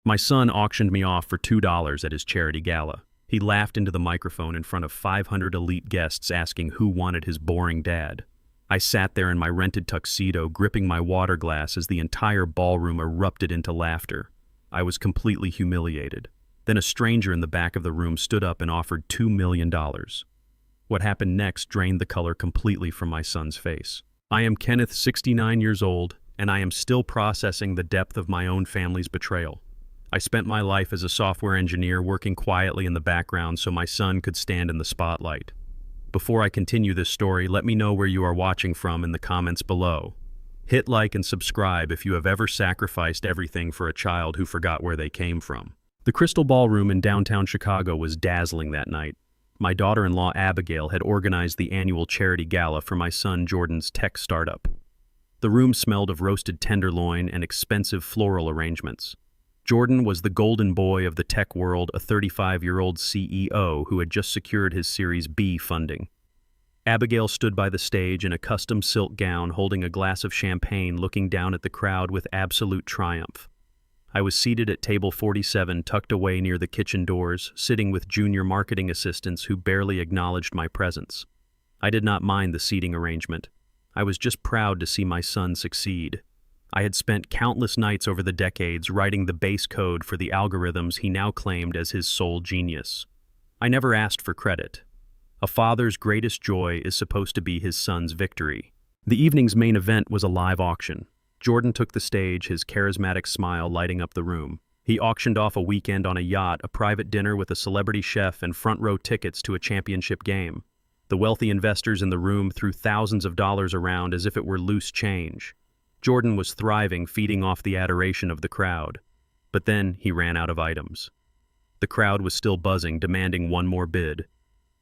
My son auctioned me off for $2 at his charity gala. He laughed into the microphone in front of 500 elite guests asking who wanted his boring dad. I sat there in my rented tuxedo, gripping my water glass as the entire ballroom erupted into laughter. I was completely humiliated. Then a stranger in the back of the room stood up and offered $2 million. What happened next drained the color completely from my son's face. I am Kenneth, 69 years old, and I am still processing the depth of my own family's betrayal. I spent my life as a software engineer working quietly in the background so my son could stand in the spotlight. Before I continue this story, let me know where you are watching from in the comments below. Hit like and subscribe if you have ever sacrificed everything for a child who forgot where they came from. The Crystal Ballroom in downtown Chicago was dazzling that night. My daughter-in-law Abigail had organized the annual charity gala for my son Jordan's tech startup. The room smelled of roasted tenderloin and expensive floral arrangements. Jordan was the golden boy of the tech world, a 35-year-old CEO who had just secured his Series B funding. Abigail stood by the stage in a custom silk gown holding a glass of champagne, looking down at the crowd with absolute triumph. I was seated at table 47, tucked away near the kitchen doors, sitting with junior marketing assistants who barely acknowledged my presence. I did not mind the seating arrangement. I was just proud to see my son succeed. I had spent countless nights over the decades writing the base code for the algorithms he now claimed as his sole genius. I never asked for credit. A father's greatest joy is supposed to be his son's victory. The evening's main event was a live auction. Jordan took the stage, his charismatic smile lighting up the room. He auctioned off a weekend on a yacht, a private dinner with a celebrity chef, and front-row tickets to a championship game. The wealthy investors in the room threw thousands of dollars around as if it were loose change. Jordan was thriving, feeding off the adoration of the crowd. But then he ran out of items. The crowd was still buzzing, demanding one more bid.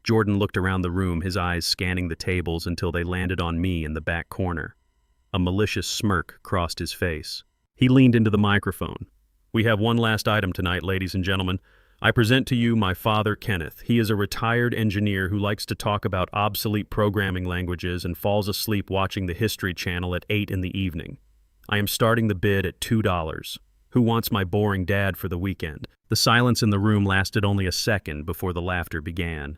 Jordan looked around the room, his eyes scanning the tables until they landed on me in the back corner. A malicious smirk crossed his face. He leaned into the microphone. "We have one last item tonight, ladies and gentlemen. I present to you my father, Kenneth. He is a retired engineer who likes to talk about obsolete programming languages and falls asleep watching the History Channel at 8 in the evening. I am starting the bid at $2. Who wants my boring dad for the weekend?" The silence in the room lasted only a second before the laughter began.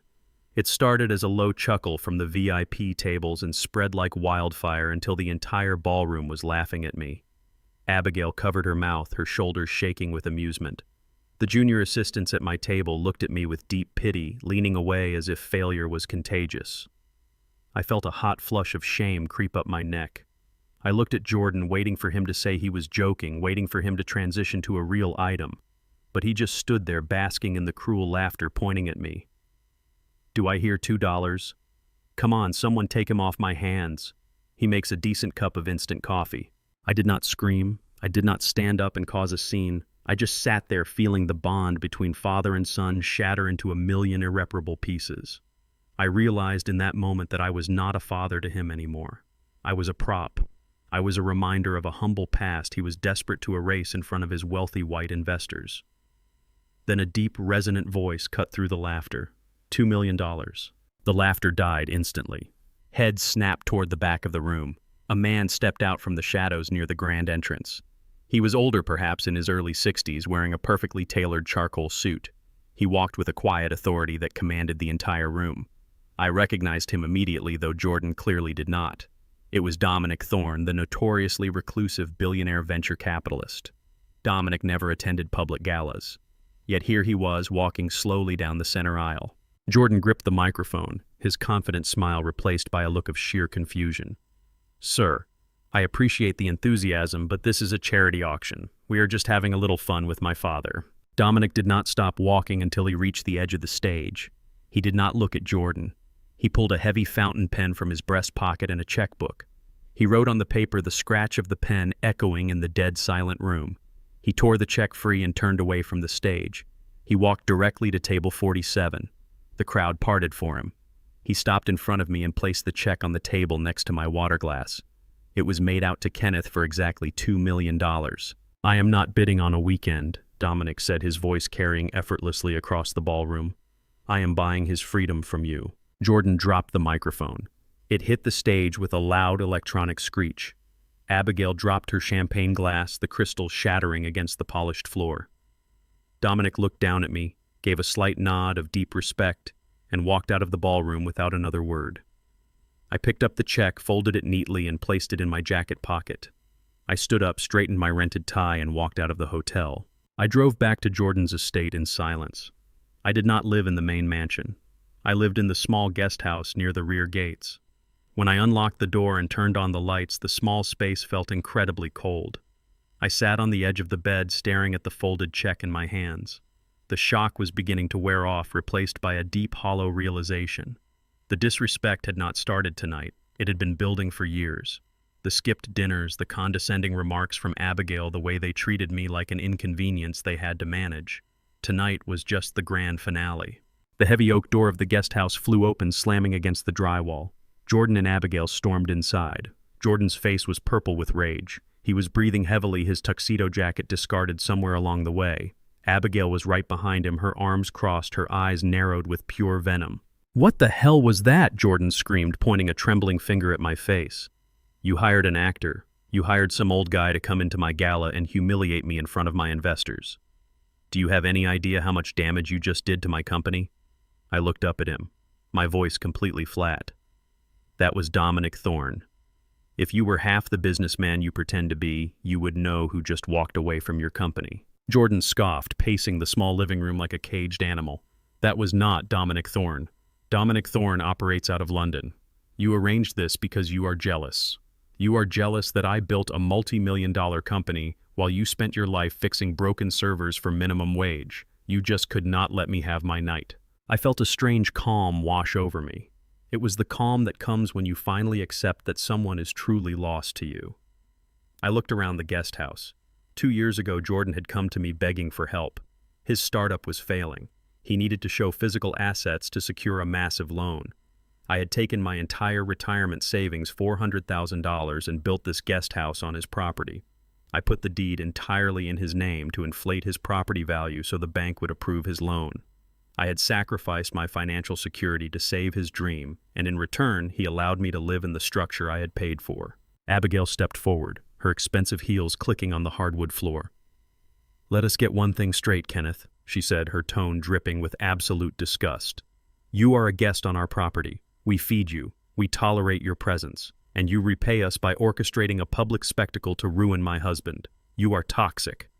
It started as a low chuckle from the VIP tables and spread like wildfire until the entire ballroom was laughing at me. Abigail covered her mouth, her shoulders shaking with amusement. The junior assistants at my table looked at me with deep pity, leaning away as if failure was contagious. I felt a hot flush of shame creep up my neck. I looked at Jordan, waiting for him to say he was joking, waiting for him to transition to a real item. But he just stood there, basking in the cruel laughter, pointing at me. Do I hear $2? Come on, someone take him off my hands. He makes a decent cup of instant coffee. I did not scream. I did not stand up and cause a scene. I just sat there feeling the bond between father and son shatter into a million irreparable pieces. I realized in that moment that I was not a father to him anymore. I was a prop. I was a reminder of a humble past he was desperate to erase in front of his wealthy white investors. Then a deep, resonant voice cut through the laughter. $2 million. The laughter died instantly. Heads snapped toward the back of the room. A man stepped out from the shadows near the grand entrance. He was older, perhaps in his early 60s, wearing a perfectly tailored charcoal suit. He walked with a quiet authority that commanded the entire room. I recognized him immediately, though Jordan clearly did not. It was Dominic Thorne, the notoriously reclusive billionaire venture capitalist. Dominic never attended public galas. Yet here he was, walking slowly down the center aisle. Jordan gripped the microphone, his confident smile replaced by a look of sheer confusion. "Sir, I appreciate the enthusiasm, but this is a charity auction. We are just having a little fun with my father." Dominic did not stop walking until he reached the edge of the stage. He did not look at Jordan. He pulled a heavy fountain pen from his breast pocket and a checkbook. He wrote on the paper, the scratch of the pen echoing in the dead silent room. He tore the check free and turned away from the stage. He walked directly to table 47. The crowd parted for him. He stopped in front of me and placed the check on the table next to my water glass. It was made out to Kenneth for exactly $2 million. "I am not bidding on a weekend," Dominic said, his voice carrying effortlessly across the ballroom. "I am buying his freedom from you." Jordan dropped the microphone. It hit the stage with a loud electronic screech. Abigail dropped her champagne glass, the crystal shattering against the polished floor. Dominic looked down at me, gave a slight nod of deep respect, and walked out of the ballroom without another word. I picked up the check, folded it neatly, and placed it in my jacket pocket. I stood up, straightened my rented tie, and walked out of the hotel. I drove back to Jordan's estate in silence. I did not live in the main mansion. I lived in the small guest house near the rear gates. When I unlocked the door and turned on the lights, the small space felt incredibly cold. I sat on the edge of the bed, staring at the folded check in my hands. The shock was beginning to wear off, replaced by a deep, hollow realization. The disrespect had not started tonight. It had been building for years. The skipped dinners, the condescending remarks from Abigail, the way they treated me like an inconvenience they had to manage. Tonight was just the grand finale. The heavy oak door of the guest house flew open, slamming against the drywall. Jordan and Abigail stormed inside. Jordan's face was purple with rage. He was breathing heavily, his tuxedo jacket discarded somewhere along the way. Abigail was right behind him, her arms crossed, her eyes narrowed with pure venom. "What the hell was that?" Jordan screamed, pointing a trembling finger at my face. "You hired an actor. You hired some old guy to come into my gala and humiliate me in front of my investors. Do you have any idea how much damage you just did to my company?" I looked up at him, my voice completely flat. "That was Dominic Thorne. If you were half the businessman you pretend to be, you would know who just walked away from your company." Jordan scoffed, pacing the small living room like a caged animal. "That was not Dominic Thorne. Dominic Thorne operates out of London. You arranged this because you are jealous. You are jealous that I built a multi-million-dollar company while you spent your life fixing broken servers for minimum wage. You just could not let me have my night." I felt a strange calm wash over me. It was the calm that comes when you finally accept that someone is truly lost to you. I looked around the guest house. 2 years ago, Jordan had come to me begging for help. His startup was failing. He needed to show physical assets to secure a massive loan. I had taken my entire retirement savings, $400,000, and built this guest house on his property. I put the deed entirely in his name to inflate his property value so the bank would approve his loan. I had sacrificed my financial security to save his dream, and in return, he allowed me to live in the structure I had paid for. Abigail stepped forward, her expensive heels clicking on the hardwood floor. "Let us get one thing straight, Kenneth," she said, her tone dripping with absolute disgust. "You are a guest on our property. We feed you. We tolerate your presence. And you repay us by orchestrating a public spectacle to ruin my husband. You are toxic."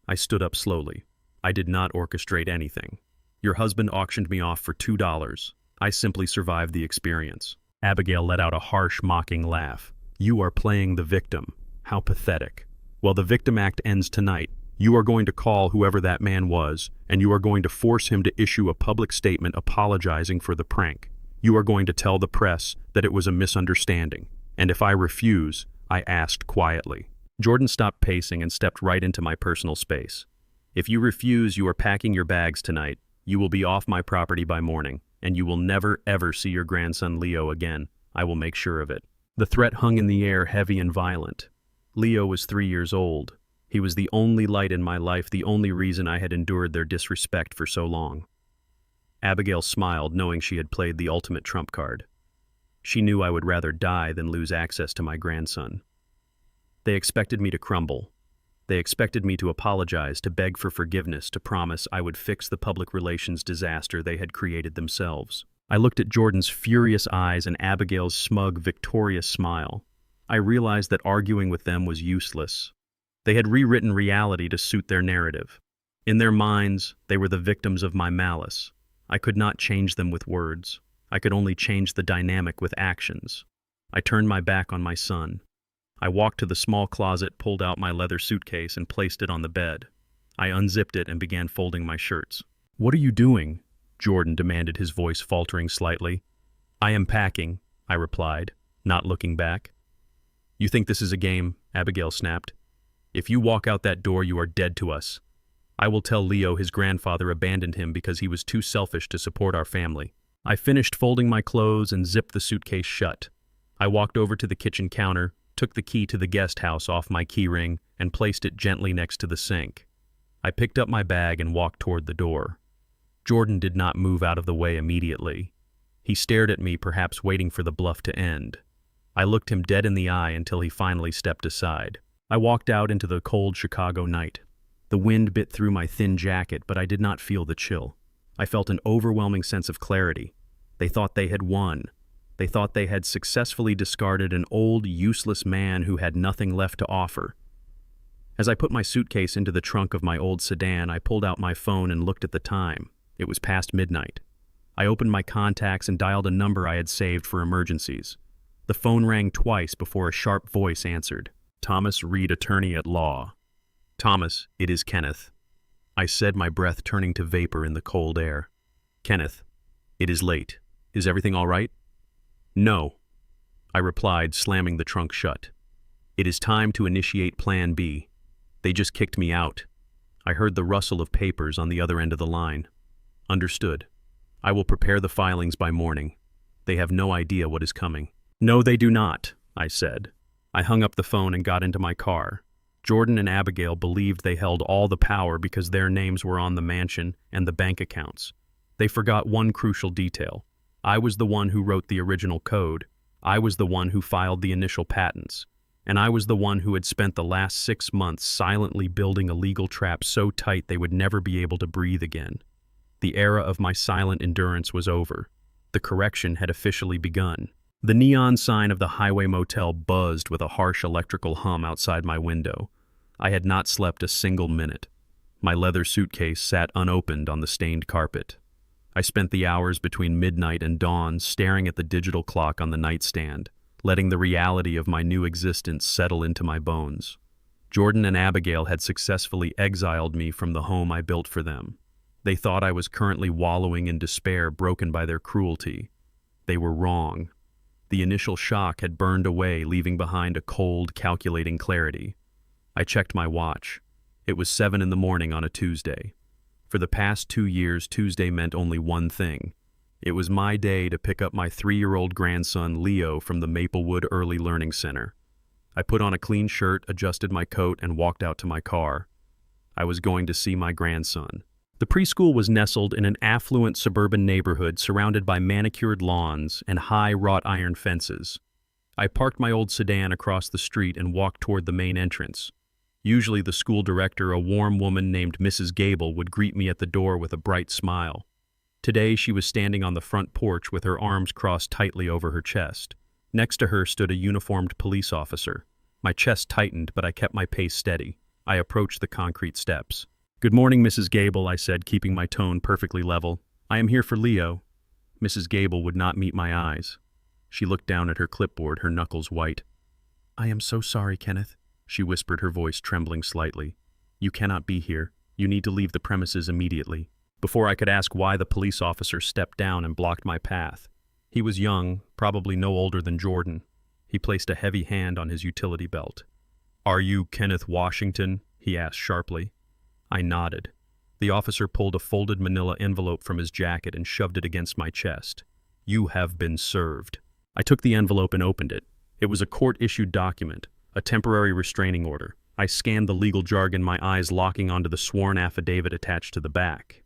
I stood up slowly. "I did not orchestrate anything. Your husband auctioned me off for $2. I simply survived the experience." Abigail let out a harsh, mocking laugh. "You are playing the victim. How pathetic. Well, the victim act ends tonight. You are going to call whoever that man was, and you are going to force him to issue a public statement apologizing for the prank. You are going to tell the press that it was a misunderstanding. And if I refuse," I asked quietly. Jordan stopped pacing and stepped right into my personal space. "If you refuse, you are packing your bags tonight. You will be off my property by morning, and you will never, ever see your grandson Leo again. I will make sure of it." The threat hung in the air, heavy and violent. Leo was 3 years old. He was the only light in my life, the only reason I had endured their disrespect for so long. Abigail smiled, knowing she had played the ultimate trump card. She knew I would rather die than lose access to my grandson. They expected me to crumble. They expected me to apologize, to beg for forgiveness, to promise I would fix the public relations disaster they had created themselves. I looked at Jordan's furious eyes and Abigail's smug, victorious smile. I realized that arguing with them was useless. They had rewritten reality to suit their narrative. In their minds, they were the victims of my malice. I could not change them with words. I could only change the dynamic with actions. I turned my back on my son. I walked to the small closet, pulled out my leather suitcase, and placed it on the bed. I unzipped it and began folding my shirts. "What are you doing?" Jordan demanded, his voice faltering slightly. "I am packing," I replied, not looking back. "You think this is a game?" Abigail snapped. "If you walk out that door, you are dead to us. I will tell Leo his grandfather abandoned him because he was too selfish to support our family." I finished folding my clothes and zipped the suitcase shut. I walked over to the kitchen counter, took the key to the guest house off my key ring, and placed it gently next to the sink. I picked up my bag and walked toward the door. Jordan did not move out of the way immediately. He stared at me, perhaps waiting for the bluff to end. I looked him dead in the eye until he finally stepped aside. I walked out into the cold Chicago night. The wind bit through my thin jacket, but I did not feel the chill. I felt an overwhelming sense of clarity. They thought they had won. They thought they had successfully discarded an old, useless man who had nothing left to offer. As I put my suitcase into the trunk of my old sedan, I pulled out my phone and looked at the time. It was past midnight. I opened my contacts and dialed a number I had saved for emergencies. The phone rang twice before a sharp voice answered. Thomas Reed, attorney at law. Thomas, it is Kenneth. I said, my breath turning to vapor in the cold air. Kenneth, it is late. Is everything all right? No, I replied, slamming the trunk shut. It is time to initiate Plan B. They just kicked me out. I heard the rustle of papers on the other end of the line. Understood. I will prepare the filings by morning. They have no idea what is coming. No, they do not, I said. I hung up the phone and got into my car. Jordan and Abigail believed they held all the power because their names were on the mansion and the bank accounts. They forgot one crucial detail. I was the one who wrote the original code. I was the one who filed the initial patents. And I was the one who had spent the last 6 months silently building a legal trap so tight they would never be able to breathe again. The era of my silent endurance was over. The correction had officially begun. The neon sign of the highway motel buzzed with a harsh electrical hum outside my window. I had not slept a single minute. My leather suitcase sat unopened on the stained carpet. I spent the hours between midnight and dawn staring at the digital clock on the nightstand, letting the reality of my new existence settle into my bones. Jordan and Abigail had successfully exiled me from the home I built for them. They thought I was currently wallowing in despair, broken by their cruelty. They were wrong. The initial shock had burned away, leaving behind a cold, calculating clarity. I checked my watch. It was 7 in the morning on a Tuesday. For the past 2 years, Tuesday meant only one thing. It was my day to pick up my 3-year-old grandson, Leo, from the Maplewood Early Learning Center. I put on a clean shirt, adjusted my coat, and walked out to my car. I was going to see my grandson. The preschool was nestled in an affluent suburban neighborhood surrounded by manicured lawns and high wrought iron fences. I parked my old sedan across the street and walked toward the main entrance. Usually the school director, a warm woman named Mrs. Gable, would greet me at the door with a bright smile. Today she was standing on the front porch with her arms crossed tightly over her chest. Next to her stood a uniformed police officer. My chest tightened, but I kept my pace steady. I approached the concrete steps. "Good morning, Mrs. Gable," I said, keeping my tone perfectly level. "I am here for Leo." Mrs. Gable would not meet my eyes. She looked down at her clipboard, her knuckles white. "I am so sorry, Kenneth," she whispered, her voice trembling slightly. "You cannot be here. You need to leave the premises immediately." Before I could ask why, the police officer stepped down and blocked my path. He was young, probably no older than Jordan. He placed a heavy hand on his utility belt. "Are you Kenneth Washington?" he asked sharply. I nodded. The officer pulled a folded manila envelope from his jacket and shoved it against my chest. "You have been served." I took the envelope and opened it. It was a court-issued document, a temporary restraining order. I scanned the legal jargon, my eyes locking onto the sworn affidavit attached to the back.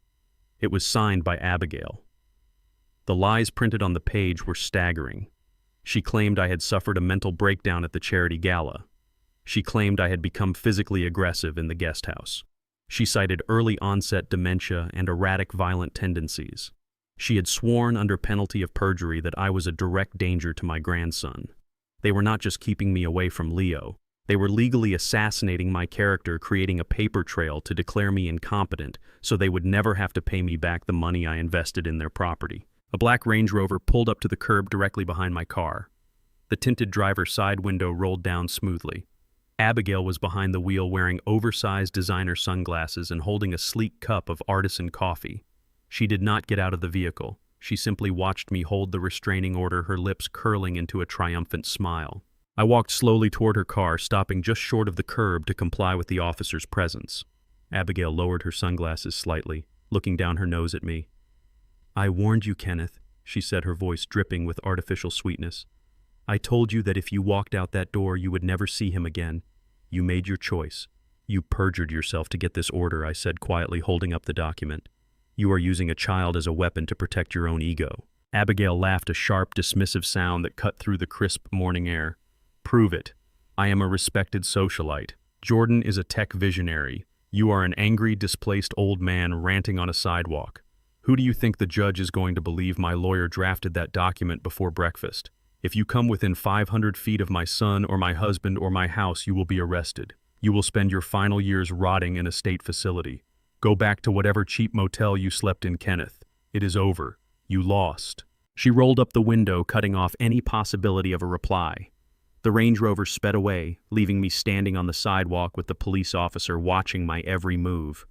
It was signed by Abigail. The lies printed on the page were staggering. She claimed I had suffered a mental breakdown at the charity gala. She claimed I had become physically aggressive in the guest house. She cited early onset dementia and erratic violent tendencies. She had sworn under penalty of perjury that I was a direct danger to my grandson. They were not just keeping me away from Leo. They were legally assassinating my character, creating a paper trail to declare me incompetent so they would never have to pay me back the money I invested in their property. A black Range Rover pulled up to the curb directly behind my car. The tinted driver's side window rolled down smoothly. Abigail was behind the wheel, wearing oversized designer sunglasses and holding a sleek cup of artisan coffee. She did not get out of the vehicle. She simply watched me hold the restraining order, her lips curling into a triumphant smile. I walked slowly toward her car, stopping just short of the curb to comply with the officer's presence. Abigail lowered her sunglasses slightly, looking down her nose at me. "I warned you, Kenneth," she said, her voice dripping with artificial sweetness. "I told you that if you walked out that door, you would never see him again. You made your choice. You perjured yourself to get this order," I said quietly, holding up the document. "You are using a child as a weapon to protect your own ego." Abigail laughed, a sharp, dismissive sound that cut through the crisp morning air. "Prove it. I am a respected socialite. Jordan is a tech visionary. You are an angry, displaced old man ranting on a sidewalk. Who do you think the judge is going to believe my lawyer drafted that document before breakfast? If you come within 500 feet of my son or my husband or my house, you will be arrested. You will spend your final years rotting in a state facility. Go back to whatever cheap motel you slept in, Kenneth. It is over. You lost." She rolled up the window, cutting off any possibility of a reply. The Range Rover sped away, leaving me standing on the sidewalk with the police officer watching my every move.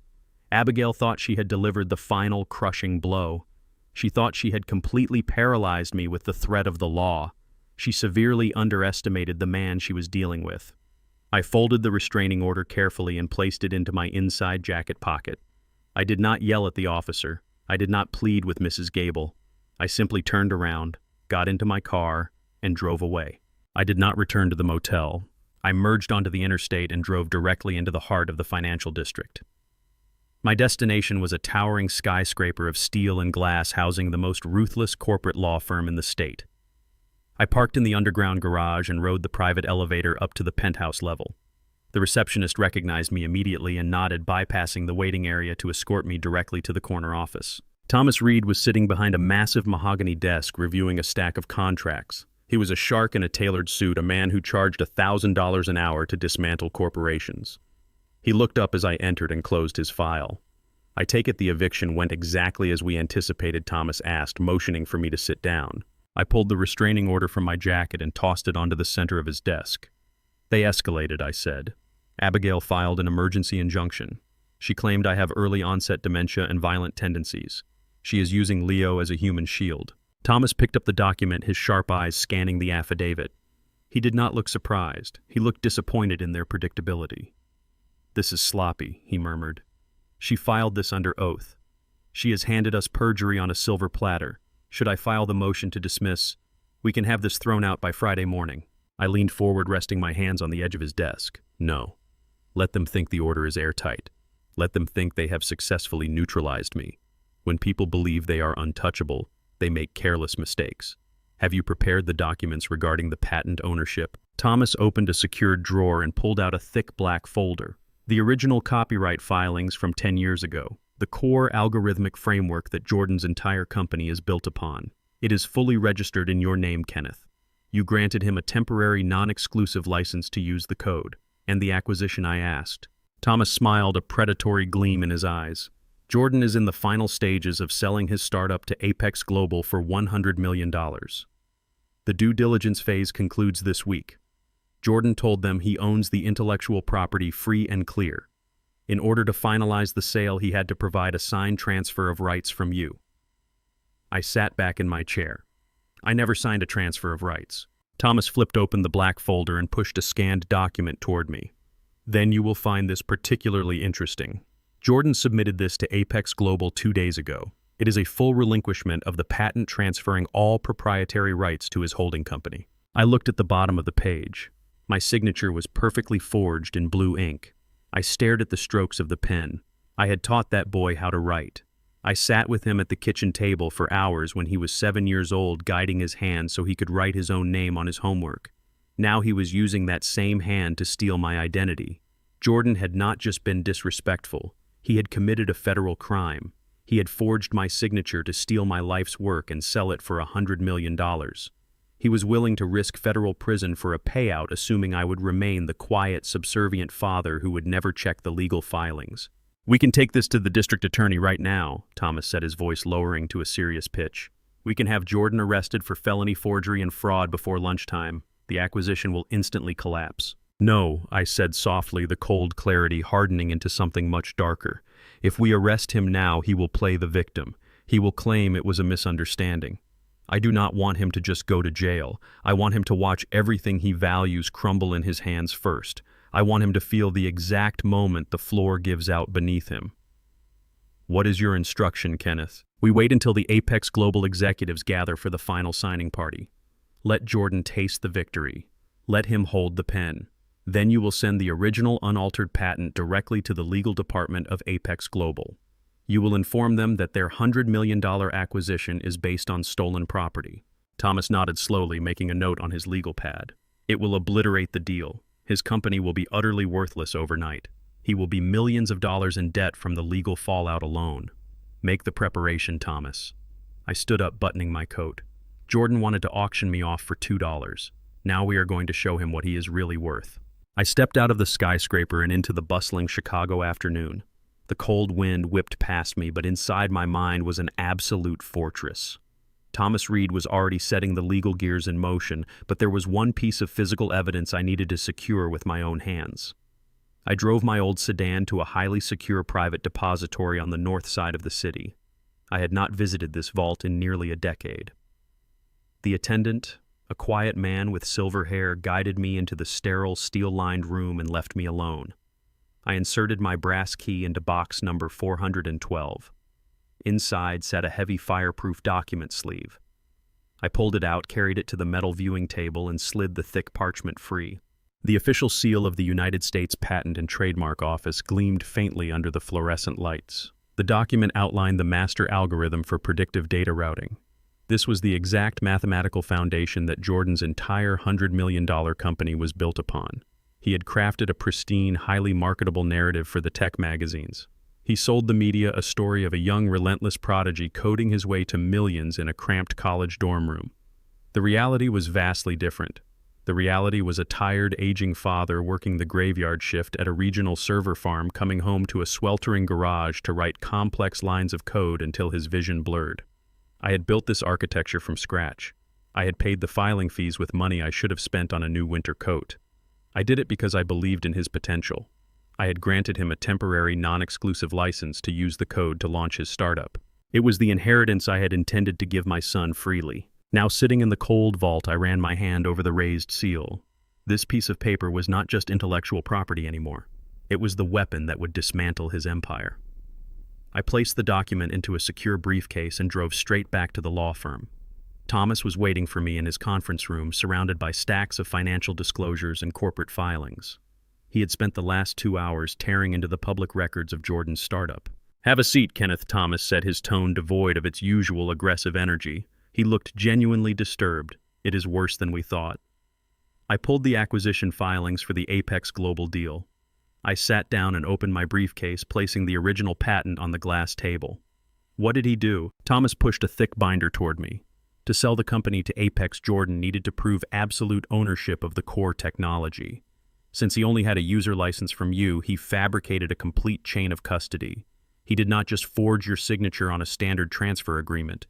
Abigail thought she had delivered the final crushing blow. She thought she had completely paralyzed me with the threat of the law. She severely underestimated the man she was dealing with. I folded the restraining order carefully and placed it into my inside jacket pocket. I did not yell at the officer. I did not plead with Mrs. Gable. I simply turned around, got into my car, and drove away. I did not return to the motel. I merged onto the interstate and drove directly into the heart of the financial district. My destination was a towering skyscraper of steel and glass housing the most ruthless corporate law firm in the state. I parked in the underground garage and rode the private elevator up to the penthouse level. The receptionist recognized me immediately and nodded, bypassing the waiting area to escort me directly to the corner office. Thomas Reed was sitting behind a massive mahogany desk reviewing a stack of contracts. He was a shark in a tailored suit, a man who charged $1,000 an hour to dismantle corporations. He looked up as I entered and closed his file. "I take it the eviction went exactly as we anticipated," Thomas asked, motioning for me to sit down. I pulled the restraining order from my jacket and tossed it onto the center of his desk. "They escalated," I said. "Abigail filed an emergency injunction. She claimed I have early onset dementia and violent tendencies. She is using Leo as a human shield." Thomas picked up the document, his sharp eyes scanning the affidavit. He did not look surprised. He looked disappointed in their predictability. "This is sloppy," he murmured. "She filed this under oath. She has handed us perjury on a silver platter. Should I file the motion to dismiss? We can have this thrown out by Friday morning." I leaned forward, resting my hands on the edge of his desk. "No. Let them think the order is airtight. Let them think they have successfully neutralized me. When people believe they are untouchable, they make careless mistakes. Have you prepared the documents regarding the patent ownership?" Thomas opened a secured drawer and pulled out a thick black folder. The original copyright filings from 10 years ago. The core algorithmic framework that Jordan's entire company is built upon. It is fully registered in your name, Kenneth. You granted him a temporary, non-exclusive license to use the code, and the acquisition I asked. Thomas smiled, a predatory gleam in his eyes. "Jordan is in the final stages of selling his startup to Apex Global for $100 million. The due diligence phase concludes this week. Jordan told them he owns the intellectual property free and clear. In order to finalize the sale, he had to provide a signed transfer of rights from you." I sat back in my chair. "I never signed a transfer of rights." Thomas flipped open the black folder and pushed a scanned document toward me. "Then you will find this particularly interesting. Jordan submitted this to Apex Global 2 days ago. It is a full relinquishment of the patent transferring all proprietary rights to his holding company." I looked at the bottom of the page. My signature was perfectly forged in blue ink. I stared at the strokes of the pen. I had taught that boy how to write. I sat with him at the kitchen table for hours when he was 7 years old, guiding his hand so he could write his own name on his homework. Now he was using that same hand to steal my identity. Jordan had not just been disrespectful. He had committed a federal crime. He had forged my signature to steal my life's work and sell it for $100 million. He was willing to risk federal prison for a payout, assuming I would remain the quiet, subservient father who would never check the legal filings. "We can take this to the district attorney right now," Thomas said, his voice lowering to a serious pitch. "We can have Jordan arrested for felony forgery and fraud before lunchtime. The acquisition will instantly collapse." "No," I said softly, the cold clarity hardening into something much darker. "If we arrest him now, he will play the victim. He will claim it was a misunderstanding. I do not want him to just go to jail. I want him to watch everything he values crumble in his hands first. I want him to feel the exact moment the floor gives out beneath him." "What is your instruction, Kenneth?" "We wait until the Apex Global executives gather for the final signing party. Let Jordan taste the victory. Let him hold the pen. Then you will send the original unaltered patent directly to the legal department of Apex Global. You will inform them that their $100 million acquisition is based on stolen property." Thomas nodded slowly, making a note on his legal pad. "It will obliterate the deal. His company will be utterly worthless overnight. He will be millions of dollars in debt from the legal fallout alone. Make the preparation, Thomas. I stood up, buttoning my coat. Jordan wanted to auction me off for $2. Now we are going to show him what he is really worth. I stepped out of the skyscraper and into the bustling Chicago afternoon. The cold wind whipped past me, but inside my mind was an absolute fortress. Thomas Reed was already setting the legal gears in motion, but there was one piece of physical evidence I needed to secure with my own hands. I drove my old sedan to a highly secure private depository on the north side of the city. I had not visited this vault in nearly a decade. The attendant, a quiet man with silver hair, guided me into the sterile, steel-lined room and left me alone. I inserted my brass key into box number 412. Inside sat a heavy fireproof document sleeve. I pulled it out, carried it to the metal viewing table, and slid the thick parchment free. The official seal of the United States Patent and Trademark Office gleamed faintly under the fluorescent lights. The document outlined the master algorithm for predictive data routing. This was the exact mathematical foundation that Jordan's entire $100 million company was built upon. He had crafted a pristine, highly marketable narrative for the tech magazines. He sold the media a story of a young, relentless prodigy coding his way to millions in a cramped college dorm room. The reality was vastly different. The reality was a tired, aging father working the graveyard shift at a regional server farm, coming home to a sweltering garage to write complex lines of code until his vision blurred. I had built this architecture from scratch. I had paid the filing fees with money I should have spent on a new winter coat. I did it because I believed in his potential. I had granted him a temporary, non-exclusive license to use the code to launch his startup. It was the inheritance I had intended to give my son freely. Now sitting in the cold vault, I ran my hand over the raised seal. This piece of paper was not just intellectual property anymore. It was the weapon that would dismantle his empire. I placed the document into a secure briefcase and drove straight back to the law firm. Thomas was waiting for me in his conference room, surrounded by stacks of financial disclosures and corporate filings. He had spent the last 2 hours tearing into the public records of Jordan's startup. "Have a seat," Kenneth Thomas said, his tone devoid of its usual aggressive energy. He looked genuinely disturbed. "It is worse than we thought." I pulled the acquisition filings for the Apex Global deal. I sat down and opened my briefcase, placing the original patent on the glass table. What did he do? Thomas pushed a thick binder toward me. To sell the company to Apex, Jordan needed to prove absolute ownership of the core technology. Since he only had a user license from you, he fabricated a complete chain of custody. He did not just forge your signature on a standard transfer agreement.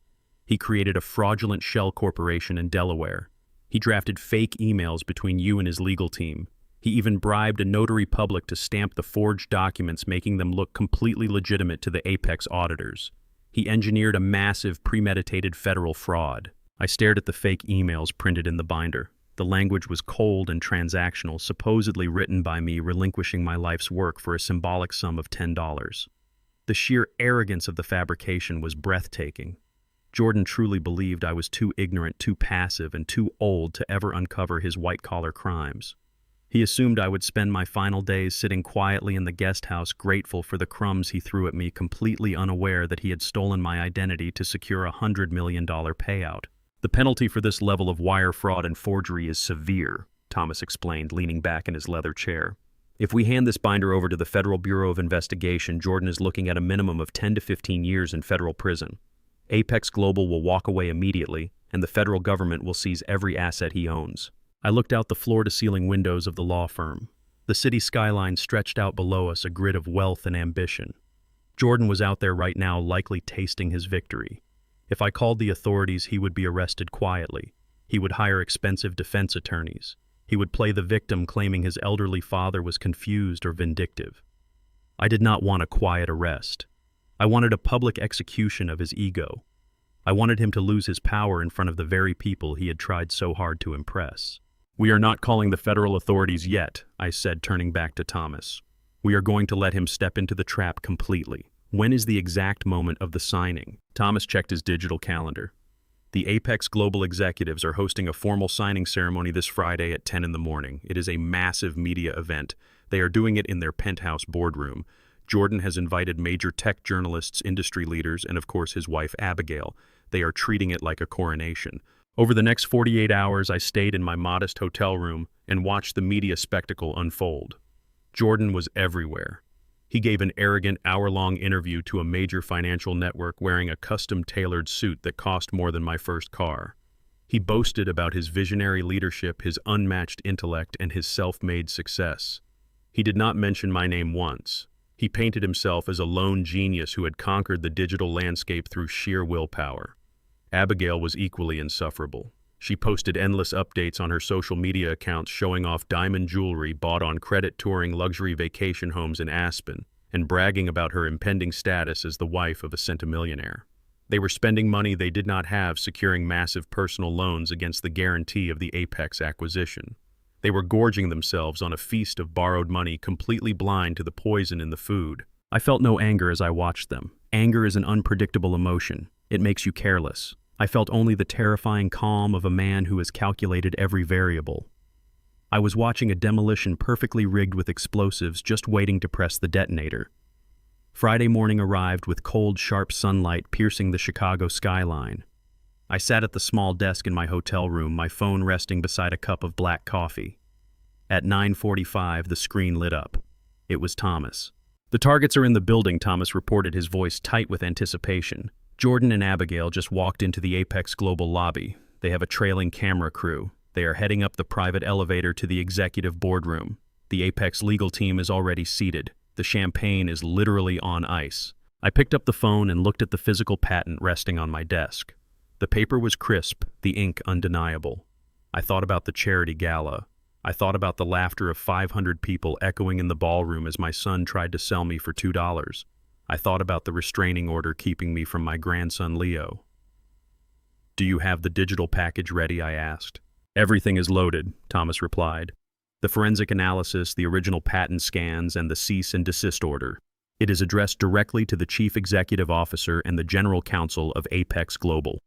He created a fraudulent shell corporation in Delaware. He drafted fake emails between you and his legal team. He even bribed a notary public to stamp the forged documents, making them look completely legitimate to the Apex auditors. He engineered a massive, premeditated federal fraud. I stared at the fake emails printed in the binder. The language was cold and transactional, supposedly written by me relinquishing my life's work for a symbolic sum of $10. The sheer arrogance of the fabrication was breathtaking. Jordan truly believed I was too ignorant, too passive, and too old to ever uncover his white-collar crimes. He assumed I would spend my final days sitting quietly in the guest house, grateful for the crumbs he threw at me, completely unaware that he had stolen my identity to secure a $100 million payout. "The penalty for this level of wire fraud and forgery is severe," Thomas explained, leaning back in his leather chair. "If we hand this binder over to the Federal Bureau of Investigation, Jordan is looking at a minimum of 10 to 15 years in federal prison. Apex Global will walk away immediately, and the federal government will seize every asset he owns." I looked out the floor-to-ceiling windows of the law firm. The city skyline stretched out below us, a grid of wealth and ambition. Jordan was out there right now, likely tasting his victory. If I called the authorities, he would be arrested quietly. He would hire expensive defense attorneys. He would play the victim, claiming his elderly father was confused or vindictive. I did not want a quiet arrest. I wanted a public execution of his ego. I wanted him to lose his power in front of the very people he had tried so hard to impress. "We are not calling the federal authorities yet," I said, turning back to Thomas. "We are going to let him step into the trap completely. When is the exact moment of the signing?" Thomas checked his digital calendar. "The Apex Global executives are hosting a formal signing ceremony this Friday at 10 in the morning. It is a massive media event. They are doing it in their penthouse boardroom. Jordan has invited major tech journalists, industry leaders, and of course his wife Abigail. They are treating it like a coronation. Over the next 48 hours, I stayed in my modest hotel room and watched the media spectacle unfold. Jordan was everywhere. He gave an arrogant hour-long interview to a major financial network wearing a custom-tailored suit that cost more than my first car. He boasted about his visionary leadership, his unmatched intellect, and his self-made success. He did not mention my name once. He painted himself as a lone genius who had conquered the digital landscape through sheer willpower. Abigail was equally insufferable. She posted endless updates on her social media accounts showing off diamond jewelry bought on credit, touring luxury vacation homes in Aspen, and bragging about her impending status as the wife of a centimillionaire. They were spending money they did not have, securing massive personal loans against the guarantee of the Apex acquisition. They were gorging themselves on a feast of borrowed money, completely blind to the poison in the food. I felt no anger as I watched them. Anger is an unpredictable emotion. It makes you careless. I felt only the terrifying calm of a man who has calculated every variable. I was watching a demolition perfectly rigged with explosives, just waiting to press the detonator. Friday morning arrived with cold, sharp sunlight piercing the Chicago skyline. I sat at the small desk in my hotel room, my phone resting beside a cup of black coffee. At 9:45, the screen lit up. It was Thomas. "The targets are in the building," Thomas reported, his voice tight with anticipation. Jordan and Abigail just walked into the Apex Global lobby. They have a trailing camera crew. They are heading up the private elevator to the executive boardroom. The Apex legal team is already seated. The champagne is literally on ice. I picked up the phone and looked at the physical patent resting on my desk. The paper was crisp, the ink undeniable. I thought about the charity gala. I thought about the laughter of 500 people echoing in the ballroom as my son tried to sell me for $2. I thought about the restraining order keeping me from my grandson Leo. "Do you have the digital package ready?" I asked. "Everything is loaded," Thomas replied. "The forensic analysis, the original patent scans, and the cease and desist order. It is addressed directly to the Chief Executive Officer and the General Counsel of Apex Global."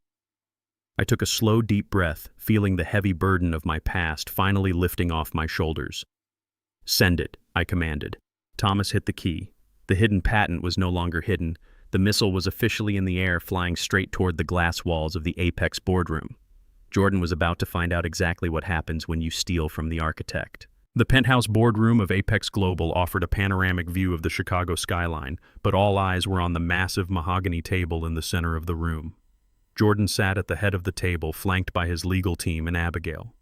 I took a slow, deep breath, feeling the heavy burden of my past finally lifting off my shoulders. "Send it," I commanded. Thomas hit the key. The hidden patent was no longer hidden. The missile was officially in the air, flying straight toward the glass walls of the Apex boardroom. Jordan was about to find out exactly what happens when you steal from the architect. The penthouse boardroom of Apex Global offered a panoramic view of the Chicago skyline, but all eyes were on the massive mahogany table in the center of the room. Jordan sat at the head of the table, flanked by his legal team and Abigail.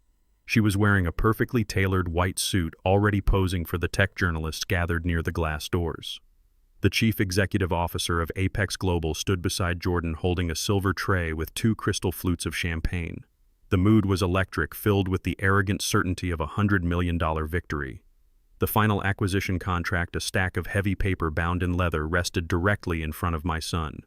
She was wearing a perfectly tailored white suit, already posing for the tech journalists gathered near the glass doors. The Chief Executive Officer of Apex Global stood beside Jordan, holding a silver tray with 2 crystal flutes of champagne. The mood was electric, filled with the arrogant certainty of a $100 million victory. The final acquisition contract, a stack of heavy paper bound in leather, rested directly in front of my son.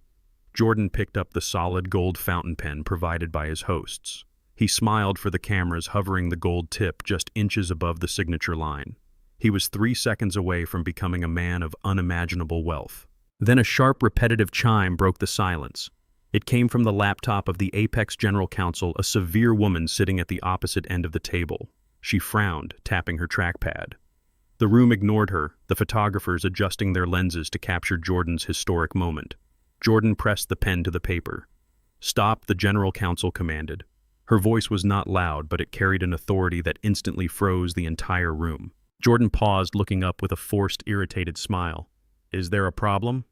Jordan picked up the solid gold fountain pen provided by his hosts. He smiled for the cameras, hovering the gold tip just inches above the signature line. He was 3 seconds away from becoming a man of unimaginable wealth. Then a sharp, repetitive chime broke the silence. It came from the laptop of the Apex General Counsel, a severe woman sitting at the opposite end of the table. She frowned, tapping her trackpad. The room ignored her, the photographers adjusting their lenses to capture Jordan's historic moment. Jordan pressed the pen to the paper. "Stop," the General Counsel commanded. Her voice was not loud, but it carried an authority that instantly froze the entire room. Jordan paused, looking up with a forced, irritated smile. "Is there a problem?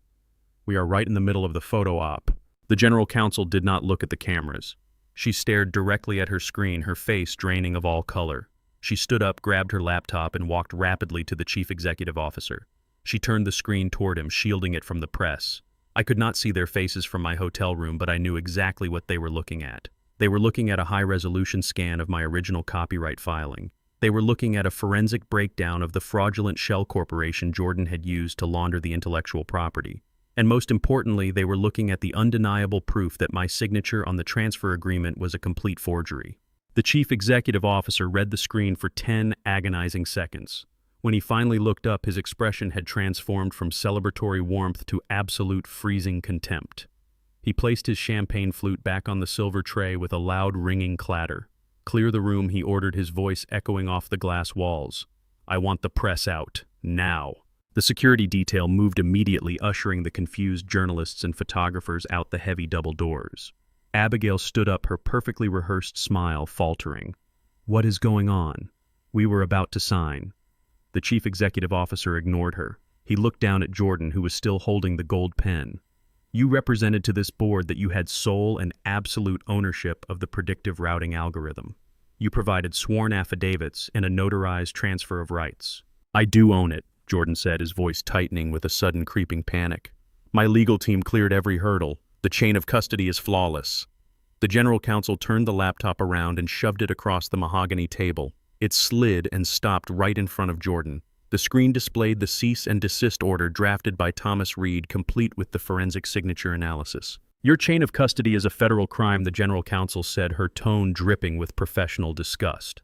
We are right in the middle of the photo op." The General Counsel did not look at the cameras. She stared directly at her screen, her face draining of all color. She stood up, grabbed her laptop, and walked rapidly to the Chief Executive Officer. She turned the screen toward him, shielding it from the press. I could not see their faces from my hotel room, but I knew exactly what they were looking at. They were looking at a high-resolution scan of my original copyright filing. They were looking at a forensic breakdown of the fraudulent shell corporation Jordan had used to launder the intellectual property. And most importantly, they were looking at the undeniable proof that my signature on the transfer agreement was a complete forgery. The Chief Executive Officer read the screen for 10 agonizing seconds. When he finally looked up, his expression had transformed from celebratory warmth to absolute freezing contempt. He placed his champagne flute back on the silver tray with a loud ringing clatter. "Clear the room," he ordered, his voice echoing off the glass walls. "I want the press out, now." The security detail moved immediately, ushering the confused journalists and photographers out the heavy double doors. Abigail stood up, her perfectly rehearsed smile faltering. "What is going on? We were about to sign." The chief executive officer ignored her. He looked down at Jordan, who was still holding the gold pen. You represented to this board that you had sole and absolute ownership of the predictive routing algorithm. You provided sworn affidavits and a notarized transfer of rights. I do own it, Jordan said, his voice tightening with a sudden creeping panic. My legal team cleared every hurdle. The chain of custody is flawless. The general counsel turned the laptop around and shoved it across the mahogany table. It slid and stopped right in front of Jordan. The screen displayed the cease and desist order drafted by Thomas Reed, complete with the forensic signature analysis. Your chain of custody is a federal crime, the general counsel said, her tone dripping with professional disgust.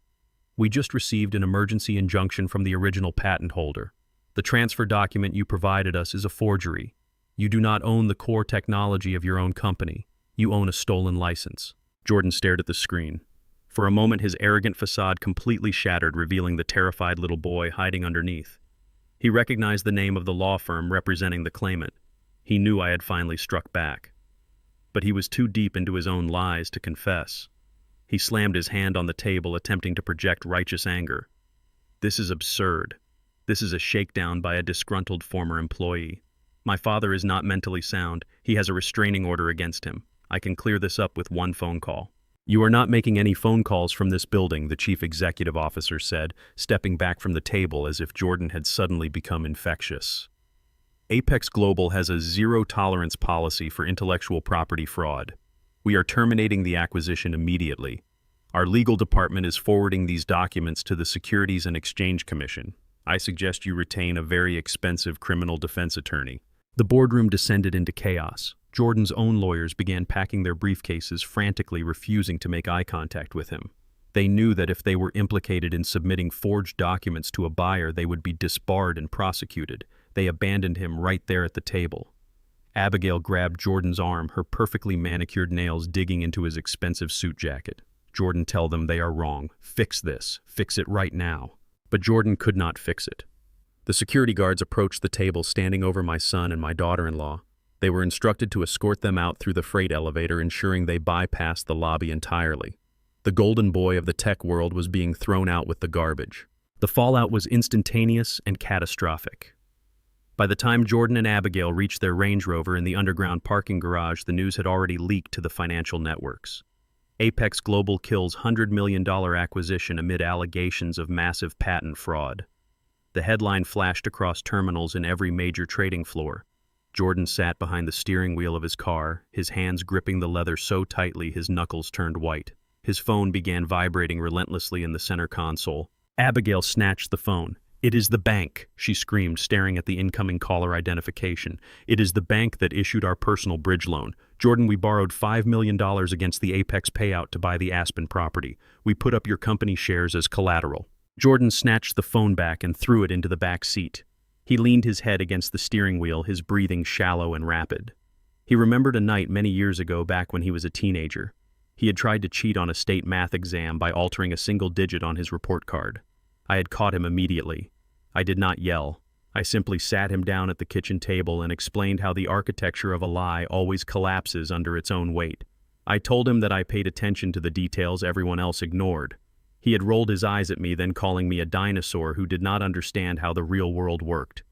We just received an emergency injunction from the original patent holder. The transfer document you provided us is a forgery. You do not own the core technology of your own company. You own a stolen license. Jordan stared at the screen. For a moment, his arrogant facade completely shattered, revealing the terrified little boy hiding underneath. He recognized the name of the law firm representing the claimant. He knew I had finally struck back. But he was too deep into his own lies to confess. He slammed his hand on the table, attempting to project righteous anger. This is absurd. This is a shakedown by a disgruntled former employee. My father is not mentally sound. He has a restraining order against him. I can clear this up with one phone call. You are not making any phone calls from this building, the chief executive officer said, stepping back from the table as if Jordan had suddenly become infectious. Apex Global has a zero-tolerance policy for intellectual property fraud. We are terminating the acquisition immediately. Our legal department is forwarding these documents to the Securities and Exchange Commission. I suggest you retain a very expensive criminal defense attorney. The boardroom descended into chaos. Jordan's own lawyers began packing their briefcases, frantically refusing to make eye contact with him. They knew that if they were implicated in submitting forged documents to a buyer, they would be disbarred and prosecuted. They abandoned him right there at the table. Abigail grabbed Jordan's arm, her perfectly manicured nails digging into his expensive suit jacket. Jordan, tell them they are wrong. Fix this. Fix it right now. But Jordan could not fix it. The security guards approached the table, standing over my son and my daughter-in-law. They were instructed to escort them out through the freight elevator, ensuring they bypassed the lobby entirely. The golden boy of the tech world was being thrown out with the garbage. The fallout was instantaneous and catastrophic. By the time Jordan and Abigail reached their Range Rover in the underground parking garage, the news had already leaked to the financial networks. Apex Global kills $100 million acquisition amid allegations of massive patent fraud. The headline flashed across terminals in every major trading floor. Jordan sat behind the steering wheel of his car, his hands gripping the leather so tightly his knuckles turned white. His phone began vibrating relentlessly in the center console. Abigail snatched the phone. "It is the bank," she screamed, staring at the incoming caller identification. "It is the bank that issued our personal bridge loan. Jordan, we borrowed $5 million against the Apex payout to buy the Aspen property. We put up your company shares as collateral." Jordan snatched the phone back and threw it into the back seat. He leaned his head against the steering wheel, his breathing shallow and rapid. He remembered a night many years ago, back when he was a teenager. He had tried to cheat on a state math exam by altering a single digit on his report card. I had caught him immediately. I did not yell. I simply sat him down at the kitchen table and explained how the architecture of a lie always collapses under its own weight. I told him that I paid attention to the details everyone else ignored. He had rolled his eyes at me, then calling me a dinosaur who did not understand how the real world worked.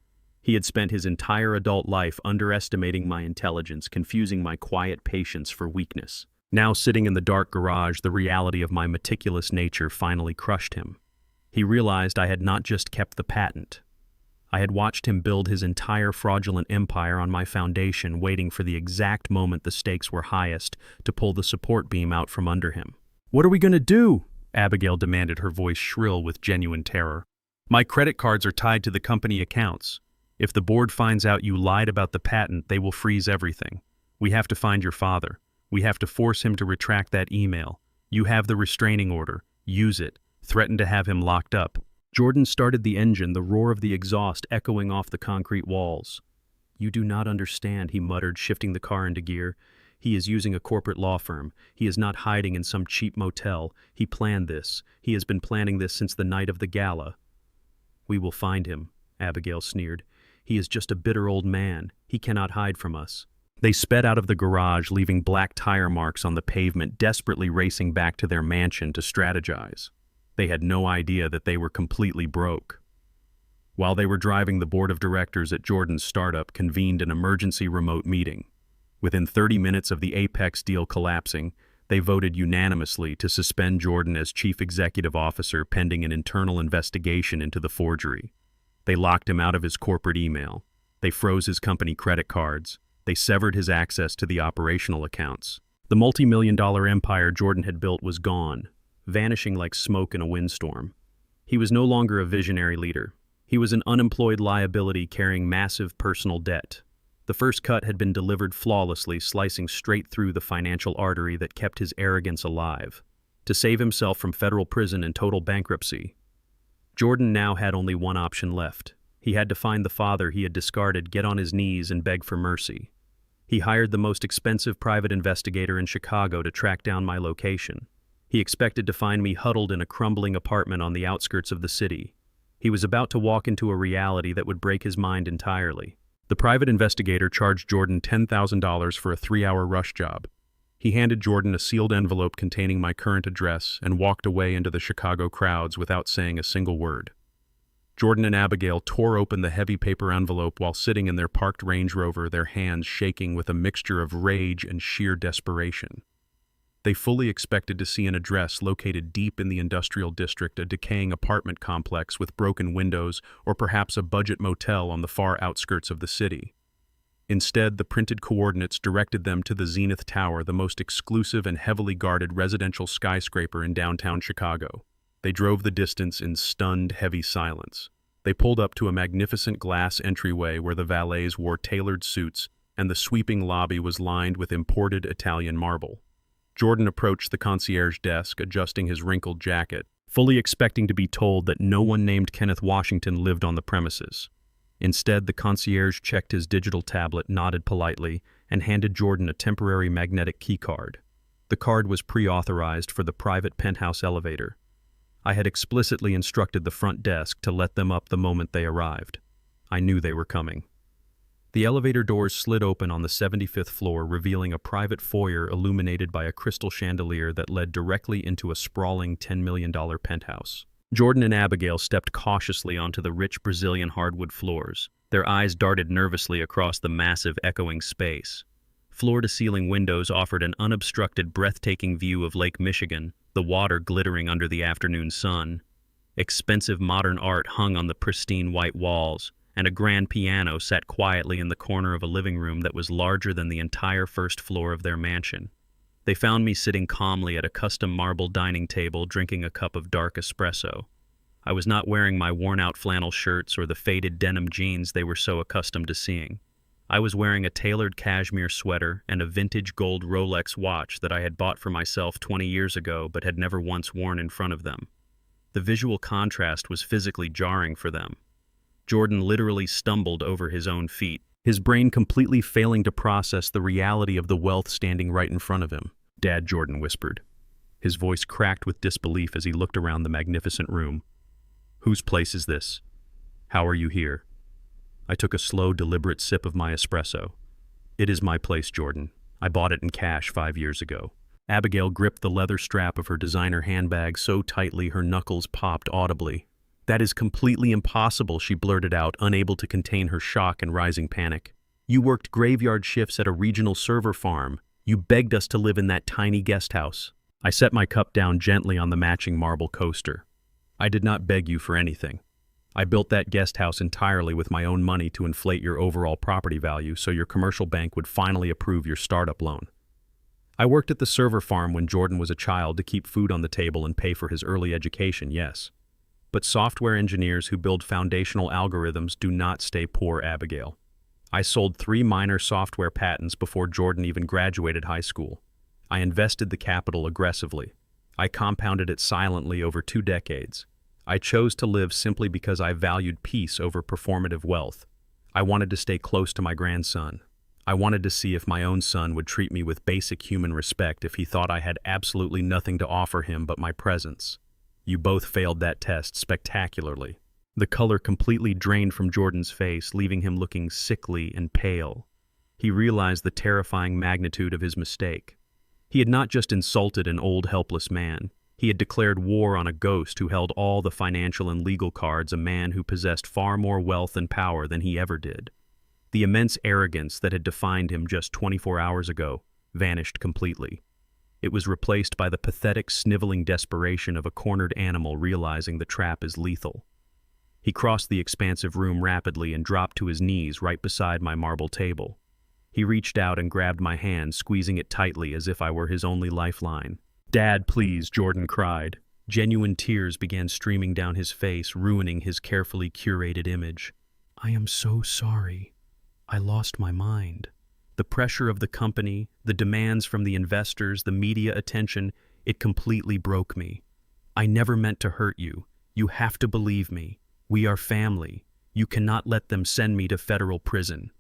He had spent his entire adult life underestimating my intelligence, confusing my quiet patience for weakness. Now, sitting in the dark garage, the reality of my meticulous nature finally crushed him. He realized I had not just kept the patent. I had watched him build his entire fraudulent empire on my foundation, waiting for the exact moment the stakes were highest to pull the support beam out from under him. "What are we going to do?" Abigail demanded, her voice shrill with genuine terror. "My credit cards are tied to the company accounts. If the board finds out you lied about the patent, they will freeze everything. We have to find your father. We have to force him to retract that email. You have the restraining order. Use it. Threaten to have him locked up." Jordan started the engine, the roar of the exhaust echoing off the concrete walls. "You do not understand," he muttered, shifting the car into gear. "He is using a corporate law firm. He is not hiding in some cheap motel. He planned this. He has been planning this since the night of the gala." "We will find him," Abigail sneered. "He is just a bitter old man. He cannot hide from us." They sped out of the garage, leaving black tire marks on the pavement, desperately racing back to their mansion to strategize. They had no idea that they were completely broke. While they were driving, the board of directors at Jordan's startup convened an emergency remote meeting. Within 30 minutes of the Apex deal collapsing, they voted unanimously to suspend Jordan as chief executive officer pending an internal investigation into the forgery. They locked him out of his corporate email. They froze his company credit cards. They severed his access to the operational accounts. The multi-million-dollar empire Jordan had built was gone, vanishing like smoke in a windstorm. He was no longer a visionary leader. He was an unemployed liability carrying massive personal debt. The first cut had been delivered flawlessly, slicing straight through the financial artery that kept his arrogance alive. To save himself from federal prison and total bankruptcy, Jordan now had only one option left. He had to find the father he had discarded, get on his knees, and beg for mercy. He hired the most expensive private investigator in Chicago to track down my location. He expected to find me huddled in a crumbling apartment on the outskirts of the city. He was about to walk into a reality that would break his mind entirely. The private investigator charged Jordan $10,000 for a 3-hour rush job. He handed Jordan a sealed envelope containing my current address and walked away into the Chicago crowds without saying a single word. Jordan and Abigail tore open the heavy paper envelope while sitting in their parked Range Rover, their hands shaking with a mixture of rage and sheer desperation. They fully expected to see an address located deep in the industrial district, a decaying apartment complex with broken windows, or perhaps a budget motel on the far outskirts of the city. Instead, the printed coordinates directed them to the Zenith Tower, the most exclusive and heavily guarded residential skyscraper in downtown Chicago. They drove the distance in stunned, heavy silence. They pulled up to a magnificent glass entryway where the valets wore tailored suits and the sweeping lobby was lined with imported Italian marble. Jordan approached the concierge desk, adjusting his wrinkled jacket, fully expecting to be told that no one named Kenneth Washington lived on the premises. Instead, the concierge checked his digital tablet, nodded politely, and handed Jordan a temporary magnetic keycard. The card was pre-authorized for the private penthouse elevator. I had explicitly instructed the front desk to let them up the moment they arrived. I knew they were coming. The elevator doors slid open on the 75th floor, revealing a private foyer illuminated by a crystal chandelier that led directly into a sprawling $10 million penthouse. Jordan and Abigail stepped cautiously onto the rich Brazilian hardwood floors. Their eyes darted nervously across the massive, echoing space. Floor-to-ceiling windows offered an unobstructed, breathtaking view of Lake Michigan, the water glittering under the afternoon sun. Expensive modern art hung on the pristine white walls, and a grand piano sat quietly in the corner of a living room that was larger than the entire first floor of their mansion. They found me sitting calmly at a custom marble dining table, drinking a cup of dark espresso. I was not wearing my worn-out flannel shirts or the faded denim jeans they were so accustomed to seeing. I was wearing a tailored cashmere sweater and a vintage gold Rolex watch that I had bought for myself 20 years ago but had never once worn in front of them. The visual contrast was physically jarring for them. Jordan literally stumbled over his own feet, his brain completely failing to process the reality of the wealth standing right in front of him. "Dad," Jordan whispered. His voice cracked with disbelief as he looked around the magnificent room. "Whose place is this? How are you here?" I took a slow, deliberate sip of my espresso. "It is my place, Jordan. I bought it in cash 5 years ago." Abigail gripped the leather strap of her designer handbag so tightly her knuckles popped audibly. "That is completely impossible," she blurted out, unable to contain her shock and rising panic. "You worked graveyard shifts at a regional server farm. You begged us to live in that tiny guest house." I set my cup down gently on the matching marble coaster. "I did not beg you for anything. I built that guest house entirely with my own money to inflate your overall property value so your commercial bank would finally approve your startup loan. I worked at the server farm when Jordan was a child to keep food on the table and pay for his early education, yes. But software engineers who build foundational algorithms do not stay poor, Abigail. I sold 3 minor software patents before Jordan even graduated high school. I invested the capital aggressively. I compounded it silently over 2 decades. I chose to live simply because I valued peace over performative wealth. I wanted to stay close to my grandson. I wanted to see if my own son would treat me with basic human respect if he thought I had absolutely nothing to offer him but my presence. You both failed that test spectacularly." The color completely drained from Jordan's face, leaving him looking sickly and pale. He realized the terrifying magnitude of his mistake. He had not just insulted an old, helpless man. He had declared war on a ghost who held all the financial and legal cards, a man who possessed far more wealth and power than he ever did. The immense arrogance that had defined him just 24 hours ago vanished completely. It was replaced by the pathetic, sniveling desperation of a cornered animal realizing the trap is lethal. He crossed the expansive room rapidly and dropped to his knees right beside my marble table. He reached out and grabbed my hand, squeezing it tightly as if I were his only lifeline. "Dad, please," Jordan cried. Genuine tears began streaming down his face, ruining his carefully curated image. "I am so sorry. I lost my mind." The pressure of the company, the demands from the investors, the media attention, it completely broke me. "I never meant to hurt you. You have to believe me. We are family. You cannot let them send me to federal prison."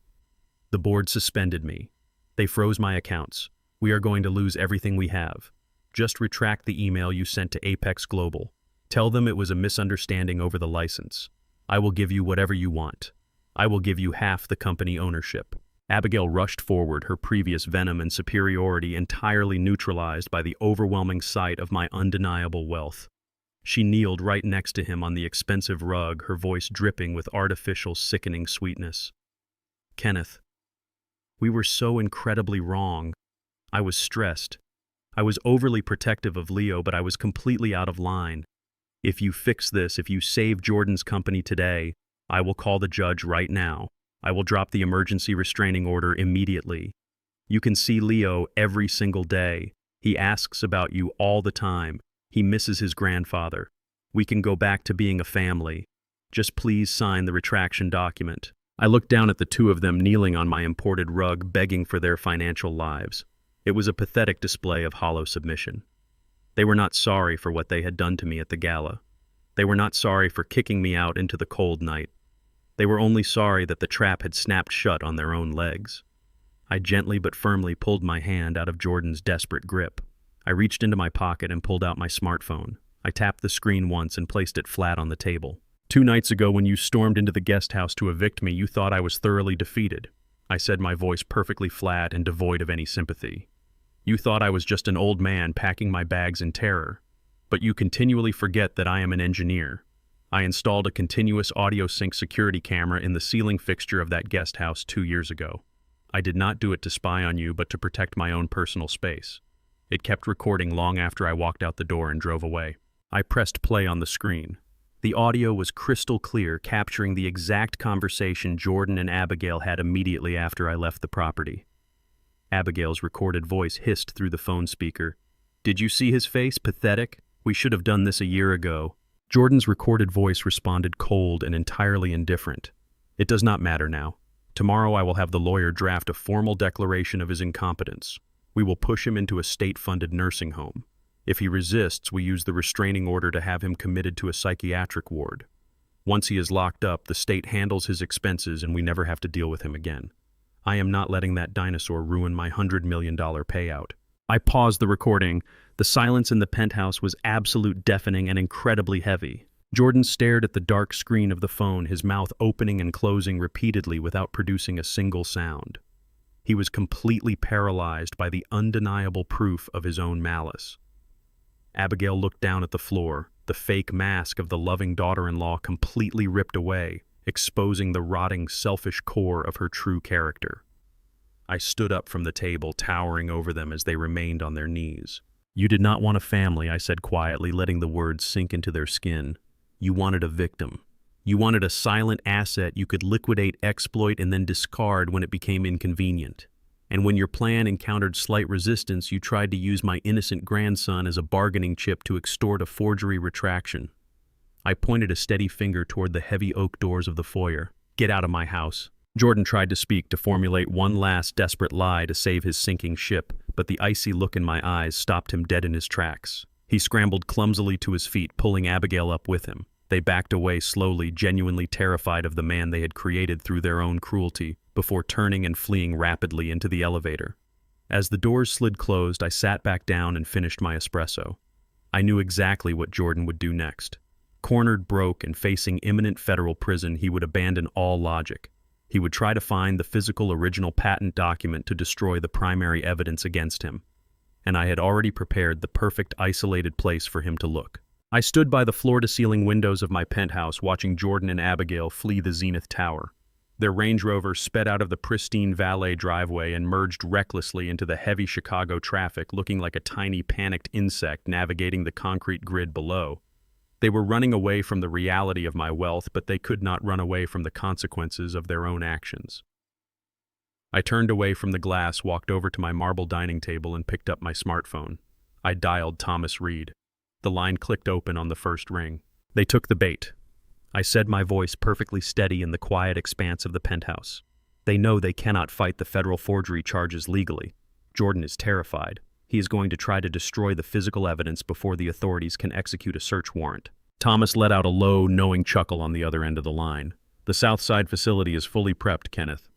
The board suspended me. They froze my accounts. "We are going to lose everything we have. Just retract the email you sent to Apex Global. Tell them it was a misunderstanding over the license. I will give you whatever you want. I will give you half the company ownership." Abigail rushed forward, her previous venom and superiority entirely neutralized by the overwhelming sight of my undeniable wealth. She kneeled right next to him on the expensive rug, her voice dripping with artificial, sickening sweetness. "Kenneth, we were so incredibly wrong. I was stressed. I was overly protective of Leo, but I was completely out of line. If you fix this, if you save Jordan's company today, I will call the judge right now. I will drop the emergency restraining order immediately. You can see Leo every single day. He asks about you all the time. He misses his grandfather. We can go back to being a family. Just please sign the retraction document." I looked down at the two of them kneeling on my imported rug, begging for their financial lives. It was a pathetic display of hollow submission. They were not sorry for what they had done to me at the gala. They were not sorry for kicking me out into the cold night. They were only sorry that the trap had snapped shut on their own legs. I gently but firmly pulled my hand out of Jordan's desperate grip. I reached into my pocket and pulled out my smartphone. I tapped the screen once and placed it flat on the table. "2 nights ago, when you stormed into the guest house to evict me, you thought I was thoroughly defeated," I said, my voice perfectly flat and devoid of any sympathy. "You thought I was just an old man packing my bags in terror. But you continually forget that I am an engineer. I installed a continuous audio sync security camera in the ceiling fixture of that guest house 2 years ago. I did not do it to spy on you, but to protect my own personal space. It kept recording long after I walked out the door and drove away." I pressed play on the screen. The audio was crystal clear, capturing the exact conversation Jordan and Abigail had immediately after I left the property. Abigail's recorded voice hissed through the phone speaker. "Did you see his face? Pathetic. We should have done this a year ago." Jordan's recorded voice responded cold and entirely indifferent. "It does not matter now. Tomorrow I will have the lawyer draft a formal declaration of his incompetence. We will push him into a state-funded nursing home. If he resists, we use the restraining order to have him committed to a psychiatric ward. Once he is locked up, the state handles his expenses and we never have to deal with him again. I am not letting that dinosaur ruin my $100 million payout." I paused the recording. The silence in the penthouse was absolute, deafening, and incredibly heavy. Jordan stared at the dark screen of the phone, his mouth opening and closing repeatedly without producing a single sound. He was completely paralyzed by the undeniable proof of his own malice. Abigail looked down at the floor, the fake mask of the loving daughter-in-law completely ripped away, exposing the rotting, selfish core of her true character. I stood up from the table, towering over them as they remained on their knees. "You did not want a family," I said quietly, letting the words sink into their skin. "You wanted a victim. You wanted a silent asset you could liquidate, exploit, and then discard when it became inconvenient. And when your plan encountered slight resistance, you tried to use my innocent grandson as a bargaining chip to extort a forgery retraction." I pointed a steady finger toward the heavy oak doors of the foyer. "Get out of my house." Jordan tried to speak, to formulate one last desperate lie to save his sinking ship, but the icy look in my eyes stopped him dead in his tracks. He scrambled clumsily to his feet, pulling Abigail up with him. They backed away slowly, genuinely terrified of the man they had created through their own cruelty, before turning and fleeing rapidly into the elevator. As the doors slid closed, I sat back down and finished my espresso. I knew exactly what Jordan would do next. Cornered, broke, and facing imminent federal prison, he would abandon all logic. He would try to find the physical original patent document to destroy the primary evidence against him. and I had already prepared the perfect isolated place for him to look. I stood by the floor-to-ceiling windows of my penthouse watching Jordan and Abigail flee the Zenith Tower. Their Range Rover sped out of the pristine valet driveway and merged recklessly into the heavy Chicago traffic, looking like a tiny panicked insect navigating the concrete grid below. They were running away from the reality of my wealth, but they could not run away from the consequences of their own actions. I turned away from the glass, walked over to my marble dining table, and picked up my smartphone. I dialed Thomas Reed. The line clicked open on the first ring. They took the bait. I said, my voice perfectly steady in the quiet expanse of the penthouse. They know they cannot fight the federal forgery charges legally. Jordan is terrified. He is going to try to destroy the physical evidence before the authorities can execute a search warrant. Thomas let out a low, knowing chuckle on the other end of the line. The Southside facility is fully prepped, Kenneth.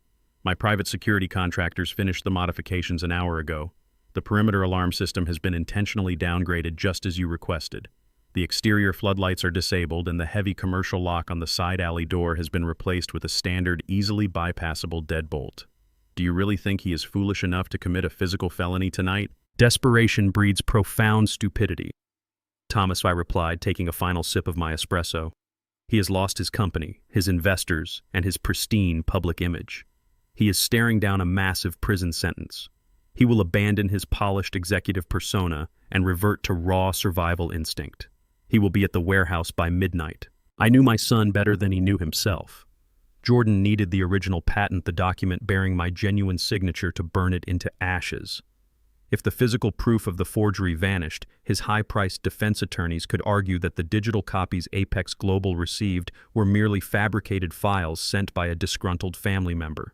My private security contractors finished the modifications an hour ago. The perimeter alarm system has been intentionally downgraded just as you requested. The exterior floodlights are disabled, and the heavy commercial lock on the side alley door has been replaced with a standard, easily bypassable deadbolt. Do you really think he is foolish enough to commit a physical felony tonight? Desperation breeds profound stupidity. Thomas, I replied, taking a final sip of my espresso. He has lost his company, his investors, and his pristine public image. He is staring down a massive prison sentence. He will abandon his polished executive persona and revert to raw survival instinct. He will be at the warehouse by midnight. I knew my son better than he knew himself. Jordan needed the original patent, the document bearing my genuine signature, to burn it into ashes. If the physical proof of the forgery vanished, his high-priced defense attorneys could argue that the digital copies Apex Global received were merely fabricated files sent by a disgruntled family member.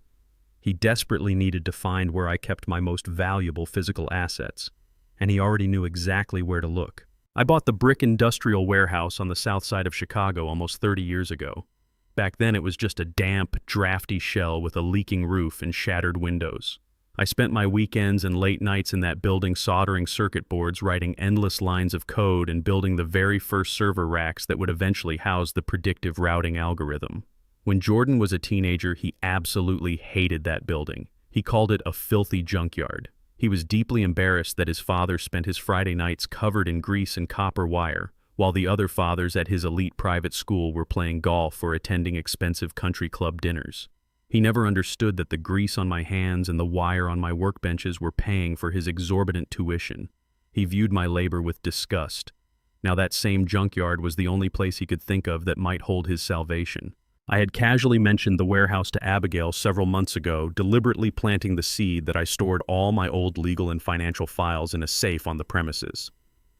He desperately needed to find where I kept my most valuable physical assets, and he already knew exactly where to look. I bought the brick industrial warehouse on the south side of Chicago almost 30 years ago. Back then it was just a damp, drafty shell with a leaking roof and shattered windows. I spent my weekends and late nights in that building soldering circuit boards, writing endless lines of code, and building the very first server racks that would eventually house the predictive routing algorithm. When Jordan was a teenager, he absolutely hated that building. He called it a filthy junkyard. He was deeply embarrassed that his father spent his Friday nights covered in grease and copper wire, while the other fathers at his elite private school were playing golf or attending expensive country club dinners. He never understood that the grease on my hands and the wire on my workbenches were paying for his exorbitant tuition. He viewed my labor with disgust. Now that same junkyard was the only place he could think of that might hold his salvation. I had casually mentioned the warehouse to Abigail several months ago, deliberately planting the seed that I stored all my old legal and financial files in a safe on the premises.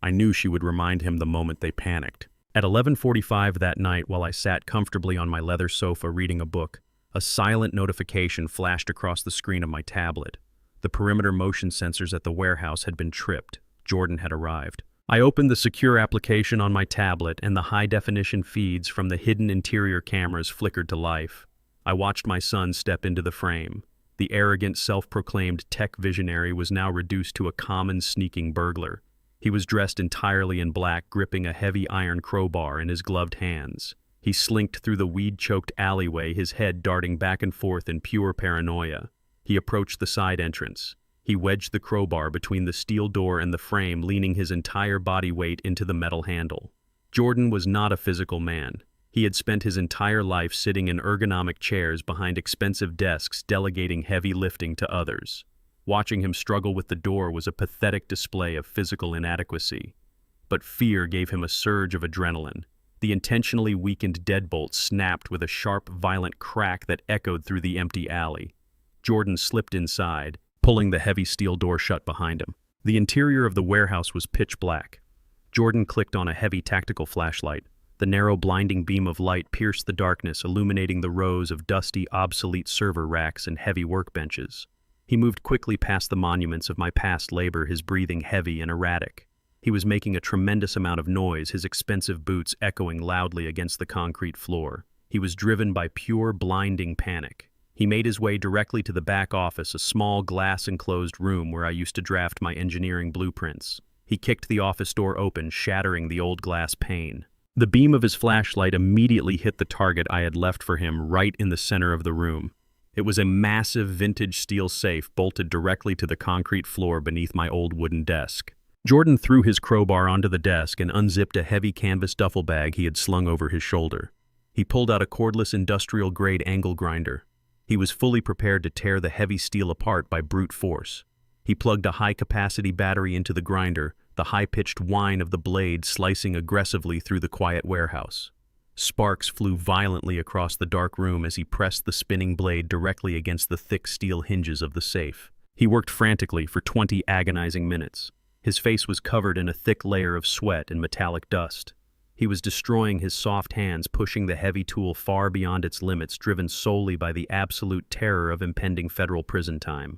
I knew she would remind him the moment they panicked. At 11:45 that night, while I sat comfortably on my leather sofa reading a book, a silent notification flashed across the screen of my tablet. The perimeter motion sensors at the warehouse had been tripped. Jordan had arrived. I opened the secure application on my tablet, and the high-definition feeds from the hidden interior cameras flickered to life. I watched my son step into the frame. The arrogant, self-proclaimed tech visionary was now reduced to a common sneaking burglar. He was dressed entirely in black, gripping a heavy iron crowbar in his gloved hands. He slinked through the weed-choked alleyway, his head darting back and forth in pure paranoia. He approached the side entrance. He wedged the crowbar between the steel door and the frame, leaning his entire body weight into the metal handle. Jordan was not a physical man. He had spent his entire life sitting in ergonomic chairs behind expensive desks, delegating heavy lifting to others. Watching him struggle with the door was a pathetic display of physical inadequacy. But fear gave him a surge of adrenaline. The intentionally weakened deadbolt snapped with a sharp, violent crack that echoed through the empty alley. Jordan slipped inside, pulling the heavy steel door shut behind him. The interior of the warehouse was pitch black. Jordan clicked on a heavy tactical flashlight. The narrow, blinding beam of light pierced the darkness, illuminating the rows of dusty, obsolete server racks and heavy workbenches. He moved quickly past the monuments of my past labor, his breathing heavy and erratic. He was making a tremendous amount of noise, his expensive boots echoing loudly against the concrete floor. He was driven by pure, blinding panic. He made his way directly to the back office, a small glass-enclosed room where I used to draft my engineering blueprints. He kicked the office door open, shattering the old glass pane. The beam of his flashlight immediately hit the target I had left for him right in the center of the room. It was a massive vintage steel safe bolted directly to the concrete floor beneath my old wooden desk. Jordan threw his crowbar onto the desk and unzipped a heavy canvas duffel bag he had slung over his shoulder. He pulled out a cordless industrial-grade angle grinder. He was fully prepared to tear the heavy steel apart by brute force. He plugged a high-capacity battery into the grinder, the high-pitched whine of the blade slicing aggressively through the quiet warehouse. Sparks flew violently across the dark room as he pressed the spinning blade directly against the thick steel hinges of the safe. He worked frantically for 20 agonizing minutes. His face was covered in a thick layer of sweat and metallic dust. He was destroying his soft hands, pushing the heavy tool far beyond its limits, driven solely by the absolute terror of impending federal prison time.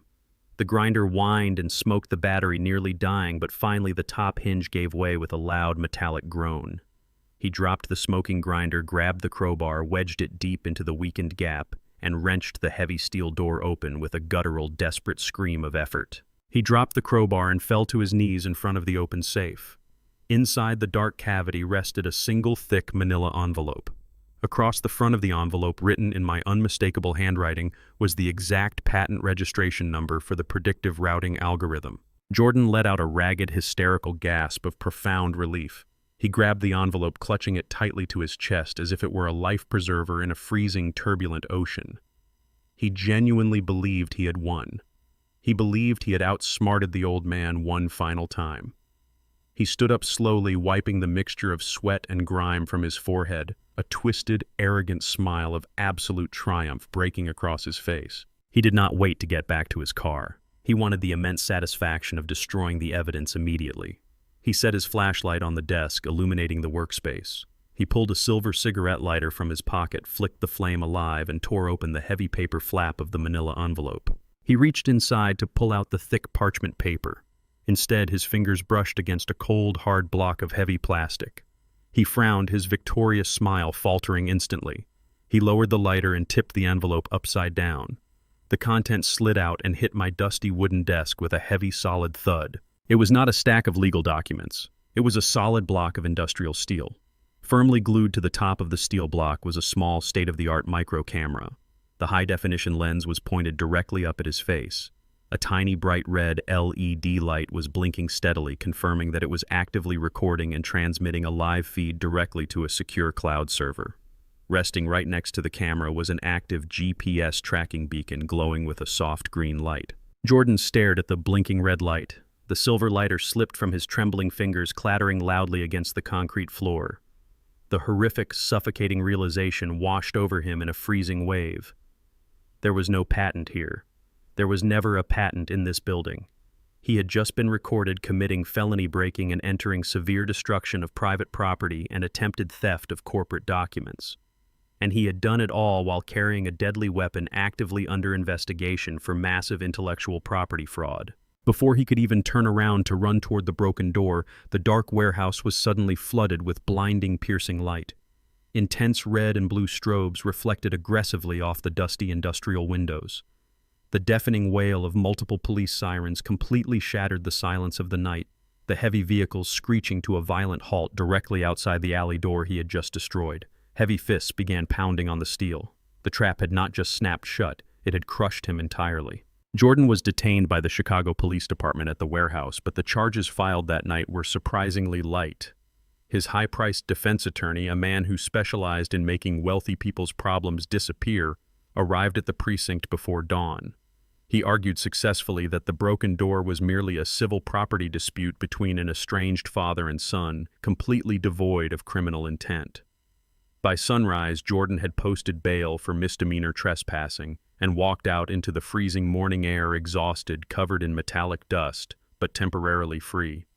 The grinder whined and smoked the battery, nearly dying, but finally the top hinge gave way with a loud metallic groan. He dropped the smoking grinder, grabbed the crowbar, wedged it deep into the weakened gap, and wrenched the heavy steel door open with a guttural, desperate scream of effort. He dropped the crowbar and fell to his knees in front of the open safe. Inside the dark cavity rested a single thick manila envelope. Across the front of the envelope, written in my unmistakable handwriting, was the exact patent registration number for the predictive routing algorithm. Jordan let out a ragged, hysterical gasp of profound relief. He grabbed the envelope, clutching it tightly to his chest as if it were a life preserver in a freezing, turbulent ocean. He genuinely believed he had won. He believed he had outsmarted the old man one final time. He stood up slowly, wiping the mixture of sweat and grime from his forehead, a twisted, arrogant smile of absolute triumph breaking across his face. He did not wait to get back to his car. He wanted the immense satisfaction of destroying the evidence immediately. He set his flashlight on the desk, illuminating the workspace. He pulled a silver cigarette lighter from his pocket, flicked the flame alive, and tore open the heavy paper flap of the manila envelope. He reached inside to pull out the thick parchment paper. Instead, his fingers brushed against a cold, hard block of heavy plastic. He frowned, his victorious smile faltering instantly. He lowered the lighter and tipped the envelope upside down. The contents slid out and hit my dusty wooden desk with a heavy, solid thud. It was not a stack of legal documents. It was a solid block of industrial steel. Firmly glued to the top of the steel block was a small, state-of-the-art micro camera. The high-definition lens was pointed directly up at his face. A tiny, bright red LED light was blinking steadily, confirming that it was actively recording and transmitting a live feed directly to a secure cloud server. Resting right next to the camera was an active GPS tracking beacon glowing with a soft green light. Jordan stared at the blinking red light. The silver lighter slipped from his trembling fingers, clattering loudly against the concrete floor. The horrific, suffocating realization washed over him in a freezing wave. There was no patent here. There was never a patent in this building. He had just been recorded committing felony breaking and entering, severe destruction of private property and attempted theft of corporate documents. And he had done it all while carrying a deadly weapon actively under investigation for massive intellectual property fraud. Before he could even turn around to run toward the broken door, the dark warehouse was suddenly flooded with blinding, piercing light. Intense red and blue strobes reflected aggressively off the dusty industrial windows. The deafening wail of multiple police sirens completely shattered the silence of the night, the heavy vehicles screeching to a violent halt directly outside the alley door he had just destroyed. Heavy fists began pounding on the steel. The trap had not just snapped shut, it had crushed him entirely. Jordan was detained by the Chicago Police Department at the warehouse, but the charges filed that night were surprisingly light. His high-priced defense attorney, a man who specialized in making wealthy people's problems disappear, arrived at the precinct before dawn. He argued successfully that the broken door was merely a civil property dispute between an estranged father and son, completely devoid of criminal intent. By sunrise, Jordan had posted bail for misdemeanor trespassing and walked out into the freezing morning air exhausted, covered in metallic dust, but temporarily free.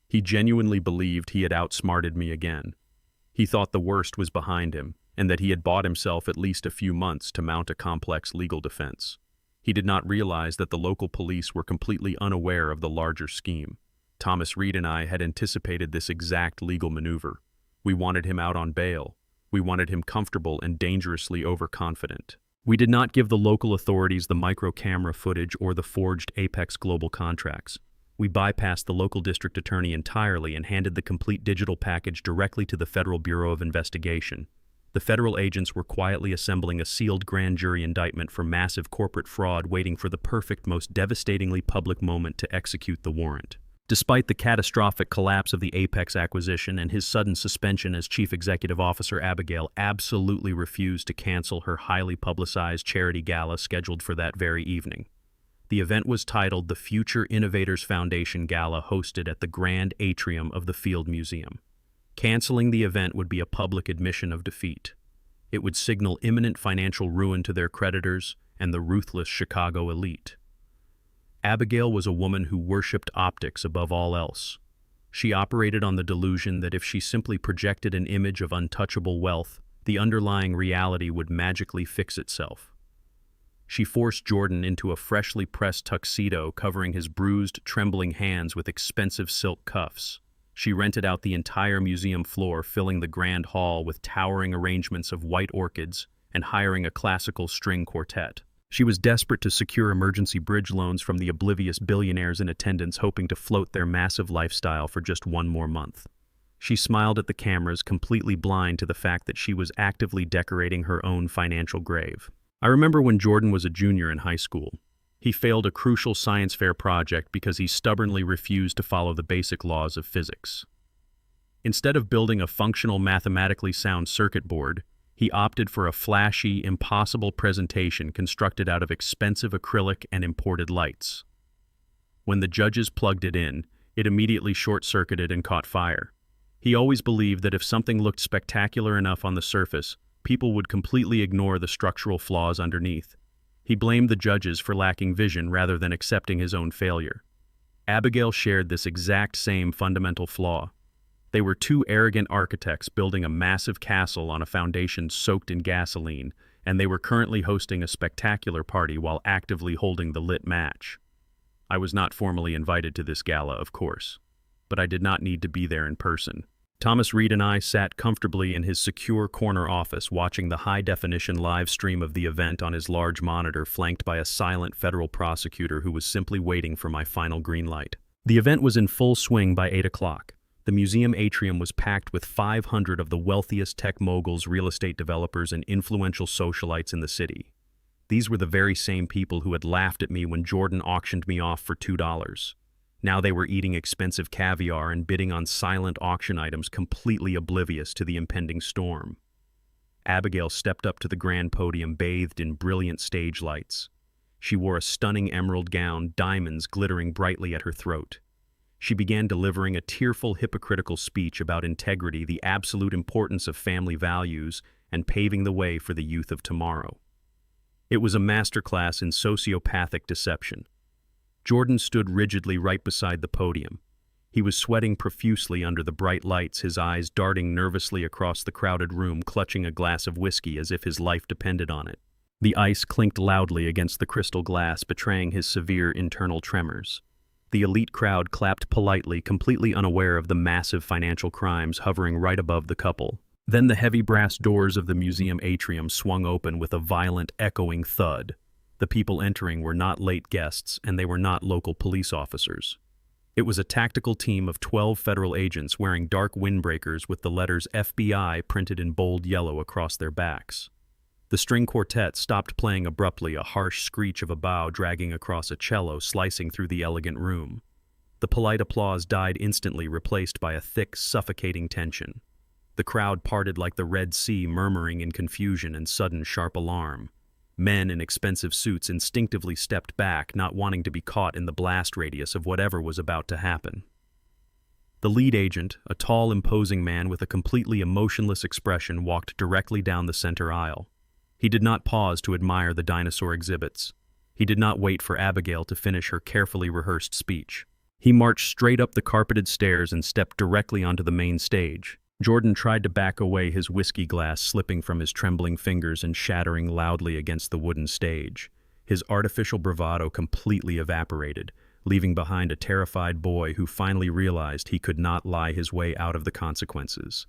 He genuinely believed he had outsmarted me again. He thought the worst was behind him, and that he had bought himself at least a few months to mount a complex legal defense. He did not realize that the local police were completely unaware of the larger scheme. Thomas Reed and I had anticipated this exact legal maneuver. We wanted him out on bail. We wanted him comfortable and dangerously overconfident. We did not give the local authorities the micro-camera footage or the forged Apex Global contracts. We bypassed the local district attorney entirely and handed the complete digital package directly to the Federal Bureau of Investigation. The federal agents were quietly assembling a sealed grand jury indictment for massive corporate fraud, waiting for the perfect, most devastatingly public moment to execute the warrant. Despite the catastrophic collapse of the Apex acquisition and his sudden suspension as chief executive officer, Abigail absolutely refused to cancel her highly publicized charity gala scheduled for that very evening. The event was titled the Future Innovators Foundation Gala, hosted at the Grand Atrium of the Field Museum. Canceling the event would be a public admission of defeat. It would signal imminent financial ruin to their creditors and the ruthless Chicago elite. Abigail was a woman who worshipped optics above all else. She operated on the delusion that if she simply projected an image of untouchable wealth, the underlying reality would magically fix itself. She forced Jordan into a freshly pressed tuxedo covering his bruised, trembling hands with expensive silk cuffs. She rented out the entire museum floor, filling the grand hall with towering arrangements of white orchids and hiring a classical string quartet. She was desperate to secure emergency bridge loans from the oblivious billionaires in attendance, hoping to float their massive lifestyle for just one more month. She smiled at the cameras, completely blind to the fact that she was actively decorating her own financial grave. I remember when Jordan was a junior in high school. He failed a crucial science fair project because he stubbornly refused to follow the basic laws of physics. Instead of building a functional, mathematically sound circuit board, he opted for a flashy, impossible presentation constructed out of expensive acrylic and imported lights. When the judges plugged it in, it immediately short-circuited and caught fire. He always believed that if something looked spectacular enough on the surface, people would completely ignore the structural flaws underneath. He blamed the judges for lacking vision rather than accepting his own failure. Abigail shared this exact same fundamental flaw. They were two arrogant architects building a massive castle on a foundation soaked in gasoline, and they were currently hosting a spectacular party while actively holding the lit match. I was not formally invited to this gala, of course, but I did not need to be there in person. Thomas Reed and I sat comfortably in his secure corner office, watching the high-definition live stream of the event on his large monitor, flanked by a silent federal prosecutor who was simply waiting for my final green light. The event was in full swing by 8 o'clock. The museum atrium was packed with 500 of the wealthiest tech moguls, real estate developers, and influential socialites in the city. These were the very same people who had laughed at me when Jordan auctioned me off for $2. Now they were eating expensive caviar and bidding on silent auction items, completely oblivious to the impending storm. Abigail stepped up to the grand podium, bathed in brilliant stage lights. She wore a stunning emerald gown, diamonds glittering brightly at her throat. She began delivering a tearful, hypocritical speech about integrity, the absolute importance of family values, and paving the way for the youth of tomorrow. It was a masterclass in sociopathic deception. Jordan stood rigidly right beside the podium. He was sweating profusely under the bright lights, his eyes darting nervously across the crowded room, clutching a glass of whiskey as if his life depended on it. The ice clinked loudly against the crystal glass, betraying his severe internal tremors. The elite crowd clapped politely, completely unaware of the massive financial crimes hovering right above the couple. Then the heavy brass doors of the museum atrium swung open with a violent, echoing thud. The people entering were not late guests, and they were not local police officers. It was a tactical team of 12 federal agents wearing dark windbreakers with the letters FBI printed in bold yellow across their backs. The string quartet stopped playing abruptly, a harsh screech of a bow dragging across a cello slicing through the elegant room. The polite applause died instantly, replaced by a thick, suffocating tension. The crowd parted like the Red Sea, murmuring in confusion and sudden, sharp alarm. Men in expensive suits instinctively stepped back, not wanting to be caught in the blast radius of whatever was about to happen. The lead agent, a tall, imposing man with a completely emotionless expression, walked directly down the center aisle. He did not pause to admire the dinosaur exhibits. He did not wait for Abigail to finish her carefully rehearsed speech. He marched straight up the carpeted stairs and stepped directly onto the main stage. Jordan tried to back away, his whiskey glass slipping from his trembling fingers and shattering loudly against the wooden stage. His artificial bravado completely evaporated, leaving behind a terrified boy who finally realized he could not lie his way out of the consequences.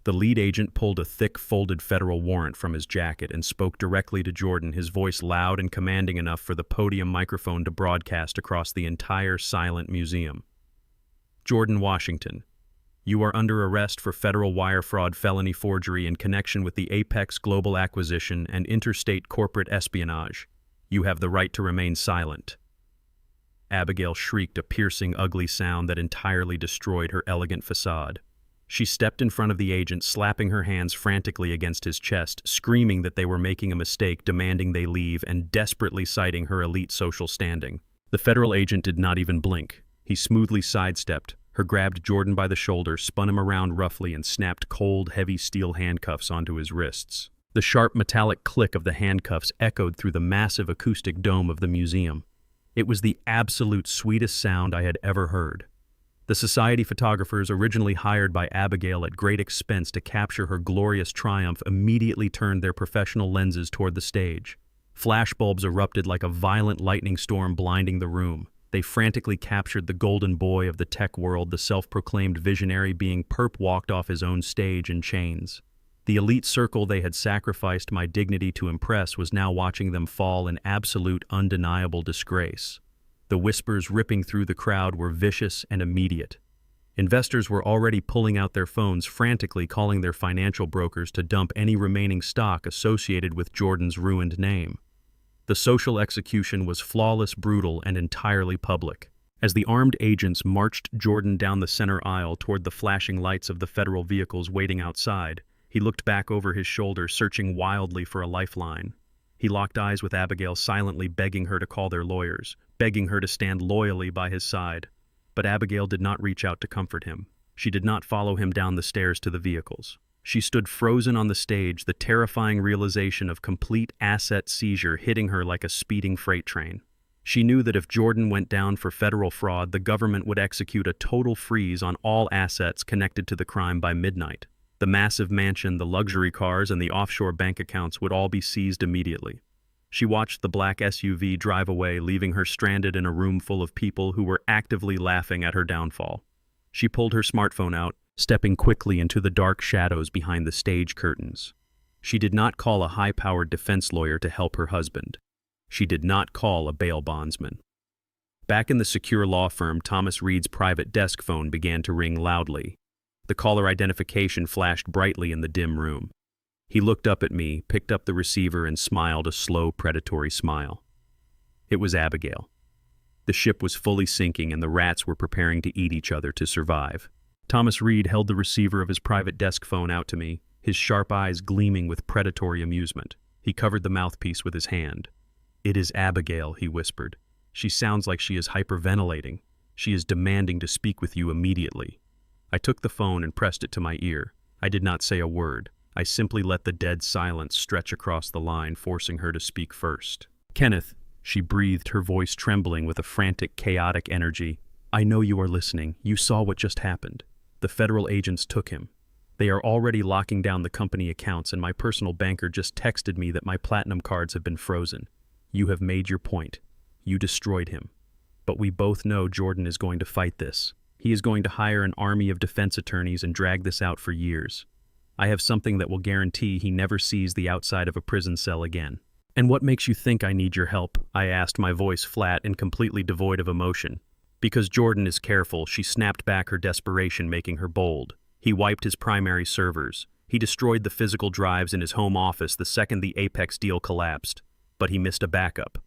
The lead agent pulled a thick, folded federal warrant from his jacket and spoke directly to Jordan, his voice loud and commanding enough for the podium microphone to broadcast across the entire silent museum. Jordan Washington, You are under arrest for federal wire fraud, felony forgery in connection with the Apex Global Acquisition and interstate corporate espionage. You have the right to remain silent." Abigail shrieked a piercing, ugly sound that entirely destroyed her elegant facade. She stepped in front of the agent, slapping her hands frantically against his chest, screaming that they were making a mistake, demanding they leave, and desperately citing her elite social standing. The federal agent did not even blink. He smoothly sidestepped, grabbed Jordan by the shoulder, spun him around roughly, and snapped cold, heavy steel handcuffs onto his wrists. The sharp metallic click of the handcuffs echoed through the massive acoustic dome of the museum. It was the absolute sweetest sound I had ever heard. The society photographers, originally hired by Abigail at great expense to capture her glorious triumph, immediately turned their professional lenses toward the stage. Flashbulbs erupted like a violent lightning storm, blinding the room. They frantically captured the golden boy of the tech world, the self-proclaimed visionary being perp-walked off his own stage in chains. The elite circle they had sacrificed my dignity to impress was now watching them fall in absolute, undeniable disgrace. The whispers ripping through the crowd were vicious and immediate. Investors were already pulling out their phones, frantically calling their financial brokers to dump any remaining stock associated with Jordan's ruined name. The social execution was flawless, brutal, and entirely public. As the armed agents marched Jordan down the center aisle toward the flashing lights of the federal vehicles waiting outside, he looked back over his shoulder, searching wildly for a lifeline. He locked eyes with Abigail, silently begging her to call their lawyers, begging her to stand loyally by his side. But Abigail did not reach out to comfort him. She did not follow him down the stairs to the vehicles. She stood frozen on the stage, the terrifying realization of complete asset seizure hitting her like a speeding freight train. She knew that if Jordan went down for federal fraud, the government would execute a total freeze on all assets connected to the crime by midnight. The massive mansion, the luxury cars, and the offshore bank accounts would all be seized immediately. She watched the black SUV drive away, leaving her stranded in a room full of people who were actively laughing at her downfall. She pulled her smartphone out, stepping quickly into the dark shadows behind the stage curtains. She did not call a high-powered defense lawyer to help her husband. She did not call a bail bondsman. Back in the secure law firm, Thomas Reed's private desk phone began to ring loudly. The caller identification flashed brightly in the dim room. He looked up at me, picked up the receiver, and smiled a slow, predatory smile. It was Abigail. The ship was fully sinking, and the rats were preparing to eat each other to survive. Thomas Reed held the receiver of his private desk phone out to me, his sharp eyes gleaming with predatory amusement. He covered the mouthpiece with his hand. "It is Abigail," he whispered. "She sounds like she is hyperventilating. She is demanding to speak with you immediately." I took the phone and pressed it to my ear. I did not say a word. I simply let the dead silence stretch across the line, forcing her to speak first. "Kenneth," she breathed, her voice trembling with a frantic, chaotic energy. "I know you are listening. You saw what just happened. The federal agents took him. They are already locking down the company accounts, and my personal banker just texted me that my platinum cards have been frozen. You have made your point. You destroyed him. But we both know Jordan is going to fight this. He is going to hire an army of defense attorneys and drag this out for years. I have something that will guarantee he never sees the outside of a prison cell again." "And what makes you think I need your help?" I asked, my voice flat and completely devoid of emotion. "Because Jordan is careful," she snapped back, her desperation making her bold. "He wiped his primary servers. He destroyed the physical drives in his home office the second the Apex deal collapsed. But he missed a backup.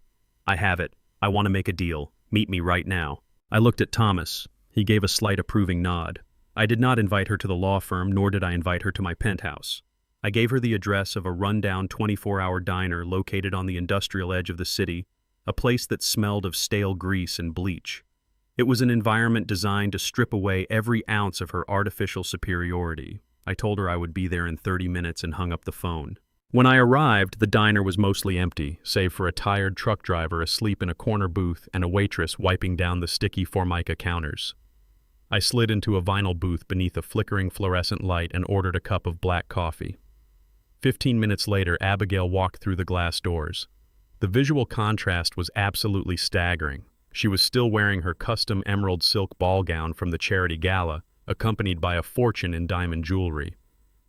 I have it. I want to make a deal. Meet me right now." I looked at Thomas. He gave a slight approving nod. I did not invite her to the law firm, nor did I invite her to my penthouse. I gave her the address of a rundown 24-hour diner located on the industrial edge of the city, a place that smelled of stale grease and bleach. It was an environment designed to strip away every ounce of her artificial superiority. I told her I would be there in 30 minutes and hung up the phone. When I arrived, the diner was mostly empty, save for a tired truck driver asleep in a corner booth and a waitress wiping down the sticky Formica counters. I slid into a vinyl booth beneath a flickering fluorescent light and ordered a cup of black coffee. 15 minutes later, Abigail walked through the glass doors. The visual contrast was absolutely staggering. She was still wearing her custom emerald silk ball gown from the charity Gala, accompanied by a fortune in diamond jewelry.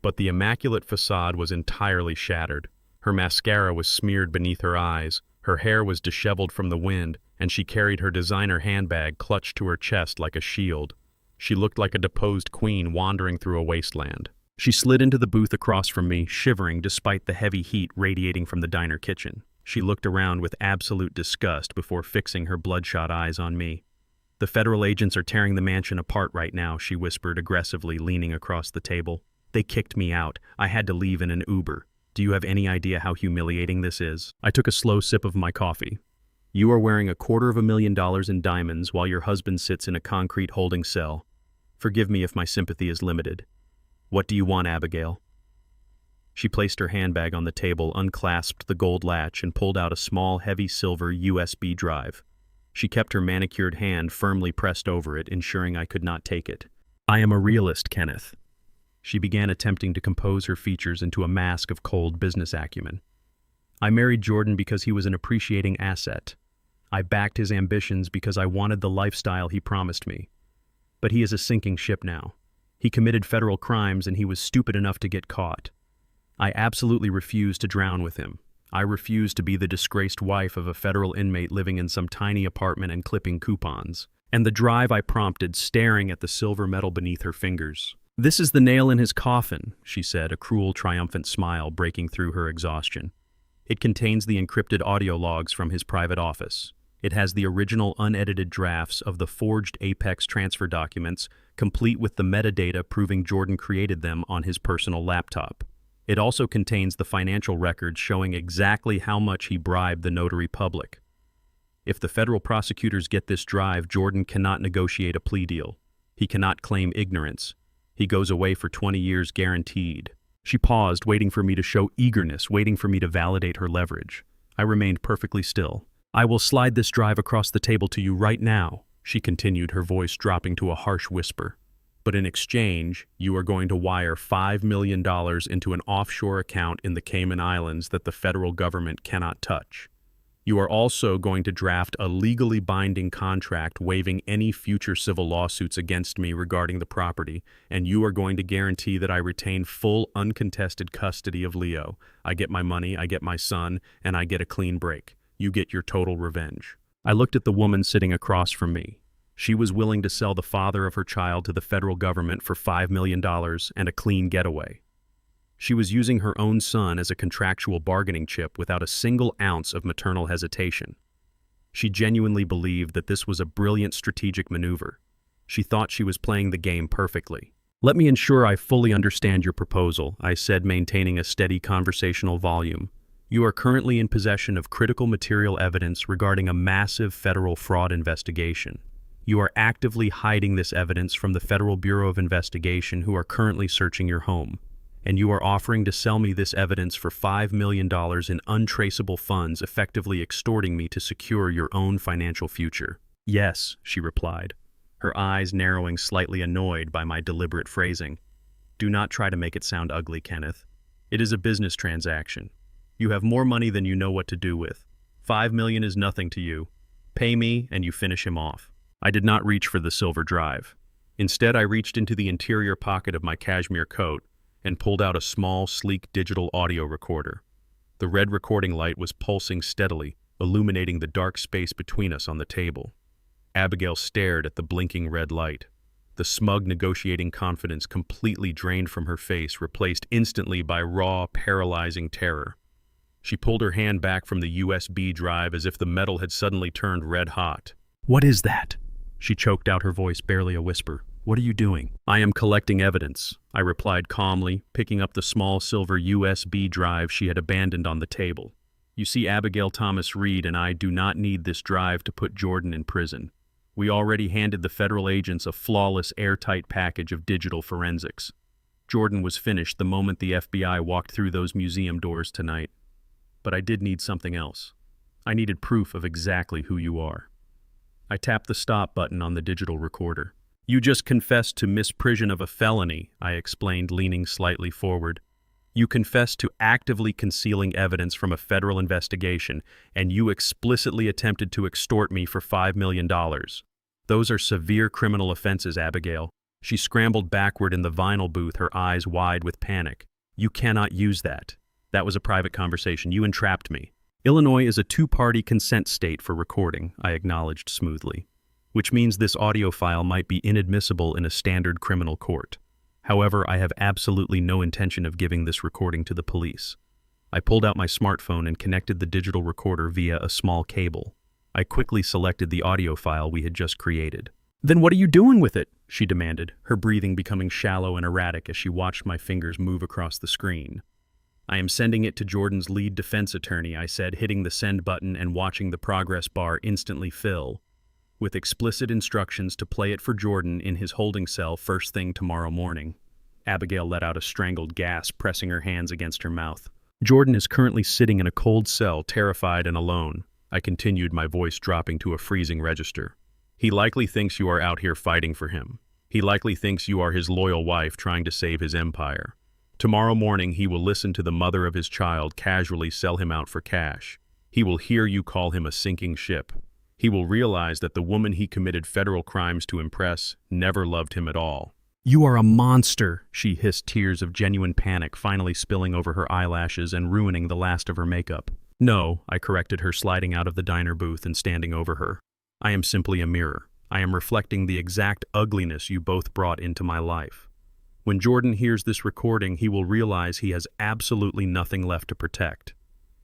But the immaculate facade was entirely shattered. Her mascara was smeared beneath her eyes, her hair was disheveled from the wind, and she carried her designer handbag clutched to her chest like a shield. She looked like a deposed queen wandering through a wasteland. She slid into the booth across from me, shivering despite the heavy heat radiating from the diner kitchen. She looked around with absolute disgust before fixing her bloodshot eyes on me. "The federal agents are tearing the mansion apart right now," she whispered aggressively, leaning across the table. "They kicked me out. I had to leave in an Uber. Do you have any idea how humiliating this is?" I took a slow sip of my coffee. "You are wearing $250,000 in diamonds while your husband sits in a concrete holding cell. Forgive me if my sympathy is limited. What do you want, Abigail?" She placed her handbag on the table, unclasped the gold latch, and pulled out a small, heavy silver USB drive. She kept her manicured hand firmly pressed over it, ensuring I could not take it. "I am a realist, Kenneth." She began attempting to compose her features into a mask of cold business acumen. "I married Jordan because he was an appreciating asset. I backed his ambitions because I wanted the lifestyle he promised me. But he is a sinking ship now. He committed federal crimes and he was stupid enough to get caught. I absolutely refuse to drown with him. I refuse to be the disgraced wife of a federal inmate living in some tiny apartment and clipping coupons." And the drive, I prompted, staring at the silver metal beneath her fingers. "This is the nail in his coffin," she said, a cruel, triumphant smile breaking through her exhaustion. "It contains the encrypted audio logs from his private office. It has the original unedited drafts of the forged Apex transfer documents, complete with the metadata proving Jordan created them on his personal laptop. It also contains the financial records showing exactly how much he bribed the notary public. If the federal prosecutors get this drive, Jordan cannot negotiate a plea deal. He cannot claim ignorance. He goes away for 20 years guaranteed." She paused, waiting for me to show eagerness, waiting for me to validate her leverage. I remained perfectly still. "I will slide this drive across the table to you right now," she continued, her voice dropping to a harsh whisper. "But in exchange, you are going to wire $5 million into an offshore account in the Cayman Islands that the federal government cannot touch. You are also going to draft a legally binding contract waiving any future civil lawsuits against me regarding the property, and you are going to guarantee that I retain full, uncontested custody of Leo. I get my money, I get my son, and I get a clean break. You get your total revenge." I looked at the woman sitting across from me. She was willing to sell the father of her child to the federal government for $5 million and a clean getaway. She was using her own son as a contractual bargaining chip without a single ounce of maternal hesitation. She genuinely believed that this was a brilliant strategic maneuver. She thought she was playing the game perfectly. "Let me ensure I fully understand your proposal," I said, maintaining a steady conversational volume. "You are currently in possession of critical material evidence regarding a massive federal fraud investigation. You are actively hiding this evidence from the Federal Bureau of Investigation, who are currently searching your home. And you are offering to sell me this evidence for $5 million in untraceable funds, effectively extorting me to secure your own financial future." "Yes," she replied, her eyes narrowing, slightly annoyed by my deliberate phrasing. "Do not try to make it sound ugly, Kenneth. It is a business transaction. You have more money than you know what to do with. $5 million is nothing to you. Pay me and you finish him off." I did not reach for the silver drive. Instead, I reached into the interior pocket of my cashmere coat and pulled out a small, sleek digital audio recorder. The red recording light was pulsing steadily, illuminating the dark space between us on the table. Abigail stared at the blinking red light. The smug negotiating confidence completely drained from her face, replaced instantly by raw, paralyzing terror. She pulled her hand back from the USB drive as if the metal had suddenly turned red hot. "What is that?" She choked out, her voice barely a whisper. "What are you doing?" "I am collecting evidence," I replied calmly, picking up the small silver USB drive she had abandoned on the table. "You see, Abigail Thomas Reed and I do not need this drive to put Jordan in prison. We already handed the federal agents a flawless, airtight package of digital forensics. Jordan was finished the moment the FBI walked through those museum doors tonight. But I did need something else. I needed proof of exactly who you are." I tapped the stop button on the digital recorder. "You just confessed to misprision of a felony," I explained, leaning slightly forward. "You confessed to actively concealing evidence from a federal investigation, and you explicitly attempted to extort me for $5 million. Those are severe criminal offenses, Abigail." She scrambled backward in the vinyl booth, her eyes wide with panic. "You cannot use that. That was a private conversation. You entrapped me." "Illinois is a two-party consent state for recording," I acknowledged smoothly. which means this audio file might be inadmissible in a standard criminal court. However, I have absolutely no intention of giving this recording to the police. I pulled out my smartphone and connected the digital recorder via a small cable. I quickly selected the audio file we had just created. "Then what are you doing with it?" she demanded, her breathing becoming shallow and erratic as she watched my fingers move across the screen. "I am sending it to Jordan's lead defense attorney," I said, hitting the send button and watching the progress bar instantly fill, with explicit instructions to play it for Jordan in his holding cell first thing tomorrow morning. Abigail let out a strangled gasp, pressing her hands against her mouth. "Jordan is currently sitting in a cold cell, terrified and alone," I continued, my voice dropping to a freezing register. "He likely thinks you are out here fighting for him. He likely thinks you are his loyal wife trying to save his empire. Tomorrow morning he will listen to the mother of his child casually sell him out for cash. He will hear you call him a sinking ship. He will realize that the woman he committed federal crimes to impress never loved him at all." "You are a monster," she hissed, tears of genuine panic finally spilling over her eyelashes and ruining the last of her makeup. "No," I corrected her, sliding out of the diner booth and standing over her. "I am simply a mirror. I am reflecting the exact ugliness you both brought into my life. When Jordan hears this recording, he will realize he has absolutely nothing left to protect.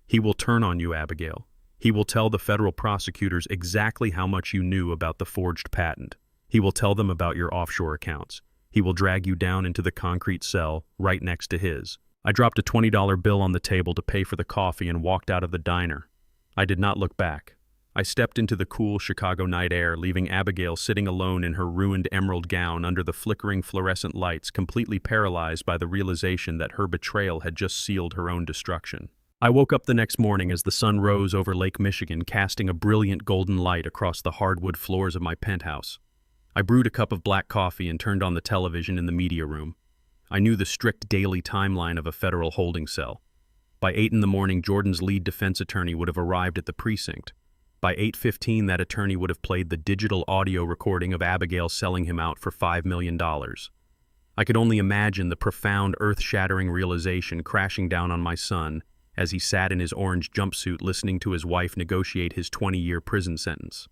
He will turn on you, Abigail. He will tell the federal prosecutors exactly how much you knew about the forged patent. He will tell them about your offshore accounts. He will drag you down into the concrete cell right next to his." I dropped a $20 bill on the table to pay for the coffee and walked out of the diner. I did not look back. I stepped into the cool Chicago night air, leaving Abigail sitting alone in her ruined emerald gown under the flickering fluorescent lights, completely paralyzed by the realization that her betrayal had just sealed her own destruction. I woke up the next morning as the sun rose over Lake Michigan, casting a brilliant golden light across the hardwood floors of my penthouse. I brewed a cup of black coffee and turned on the television in the media room. I knew the strict daily timeline of a federal holding cell. By 8 in the morning, Jordan's lead defense attorney would have arrived at the precinct. By 8:15, that attorney would have played the digital audio recording of Abigail selling him out for $5 million. I could only imagine the profound, earth-shattering realization crashing down on my son as he sat in his orange jumpsuit listening to his wife negotiate his 20-year prison sentence.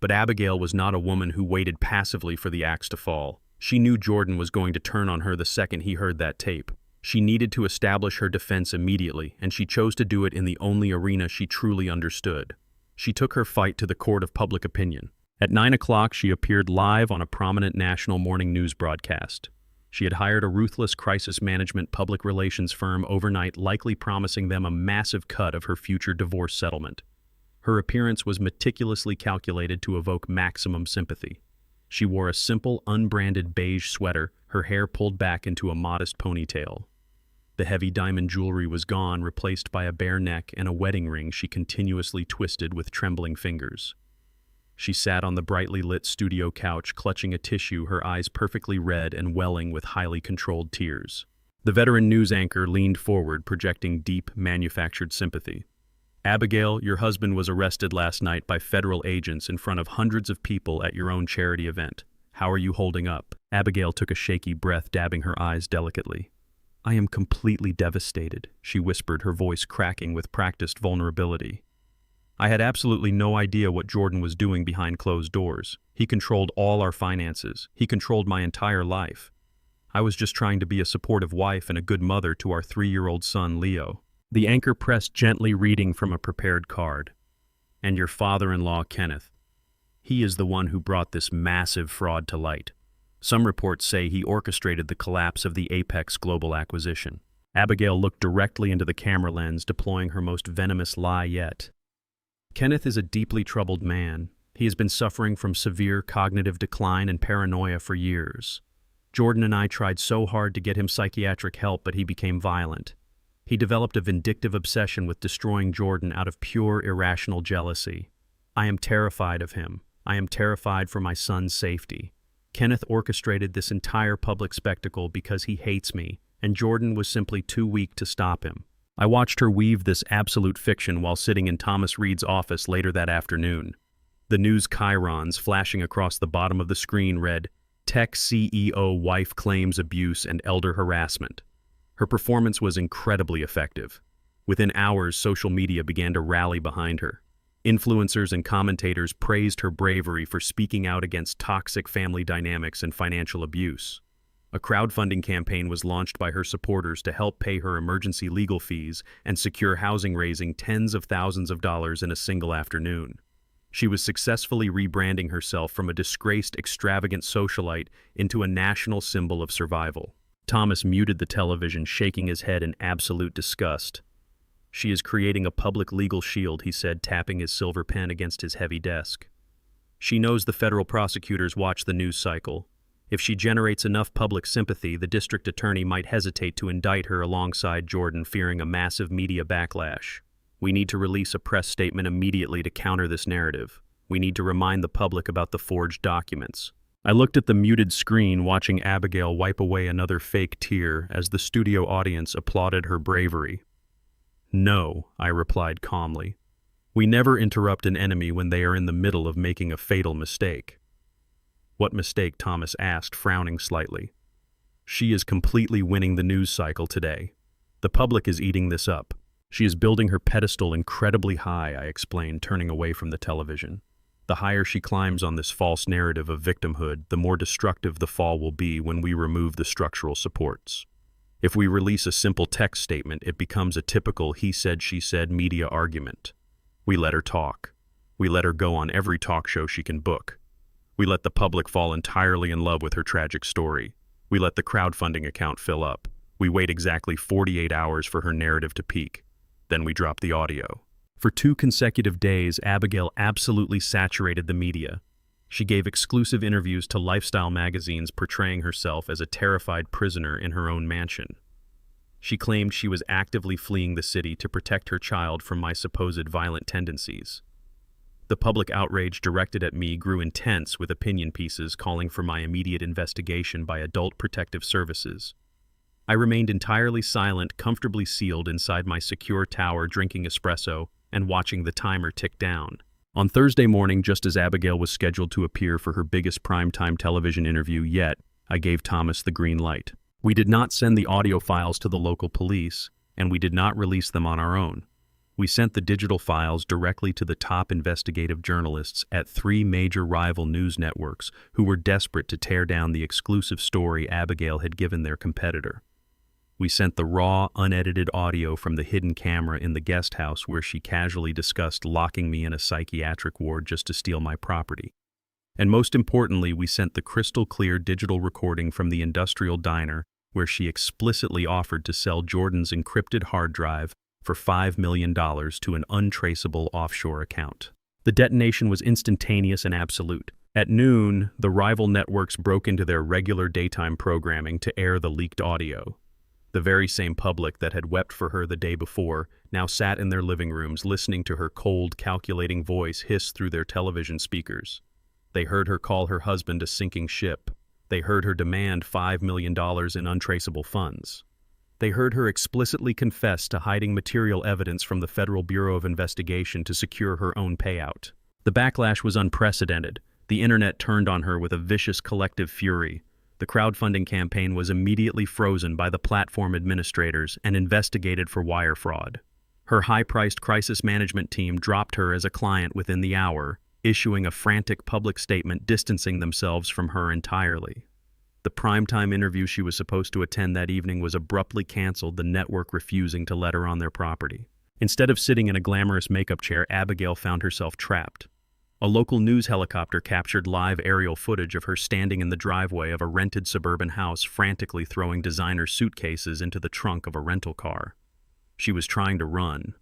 But Abigail was not a woman who waited passively for the axe to fall. She knew Jordan was going to turn on her the second he heard that tape. She needed to establish her defense immediately, and she chose to do it in the only arena she truly understood. She took her fight to the court of public opinion. At 9 o'clock, she appeared live on a prominent national morning news broadcast. She had hired a ruthless crisis management public relations firm overnight, likely promising them a massive cut of her future divorce settlement. Her appearance was meticulously calculated to evoke maximum sympathy. She wore a simple, unbranded beige sweater, her hair pulled back into a modest ponytail. The heavy diamond jewelry was gone, replaced by a bare neck and a wedding ring she continuously twisted with trembling fingers. She sat on the brightly lit studio couch, clutching a tissue, her eyes perfectly red and welling with highly controlled tears. The veteran news anchor leaned forward, projecting deep, manufactured sympathy. "Abigail, your husband was arrested last night by federal agents in front of hundreds of people at your own charity event. How are you holding up?" Abigail took a shaky breath, dabbing her eyes delicately. "I am completely devastated," she whispered, her voice cracking with practiced vulnerability. "I had absolutely no idea what Jordan was doing behind closed doors. He controlled all our finances. He controlled my entire life. I was just trying to be a supportive wife and a good mother to our 3-year-old son, Leo." The anchor pressed gently, reading from a prepared card. "And your father-in-law, Kenneth. He is the one who brought this massive fraud to light. Some reports say he orchestrated the collapse of the Apex Global acquisition." Abigail looked directly into the camera lens, deploying her most venomous lie yet. "Kenneth is a deeply troubled man. He has been suffering from severe cognitive decline and paranoia for years. Jordan and I tried so hard to get him psychiatric help, but he became violent. He developed a vindictive obsession with destroying Jordan out of pure, irrational jealousy. I am terrified of him. I am terrified for my son's safety. Kenneth orchestrated this entire public spectacle because he hates me, and Jordan was simply too weak to stop him." I watched her weave this absolute fiction while sitting in Thomas Reed's office later that afternoon. The news chyrons flashing across the bottom of the screen read, "Tech CEO wife claims abuse and elder harassment." Her performance was incredibly effective. Within hours, social media began to rally behind her. Influencers and commentators praised her bravery for speaking out against toxic family dynamics and financial abuse. A crowdfunding campaign was launched by her supporters to help pay her emergency legal fees and secure housing, raising tens of thousands of dollars in a single afternoon. She was successfully rebranding herself from a disgraced, extravagant socialite into a national symbol of survival. Thomas muted the television, shaking his head in absolute disgust. "She is creating a public legal shield," he said, tapping his silver pen against his heavy desk. "She knows the federal prosecutors watch the news cycle. If she generates enough public sympathy, the district attorney might hesitate to indict her alongside Jordan, fearing a massive media backlash. We need to release a press statement immediately to counter this narrative. We need to remind the public about the forged documents." I looked at the muted screen, watching Abigail wipe away another fake tear as the studio audience applauded her bravery. "No," I replied calmly. "We never interrupt an enemy when they are in the middle of making a fatal mistake." "What mistake?" Thomas asked, frowning slightly. "She is completely winning the news cycle today. The public is eating this up. She is building her pedestal incredibly high," I explained, turning away from the television. "The higher she climbs on this false narrative of victimhood, the more destructive the fall will be when we remove the structural supports. If we release a simple text statement, it becomes a typical he said, she said media argument. We let her talk. We let her go on every talk show she can book. We let the public fall entirely in love with her tragic story. We let the crowdfunding account fill up. We wait exactly 48 hours for her narrative to peak. Then we drop the audio." For 2 consecutive days, Abigail absolutely saturated the media. She gave exclusive interviews to lifestyle magazines, portraying herself as a terrified prisoner in her own mansion. She claimed she was actively fleeing the city to protect her child from my supposed violent tendencies. The public outrage directed at me grew intense, with opinion pieces calling for my immediate investigation by adult protective services. I remained entirely silent, comfortably sealed inside my secure tower, drinking espresso and watching the timer tick down. On Thursday morning, just as Abigail was scheduled to appear for her biggest primetime television interview yet, I gave Thomas the green light. We did not send the audio files to the local police, and we did not release them on our own. We sent the digital files directly to the top investigative journalists at 3 major rival news networks who were desperate to tear down the exclusive story Abigail had given their competitor. We sent the raw, unedited audio from the hidden camera in the guest house where she casually discussed locking me in a psychiatric ward just to steal my property. And most importantly, we sent the crystal-clear digital recording from the industrial diner where she explicitly offered to sell Jordan's encrypted hard drive for $5 million to an untraceable offshore account. The detonation was instantaneous and absolute. At noon, the rival networks broke into their regular daytime programming to air the leaked audio. The very same public that had wept for her the day before now sat in their living rooms listening to her cold, calculating voice hiss through their television speakers. They heard her call her husband a sinking ship. They heard her demand $5 million in untraceable funds. They heard her explicitly confess to hiding material evidence from the Federal Bureau of Investigation to secure her own payout. The backlash was unprecedented. The internet turned on her with a vicious collective fury. The crowdfunding campaign was immediately frozen by the platform administrators and investigated for wire fraud. Her high-priced crisis management team dropped her as a client within the hour, issuing a frantic public statement distancing themselves from her entirely. The primetime interview she was supposed to attend that evening was abruptly canceled, the network refusing to let her on their property. Instead of sitting in a glamorous makeup chair, Abigail found herself trapped. A local news helicopter captured live aerial footage of her standing in the driveway of a rented suburban house, frantically throwing designer suitcases into the trunk of a rental car. She was trying to run,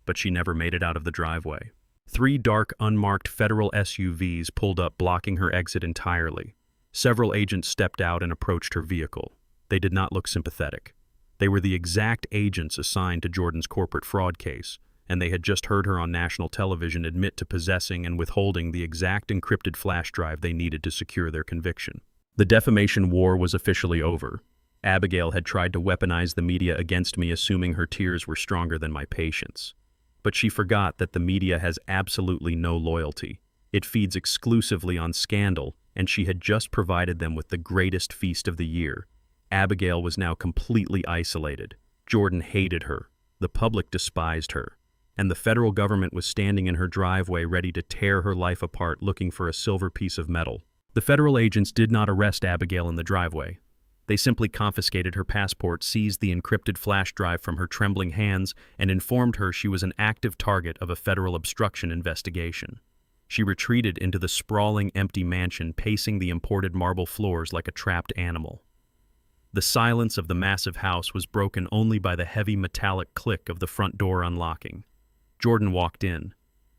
but she never made it out of the driveway. 3 dark, unmarked federal SUVs pulled up, blocking her exit entirely. Several agents stepped out and approached her vehicle. They did not look sympathetic. They were the exact agents assigned to Jordan's corporate fraud case, and they had just heard her on national television admit to possessing and withholding the exact encrypted flash drive they needed to secure their conviction. The defamation war was officially over. Abigail had tried to weaponize the media against me, assuming her tears were stronger than my patience. But she forgot that the media has absolutely no loyalty. It feeds exclusively on scandal, and she had just provided them with the greatest feast of the year. Abigail was now completely isolated. Jordan hated her. The public despised her. and the federal government was standing in her driveway ready to tear her life apart looking for a silver piece of metal. The federal agents did not arrest Abigail in the driveway. They simply confiscated her passport, seized the encrypted flash drive from her trembling hands, and informed her she was an active target of a federal obstruction investigation. She retreated into the sprawling, empty mansion, pacing the imported marble floors like a trapped animal. The silence of the massive house was broken only by the heavy metallic click of the front door unlocking. Jordan walked in.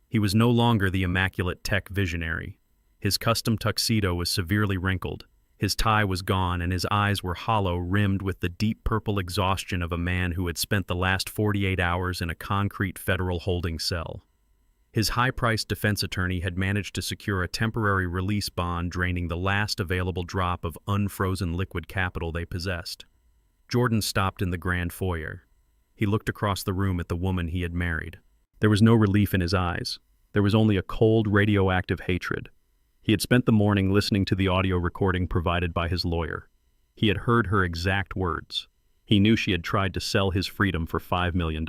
He was no longer the immaculate tech visionary. His custom tuxedo was severely wrinkled. His tie was gone, and his eyes were hollow, rimmed with the deep purple exhaustion of a man who had spent the last 48 hours in a concrete federal holding cell. His high-priced defense attorney had managed to secure a temporary release bond, draining the last available drop of unfrozen liquid capital they possessed. Jordan stopped in the grand foyer. He looked across the room at the woman he had married. There was no relief in his eyes. There was only a cold, radioactive hatred. He had spent the morning listening to the audio recording provided by his lawyer. He had heard her exact words. He knew she had tried to sell his freedom for $5 million.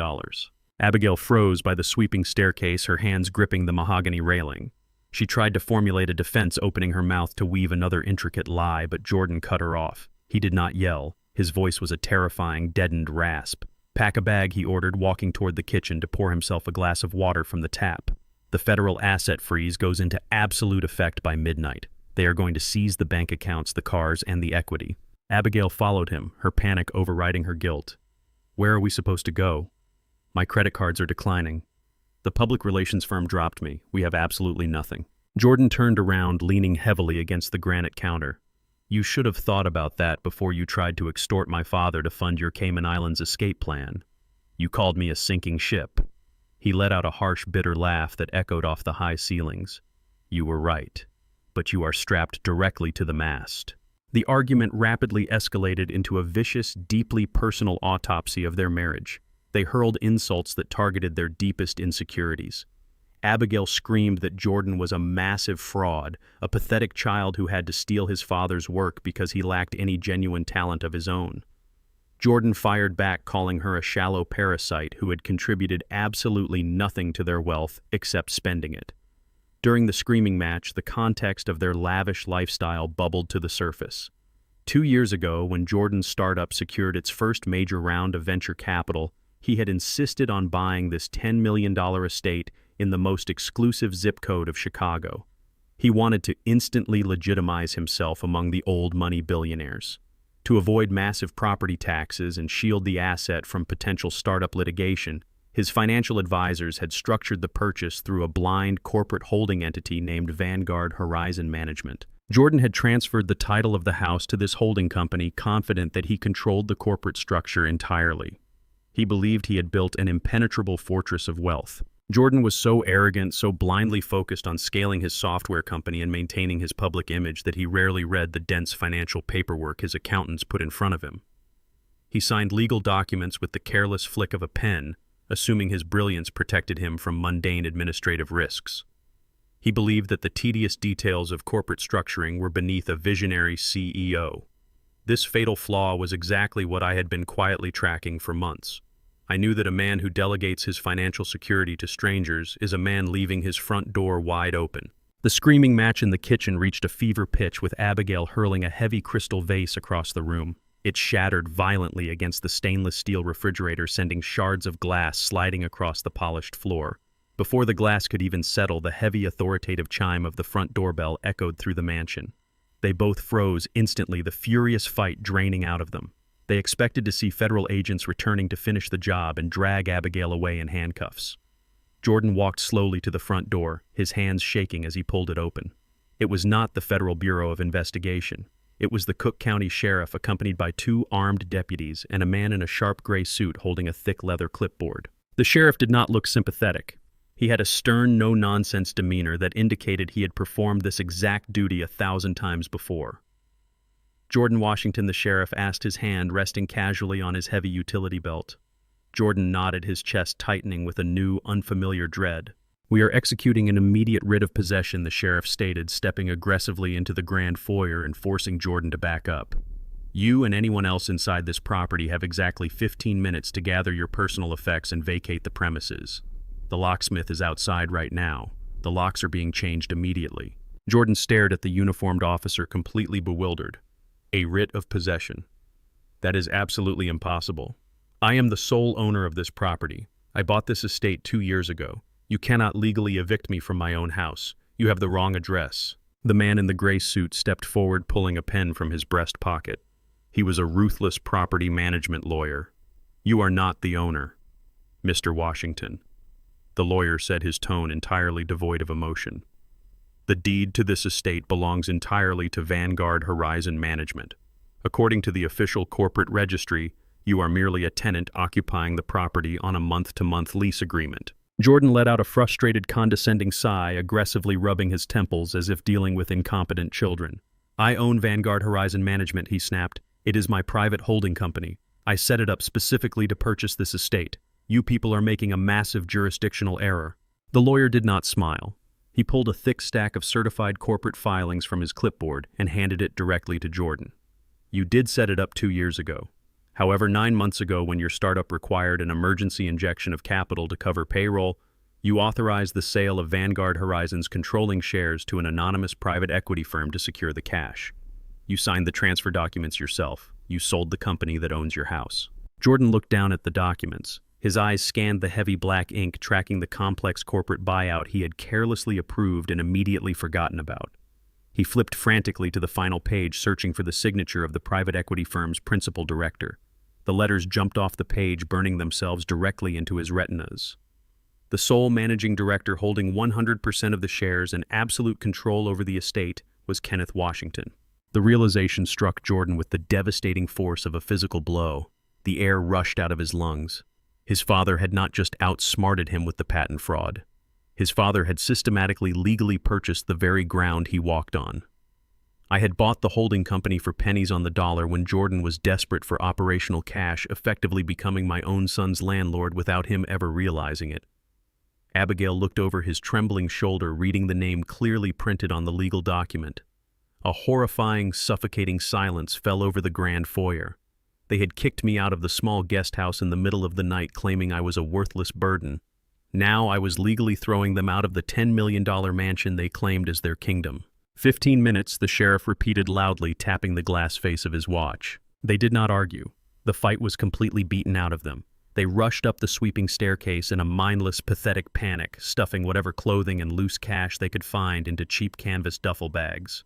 Abigail froze by the sweeping staircase, her hands gripping the mahogany railing. She tried to formulate a defense, opening her mouth to weave another intricate lie, but Jordan cut her off. He did not yell. His voice was a terrifying, deadened rasp. "Pack a bag," he ordered, walking toward the kitchen to pour himself a glass of water from the tap. "The federal asset freeze goes into absolute effect by midnight. They are going to seize the bank accounts, the cars, and the equity." Abigail followed him, her panic overriding her guilt. "Where are we supposed to go?" "My credit cards are declining. The public relations firm dropped me. We have absolutely nothing." Jordan turned around, leaning heavily against the granite counter. "You should have thought about that before you tried to extort my father to fund your Cayman Islands escape plan. You called me a sinking ship." He let out a harsh, bitter laugh that echoed off the high ceilings. "You were right, but you are strapped directly to the mast." The argument rapidly escalated into a vicious, deeply personal autopsy of their marriage. They hurled insults that targeted their deepest insecurities. Abigail screamed that Jordan was a massive fraud, a pathetic child who had to steal his father's work because he lacked any genuine talent of his own. Jordan fired back, calling her a shallow parasite who had contributed absolutely nothing to their wealth except spending it. During the screaming match, the context of their lavish lifestyle bubbled to the surface. 2 years ago, when Jordan's startup secured its first major round of venture capital, he had insisted on buying this $10 million estate in the most exclusive zip code of Chicago. He wanted to instantly legitimize himself among the old money billionaires. To avoid massive property taxes and shield the asset from potential startup litigation, his financial advisors had structured the purchase through a blind corporate holding entity named Vanguard Horizon Management. Jordan had transferred the title of the house to this holding company, confident that he controlled the corporate structure entirely. He believed he had built an impenetrable fortress of wealth. Jordan was so arrogant, so blindly focused on scaling his software company and maintaining his public image that he rarely read the dense financial paperwork his accountants put in front of him. He signed legal documents with the careless flick of a pen, assuming his brilliance protected him from mundane administrative risks. He believed that the tedious details of corporate structuring were beneath a visionary CEO. This fatal flaw was exactly what I had been quietly tracking for months. I knew that a man who delegates his financial security to strangers is a man leaving his front door wide open. The screaming match in the kitchen reached a fever pitch, with Abigail hurling a heavy crystal vase across the room. It shattered violently against the stainless steel refrigerator, sending shards of glass sliding across the polished floor. Before the glass could even settle, the heavy, authoritative chime of the front doorbell echoed through the mansion. They both froze instantly, the furious fight draining out of them. They expected to see federal agents returning to finish the job and drag Abigail away in handcuffs. Jordan walked slowly to the front door, his hands shaking as he pulled it open. It was not the Federal Bureau of Investigation. It was the Cook County Sheriff, accompanied by 2 armed deputies and a man in a sharp gray suit holding a thick leather clipboard. The sheriff did not look sympathetic. He had a stern, no-nonsense demeanor that indicated he had performed this exact duty 1,000 times before. Jordan Washington, the sheriff, asked, his hand resting casually on his heavy utility belt. Jordan nodded, his chest tightening with a new, unfamiliar dread. "We are executing an immediate writ of possession," the sheriff stated, stepping aggressively into the grand foyer and forcing Jordan to back up. "You and anyone else inside this property have exactly 15 minutes to gather your personal effects and vacate the premises." The locksmith is outside right now. The locks are being changed immediately. Jordan stared at the uniformed officer, completely bewildered. A writ of possession. That is absolutely impossible. I am the sole owner of this property. I bought this estate 2 years ago. You cannot legally evict me from my own house. You have the wrong address. The man in the gray suit stepped forward, pulling a pen from his breast pocket. He was a ruthless property management lawyer. You are not the owner, Mr. Washington. The lawyer said, his tone entirely devoid of emotion. The deed to this estate belongs entirely to Vanguard Horizon Management. According to the official corporate registry, you are merely a tenant occupying the property on a month-to-month lease agreement. Jordan let out a frustrated, condescending sigh, aggressively rubbing his temples as if dealing with incompetent children. I own Vanguard Horizon Management, he snapped. It is my private holding company. I set it up specifically to purchase this estate. You people are making a massive jurisdictional error. The lawyer did not smile. He pulled a thick stack of certified corporate filings from his clipboard and handed it directly to Jordan. You did set it up 2 years ago. However, 9 months ago, when your startup required an emergency injection of capital to cover payroll, you authorized the sale of Vanguard Horizon's controlling shares to an anonymous private equity firm to secure the cash. You signed the transfer documents yourself. You sold the company that owns your house. Jordan looked down at the documents. His eyes scanned the heavy black ink, tracking the complex corporate buyout he had carelessly approved and immediately forgotten about. He flipped frantically to the final page, searching for the signature of the private equity firm's principal director. The letters jumped off the page, burning themselves directly into his retinas. The sole managing director, holding 100% of the shares and absolute control over the estate, was Kenneth Washington. The realization struck Jordan with the devastating force of a physical blow. The air rushed out of his lungs. His father had not just outsmarted him with the patent fraud. His father had systematically legally purchased the very ground he walked on. I had bought the holding company for pennies on the dollar when Jordan was desperate for operational cash, effectively becoming my own son's landlord without him ever realizing it. Abigail looked over his trembling shoulder, reading the name clearly printed on the legal document. A horrifying, suffocating silence fell over the grand foyer. They had kicked me out of the small guest house in the middle of the night, claiming I was a worthless burden. Now I was legally throwing them out of the $10 million mansion they claimed as their kingdom. 15 minutes, the sheriff repeated loudly, tapping the glass face of his watch. They did not argue. The fight was completely beaten out of them. They rushed up the sweeping staircase in a mindless, pathetic panic, stuffing whatever clothing and loose cash they could find into cheap canvas duffel bags.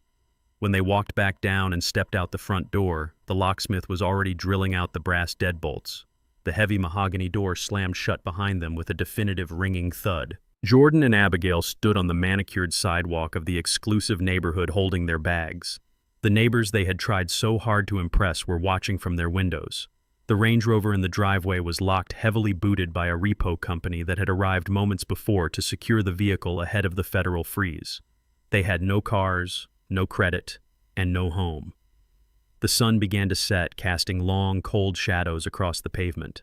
When they walked back down and stepped out the front door, the locksmith was already drilling out the brass deadbolts. The heavy mahogany door slammed shut behind them with a definitive ringing thud. Jordan and Abigail stood on the manicured sidewalk of the exclusive neighborhood holding their bags. The neighbors they had tried so hard to impress were watching from their windows. The Range Rover in the driveway was locked, heavily booted by a repo company that had arrived moments before to secure the vehicle ahead of the federal freeze. They had no cars, no credit, and no home. The sun began to set, casting long, cold shadows across the pavement.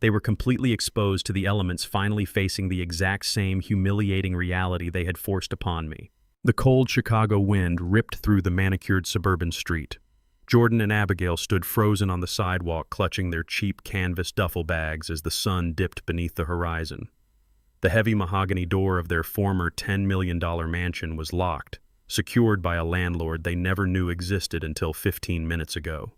They were completely exposed to the elements, finally facing the exact same humiliating reality they had forced upon me. The cold Chicago wind ripped through the manicured suburban street. Jordan and Abigail stood frozen on the sidewalk, clutching their cheap canvas duffel bags as the sun dipped beneath the horizon. The heavy mahogany door of their former $10 million mansion was locked, secured by a landlord they never knew existed until 15 minutes ago.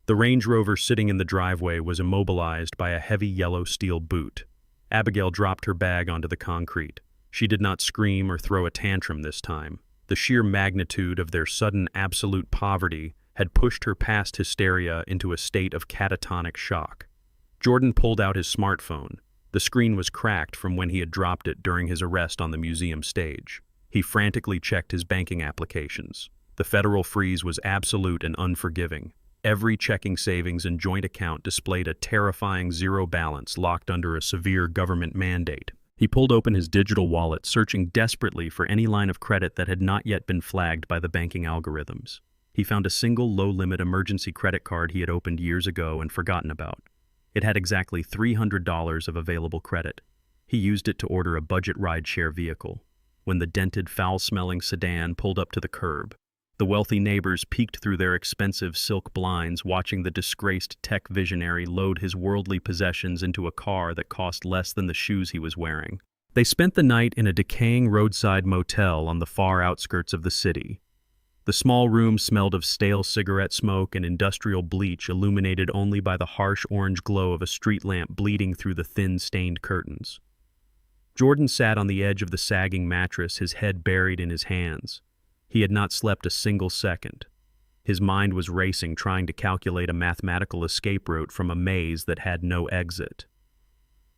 The Range Rover sitting in the driveway was immobilized by a heavy yellow steel boot. Abigail dropped her bag onto the concrete. She did not scream or throw a tantrum this time. The sheer magnitude of their sudden absolute poverty had pushed her past hysteria into a state of catatonic shock. Jordan pulled out his smartphone. The screen was cracked from when he had dropped it during his arrest on the museum stage. He frantically checked his banking applications. The federal freeze was absolute and unforgiving. Every checking, savings, and joint account displayed a terrifying zero balance, locked under a severe government mandate. He pulled open his digital wallet, searching desperately for any line of credit that had not yet been flagged by the banking algorithms. He found a single low-limit emergency credit card he had opened years ago and forgotten about. It had exactly $300 of available credit. He used it to order a budget ride-share vehicle. When the dented, foul-smelling sedan pulled up to the curb, The wealthy neighbors peeked through their expensive silk blinds, watching the disgraced tech visionary load his worldly possessions into a car that cost less than the shoes he was wearing. They spent the night in a decaying roadside motel on the far outskirts of the city. The small room smelled of stale cigarette smoke and industrial bleach, illuminated only by the harsh orange glow of a street lamp bleeding through the thin, stained curtains. Jordan sat on the edge of the sagging mattress, his head buried in his hands. He had not slept a single second. His mind was racing, trying to calculate a mathematical escape route from a maze that had no exit.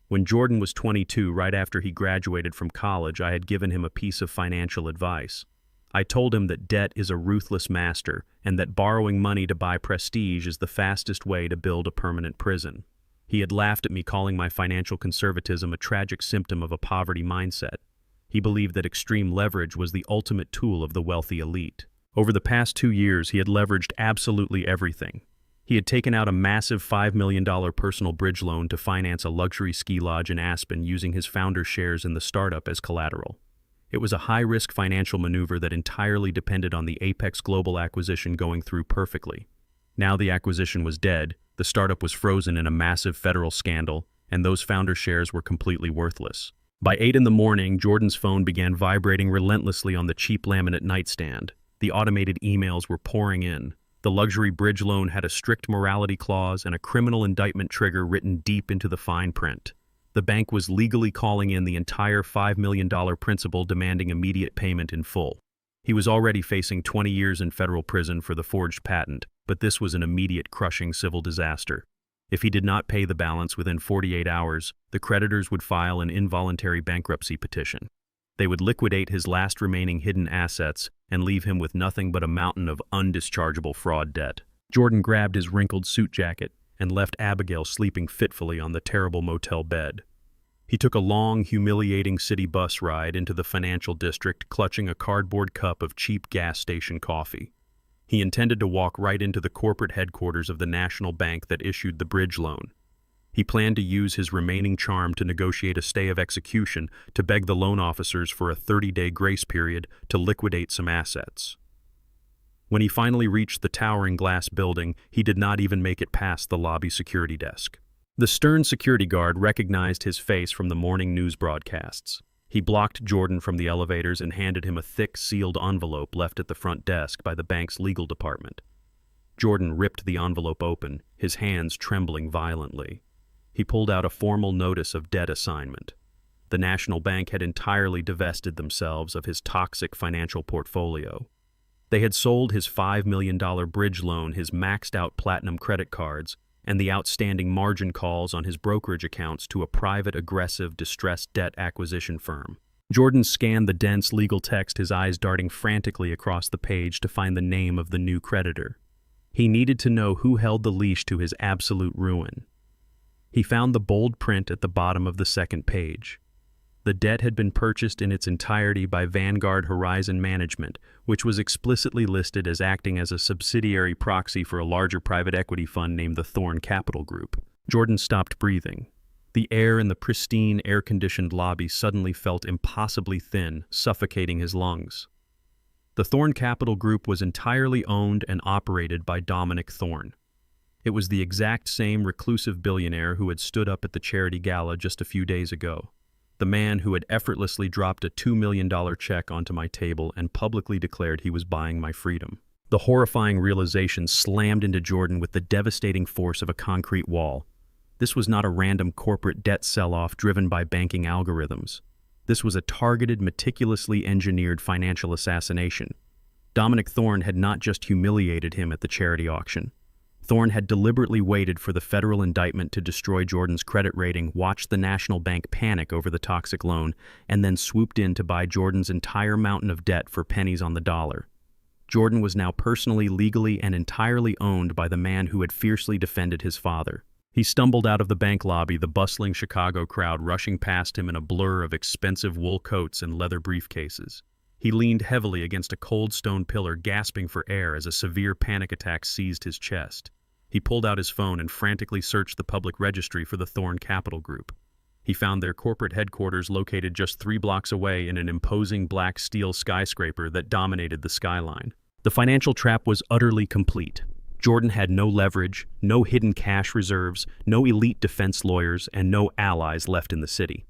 When Jordan was 22, right after he graduated from college, I had given him a piece of financial advice. I told him that debt is a ruthless master and that borrowing money to buy prestige is the fastest way to build a permanent prison. He had laughed at me, calling my financial conservatism a tragic symptom of a poverty mindset. He believed that extreme leverage was the ultimate tool of the wealthy elite. Over the past 2 years, he had leveraged absolutely everything. He had taken out a massive $5 million personal bridge loan to finance a luxury ski lodge in Aspen, using his founder's shares in the startup as collateral. It was a high-risk financial maneuver that entirely depended on the Apex Global acquisition going through perfectly. Now the acquisition was dead, the startup was frozen in a massive federal scandal, and those founder shares were completely worthless. By 8 in the morning, Jordan's phone began vibrating relentlessly on the cheap laminate nightstand. The automated emails were pouring in. The luxury bridge loan had a strict morality clause and a criminal indictment trigger written deep into the fine print. The bank was legally calling in the entire $5 million principal, demanding immediate payment in full. He was already facing 20 years in federal prison for the forged patent, but this was an immediate, crushing civil disaster. If he did not pay the balance within 48 hours, the creditors would file an involuntary bankruptcy petition. They would liquidate his last remaining hidden assets and leave him with nothing but a mountain of undischargeable fraud debt. Jordan grabbed his wrinkled suit jacket and left Abigail sleeping fitfully on the terrible motel bed. He took a long, humiliating city bus ride into the financial district, clutching a cardboard cup of cheap gas station coffee. He intended to walk right into the corporate headquarters of the national bank that issued the bridge loan. He planned to use his remaining charm to negotiate a stay of execution, to beg the loan officers for a 30-day grace period to liquidate some assets. When he finally reached the towering glass building, he did not even make it past the lobby security desk. The stern security guard recognized his face from the morning news broadcasts. He blocked Jordan from the elevators and handed him a thick, sealed envelope left at the front desk by the bank's legal department. Jordan ripped the envelope open, his hands trembling violently. He pulled out a formal notice of debt assignment. The national bank had entirely divested themselves of his toxic financial portfolio. They had sold his $5 million bridge loan, his maxed-out platinum credit cards, and the outstanding margin calls on his brokerage accounts to a private, aggressive, distressed debt acquisition firm. Jordan scanned the dense legal text, his eyes darting frantically across the page to find the name of the new creditor. He needed to know who held the leash to his absolute ruin. He found the bold print at the bottom of the second page. The debt had been purchased in its entirety by Vanguard Horizon Management, which was explicitly listed as acting as a subsidiary proxy for a larger private equity fund named the Thorn Capital Group. Jordan stopped breathing. The air in the pristine, air-conditioned lobby suddenly felt impossibly thin, suffocating his lungs. The Thorn Capital Group was entirely owned and operated by Dominic Thorn. It was the exact same reclusive billionaire who had stood up at the charity gala just a few days ago. The man who had effortlessly dropped a $2 million check onto my table and publicly declared he was buying my freedom. The horrifying realization slammed into Jordan with the devastating force of a concrete wall. This was not a random corporate debt sell-off driven by banking algorithms. This was a targeted, meticulously engineered financial assassination. Dominic Thorn had not just humiliated him at the charity auction. Thorn had deliberately waited for the federal indictment to destroy Jordan's credit rating, watched the national bank panic over the toxic loan, and then swooped in to buy Jordan's entire mountain of debt for pennies on the dollar. Jordan was now personally, legally, and entirely owned by the man who had fiercely defended his father. He stumbled out of the bank lobby, the bustling Chicago crowd rushing past him in a blur of expensive wool coats and leather briefcases. He leaned heavily against a cold stone pillar, gasping for air as a severe panic attack seized his chest. He pulled out his phone and frantically searched the public registry for the Thorn Capital Group. He found their corporate headquarters located just 3 blocks away in an imposing black steel skyscraper that dominated the skyline. The financial trap was utterly complete. Jordan had no leverage, no hidden cash reserves, no elite defense lawyers, and no allies left in the city.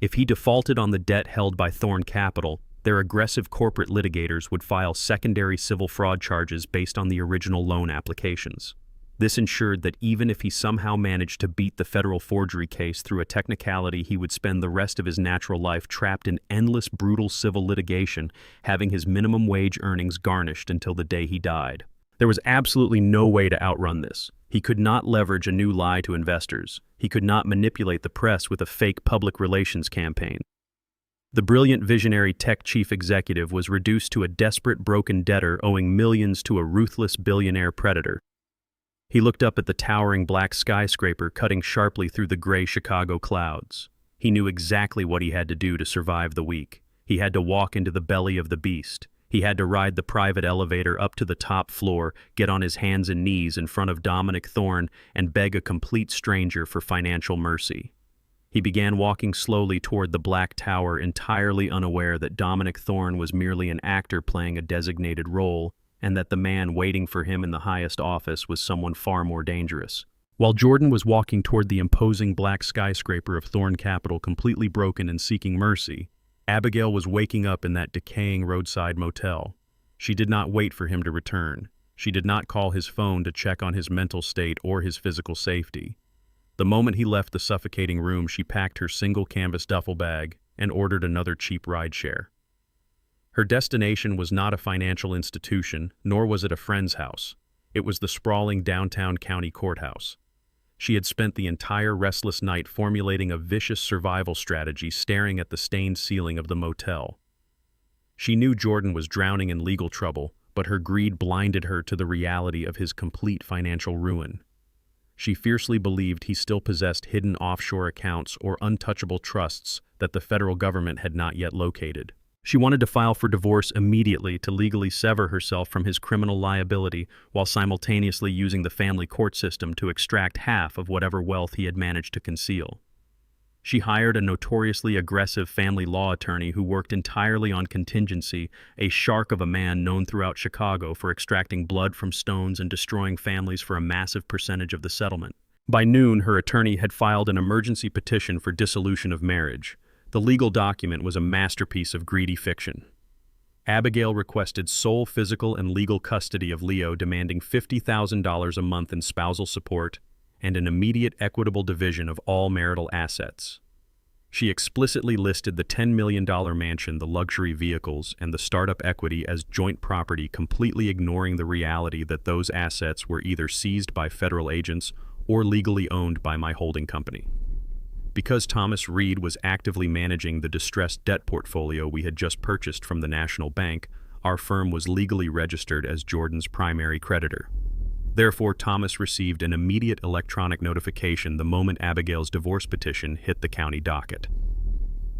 If he defaulted on the debt held by Thorn Capital, their aggressive corporate litigators would file secondary civil fraud charges based on the original loan applications. This ensured that even if he somehow managed to beat the federal forgery case through a technicality, he would spend the rest of his natural life trapped in endless brutal civil litigation, having his minimum wage earnings garnished until the day he died. There was absolutely no way to outrun this. He could not leverage a new lie to investors. He could not manipulate the press with a fake public relations campaign. The brilliant visionary tech chief executive was reduced to a desperate broken debtor owing millions to a ruthless billionaire predator. He looked up at the towering black skyscraper cutting sharply through the gray Chicago clouds. He knew exactly what he had to do to survive the week. He had to walk into the belly of the beast. He had to ride the private elevator up to the top floor, get on his hands and knees in front of Dominic Thorne, and beg a complete stranger for financial mercy. He began walking slowly toward the Black Tower, entirely unaware that Dominic Thorne was merely an actor playing a designated role, and that the man waiting for him in the highest office was someone far more dangerous. While Jordan was walking toward the imposing black skyscraper of Thorn Capital, completely broken and seeking mercy, Abigail was waking up in that decaying roadside motel. She did not wait for him to return. She did not call his phone to check on his mental state or his physical safety. The moment he left the suffocating room, she packed her single canvas duffel bag and ordered another cheap rideshare. Her destination was not a financial institution, nor was it a friend's house. It was the sprawling downtown county courthouse. She had spent the entire restless night formulating a vicious survival strategy, staring at the stained ceiling of the motel. She knew Jordan was drowning in legal trouble, but her greed blinded her to the reality of his complete financial ruin. She fiercely believed he still possessed hidden offshore accounts or untouchable trusts that the federal government had not yet located. She wanted to file for divorce immediately to legally sever herself from his criminal liability while simultaneously using the family court system to extract half of whatever wealth he had managed to conceal. She hired a notoriously aggressive family law attorney who worked entirely on contingency, a shark of a man known throughout Chicago for extracting blood from stones and destroying families for a massive percentage of the settlement. By noon, her attorney had filed an emergency petition for dissolution of marriage. The legal document was a masterpiece of greedy fiction. Abigail requested sole physical and legal custody of Leo, demanding $50,000 a month in spousal support and an immediate equitable division of all marital assets. She explicitly listed the $10 million mansion, the luxury vehicles, and the startup equity as joint property, completely ignoring the reality that those assets were either seized by federal agents or legally owned by my holding company. Because Thomas Reed was actively managing the distressed debt portfolio we had just purchased from the National Bank, our firm was legally registered as Jordan's primary creditor. Therefore, Thomas received an immediate electronic notification the moment Abigail's divorce petition hit the county docket.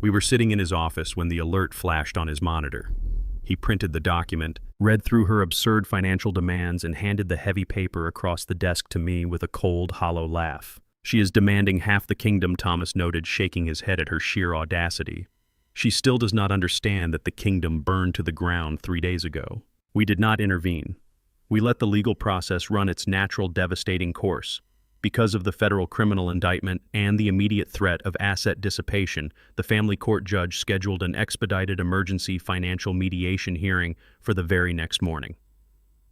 We were sitting in his office when the alert flashed on his monitor. He printed the document, read through her absurd financial demands, and handed the heavy paper across the desk to me with a cold, hollow laugh. "She is demanding half the kingdom," Thomas noted, shaking his head at her sheer audacity. "She still does not understand that the kingdom burned to the ground 3 days ago." We did not intervene. We let the legal process run its natural, devastating course. Because of the federal criminal indictment and the immediate threat of asset dissipation, the family court judge scheduled an expedited emergency financial mediation hearing for the very next morning.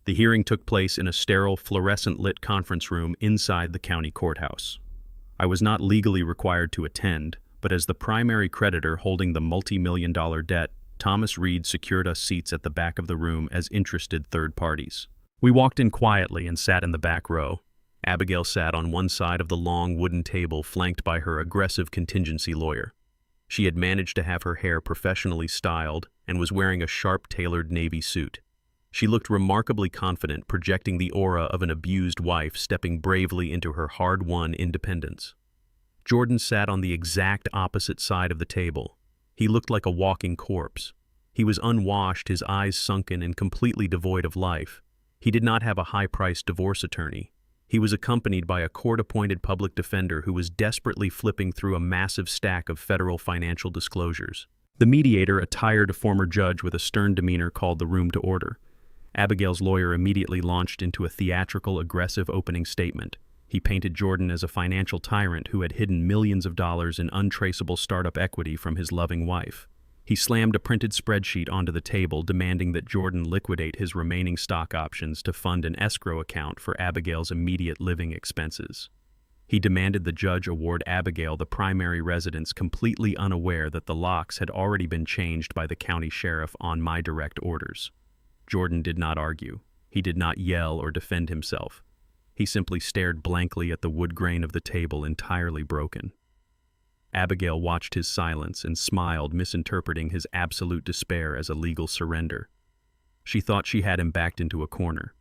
The hearing took place in a sterile, fluorescent-lit conference room inside the county courthouse. I was not legally required to attend, but as the primary creditor holding the multi-million-dollar debt, Thomas Reed secured us seats at the back of the room as interested third parties. We walked in quietly and sat in the back row. Abigail sat on one side of the long wooden table, flanked by her aggressive contingency lawyer. She had managed to have her hair professionally styled and was wearing a sharp, tailored navy suit. She looked remarkably confident, projecting the aura of an abused wife stepping bravely into her hard-won independence. Jordan sat on the exact opposite side of the table. He looked like a walking corpse. He was unwashed, his eyes sunken and completely devoid of life. He did not have a high-priced divorce attorney. He was accompanied by a court-appointed public defender who was desperately flipping through a massive stack of federal financial disclosures. The mediator, a tired former judge with a stern demeanor, called the room to order. Abigail's lawyer immediately launched into a theatrical, aggressive opening statement. He painted Jordan as a financial tyrant who had hidden millions of dollars in untraceable startup equity from his loving wife. He slammed a printed spreadsheet onto the table, demanding that Jordan liquidate his remaining stock options to fund an escrow account for Abigail's immediate living expenses. He demanded the judge award Abigail the primary residence, completely unaware that the locks had already been changed by the county sheriff on my direct orders. Jordan did not argue. He did not yell or defend himself. He simply stared blankly at the wood grain of the table, entirely broken. Abigail watched his silence and smiled, misinterpreting his absolute despair as a legal surrender. She thought she had him backed into a corner.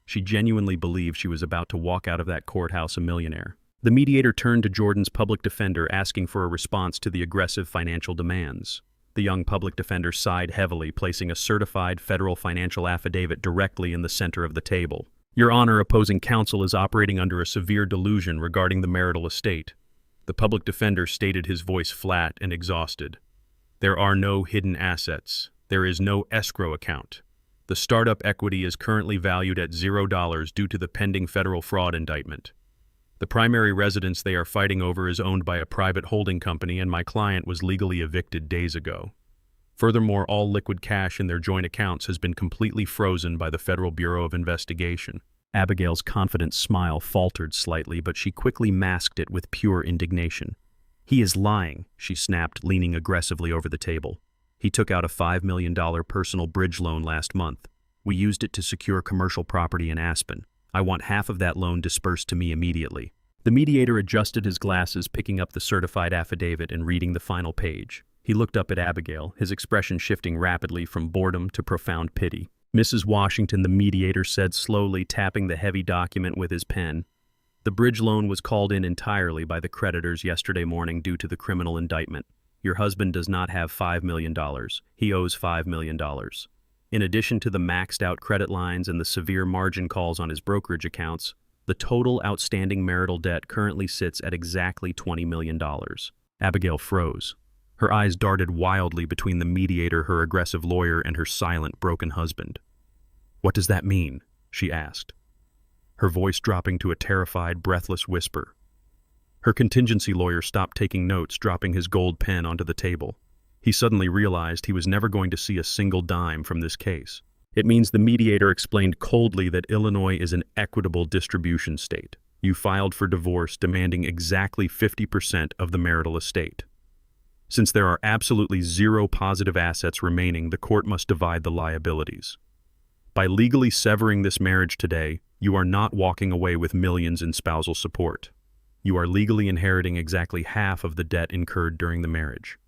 She genuinely believed she was about to walk out of that courthouse a millionaire. The mediator turned to Jordan's public defender, asking for a response to the aggressive financial demands. The young public defender sighed heavily, placing a certified federal financial affidavit directly in the center of the table. Your Honor, opposing counsel is operating under a severe delusion regarding the marital estate. The public defender stated, his voice flat and exhausted. There are no hidden assets. There is no escrow account. The startup equity is currently valued at $0 due to the pending federal fraud indictment. The primary residence they are fighting over is owned by a private holding company, and my client was legally evicted days ago. Furthermore, all liquid cash in their joint accounts has been completely frozen by the Federal Bureau of Investigation. Abigail's confident smile faltered slightly, but she quickly masked it with pure indignation. He is lying, she snapped, leaning aggressively over the table. He took out a $5 million personal bridge loan last month. We used it to secure commercial property in Aspen. I want half of that loan dispersed to me immediately. The mediator adjusted his glasses, picking up the certified affidavit and reading the final page. He looked up at Abigail, his expression shifting rapidly from boredom to profound pity. Mrs. Washington, the mediator said slowly, tapping the heavy document with his pen. The bridge loan was called in entirely by the creditors yesterday morning due to the criminal indictment. Your husband does not have $5 million. He owes $5 million. In addition to the maxed-out credit lines and the severe margin calls on his brokerage accounts, the total outstanding marital debt currently sits at exactly $20 million. Abigail froze. Her eyes darted wildly between the mediator, her aggressive lawyer, and her silent, broken husband. What does that mean? She asked, her voice dropping to a terrified, breathless whisper. Her contingency lawyer stopped taking notes, dropping his gold pen onto the table. He suddenly realized he was never going to see a single dime from this case. It means, the mediator explained coldly, that Illinois is an equitable distribution state. You filed for divorce demanding exactly 50% of the marital estate. Since there are absolutely zero positive assets remaining, the court must divide the liabilities. By legally severing this marriage today, you are not walking away with millions in spousal support. You are legally inheriting exactly half of the debt incurred during the marriage.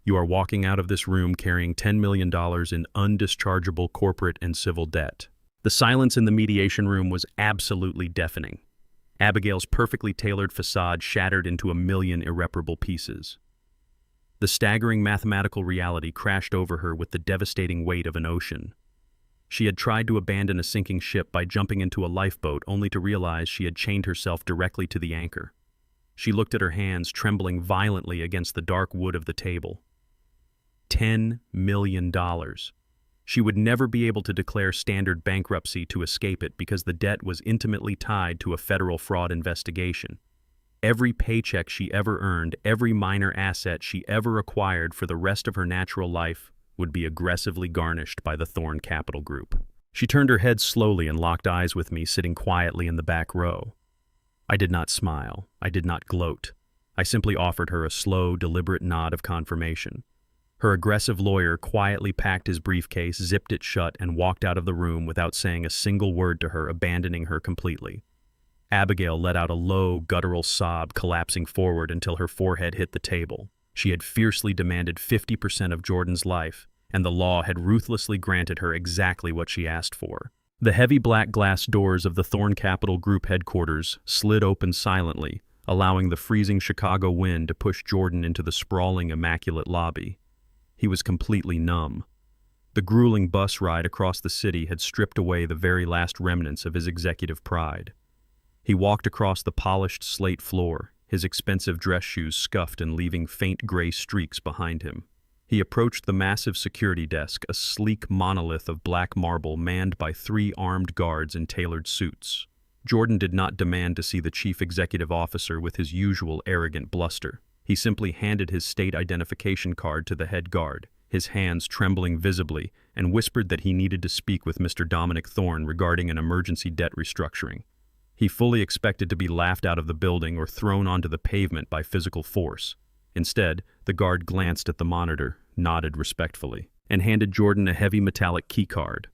You are walking out of this room carrying $10 million in undischargeable corporate and civil debt. The silence in the mediation room was absolutely deafening. Abigail's perfectly tailored facade shattered into a million irreparable pieces. The staggering mathematical reality crashed over her with the devastating weight of an ocean. She had tried to abandon a sinking ship by jumping into a lifeboat, only to realize she had chained herself directly to the anchor. She looked at her hands, trembling violently against the dark wood of the table. $10 million. She would never be able to declare standard bankruptcy to escape it, because the debt was intimately tied to a federal fraud investigation. Every paycheck she ever earned, every minor asset she ever acquired for the rest of her natural life, would be aggressively garnished by the Thorn Capital Group. She turned her head slowly and locked eyes with me, sitting quietly in the back row. I did not smile. I did not gloat. I simply offered her a slow, deliberate nod of confirmation. Her aggressive lawyer quietly packed his briefcase, zipped it shut, and walked out of the room without saying a single word to her, abandoning her completely. Abigail let out a low, guttural sob, collapsing forward until her forehead hit the table. She had fiercely demanded 50% of Jordan's life, and the law had ruthlessly granted her exactly what she asked for. The heavy black glass doors of the Thorn Capital Group headquarters slid open silently, allowing the freezing Chicago wind to push Jordan into the sprawling, immaculate lobby. He was completely numb. The grueling bus ride across the city had stripped away the very last remnants of his executive pride. He walked across the polished slate floor, his expensive dress shoes scuffed and leaving faint gray streaks behind him. He approached the massive security desk, a sleek monolith of black marble manned by 3 armed guards in tailored suits. Jordan did not demand to see the chief executive officer with his usual arrogant bluster. He simply handed his state identification card to the head guard, his hands trembling visibly, and whispered that he needed to speak with Mr. Dominic Thorne regarding an emergency debt restructuring. He fully expected to be laughed out of the building or thrown onto the pavement by physical force. Instead, the guard glanced at the monitor, nodded respectfully, and handed Jordan a heavy metallic keycard.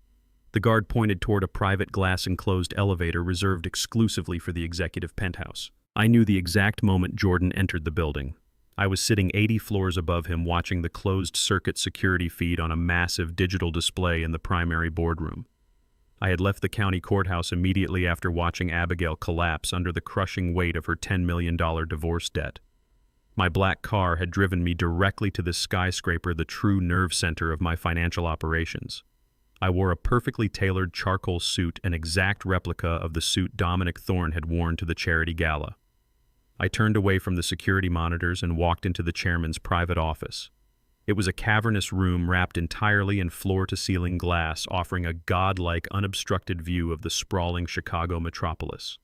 The guard pointed toward a private glass-enclosed elevator reserved exclusively for the executive penthouse. I knew the exact moment Jordan entered the building. I was sitting 80 floors above him watching the closed-circuit security feed on a massive digital display in the primary boardroom. I had left the county courthouse immediately after watching Abigail collapse under the crushing weight of her $10 million divorce debt. My black car had driven me directly to the skyscraper, the true nerve center of my financial operations. I wore a perfectly tailored charcoal suit, an exact replica of the suit Dominic Thorne had worn to the charity gala. I turned away from the security monitors and walked into the chairman's private office. It was a cavernous room wrapped entirely in floor-to-ceiling glass, offering a godlike, unobstructed view of the sprawling Chicago metropolis.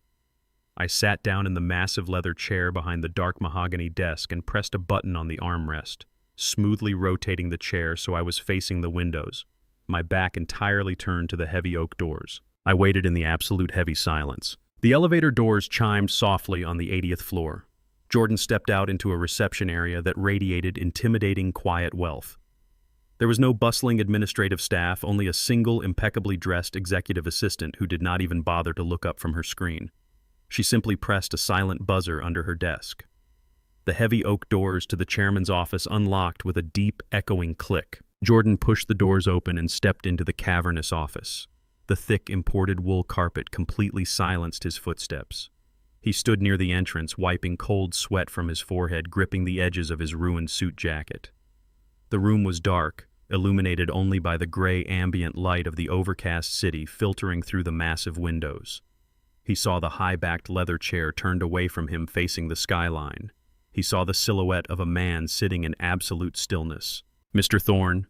I sat down in the massive leather chair behind the dark mahogany desk and pressed a button on the armrest, smoothly rotating the chair so I was facing the windows, my back entirely turned to the heavy oak doors. I waited in the absolute heavy silence. The elevator doors chimed softly on the 80th floor. Jordan stepped out into a reception area that radiated intimidating, quiet wealth. There was no bustling administrative staff, only a single, impeccably dressed executive assistant who did not even bother to look up from her screen. She simply pressed a silent buzzer under her desk. The heavy oak doors to the chairman's office unlocked with a deep, echoing click. Jordan pushed the doors open and stepped into the cavernous office. The thick, imported wool carpet completely silenced his footsteps. He stood near the entrance, wiping cold sweat from his forehead, gripping the edges of his ruined suit jacket. The room was dark, illuminated only by the gray ambient light of the overcast city filtering through the massive windows. He saw the high-backed leather chair turned away from him facing the skyline. He saw the silhouette of a man sitting in absolute stillness. "Mr. Thorne."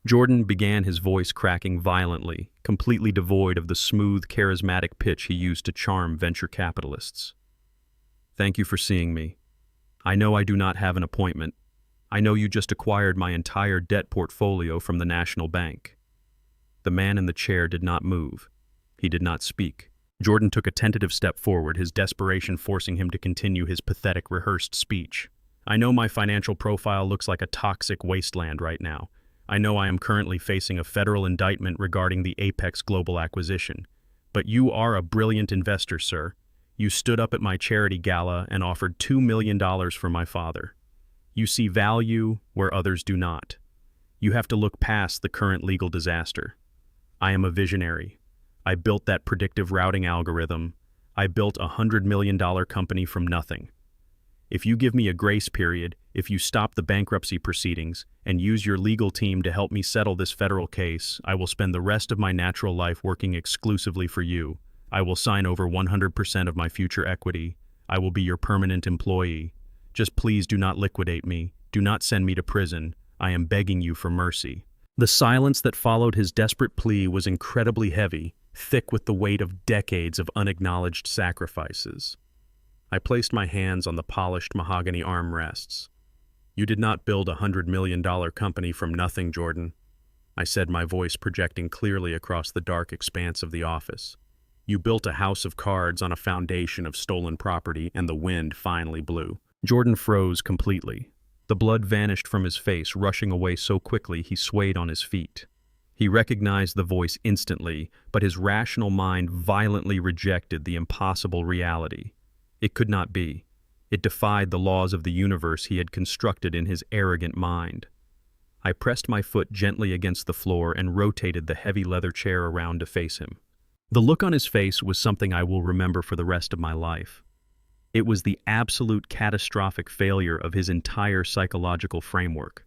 Jordan began, his voice cracking violently, completely devoid of the smooth, charismatic pitch he used to charm venture capitalists. "Thank you for seeing me. I know I do not have an appointment. I know you just acquired my entire debt portfolio from the National Bank." The man in the chair did not move. He did not speak. Jordan took a tentative step forward, his desperation forcing him to continue his pathetic, rehearsed speech. "I know my financial profile looks like a toxic wasteland right now. I know I am currently facing a federal indictment regarding the Apex Global acquisition. But you are a brilliant investor, sir. You stood up at my charity gala and offered $2 million for my father. You see value where others do not. You have to look past the current legal disaster. I am a visionary. I built that predictive routing algorithm. I built a $100 million company from nothing. If you give me a grace period, if you stop the bankruptcy proceedings, and use your legal team to help me settle this federal case, I will spend the rest of my natural life working exclusively for you. I will sign over 100% of my future equity. I will be your permanent employee. Just please do not liquidate me. Do not send me to prison. I am begging you for mercy." The silence that followed his desperate plea was incredibly heavy, thick with the weight of decades of unacknowledged sacrifices. I placed my hands on the polished mahogany armrests. "You did not build a $100 million company from nothing, Jordan," I said, my voice projecting clearly across the dark expanse of the office. "You built a house of cards on a foundation of stolen property, and the wind finally blew." Jordan froze completely. The blood vanished from his face, rushing away so quickly he swayed on his feet. He recognized the voice instantly, but his rational mind violently rejected the impossible reality. It could not be. It defied the laws of the universe he had constructed in his arrogant mind. I pressed my foot gently against the floor and rotated the heavy leather chair around to face him. The look on his face was something I will remember for the rest of my life. It was the absolute catastrophic failure of his entire psychological framework.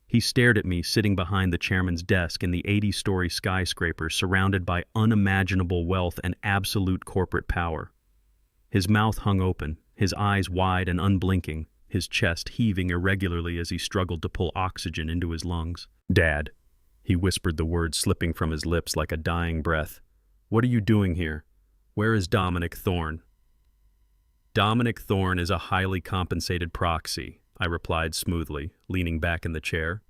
He stared at me sitting behind the chairman's desk in the 80-story skyscraper surrounded by unimaginable wealth and absolute corporate power. His mouth hung open, his eyes wide and unblinking, his chest heaving irregularly as he struggled to pull oxygen into his lungs. "Dad," he whispered, the words slipping from his lips like a dying breath. "What are you doing here? Where is Dominic Thorne?" "Dominic Thorne is a highly compensated proxy," I replied smoothly, leaning back in the chair.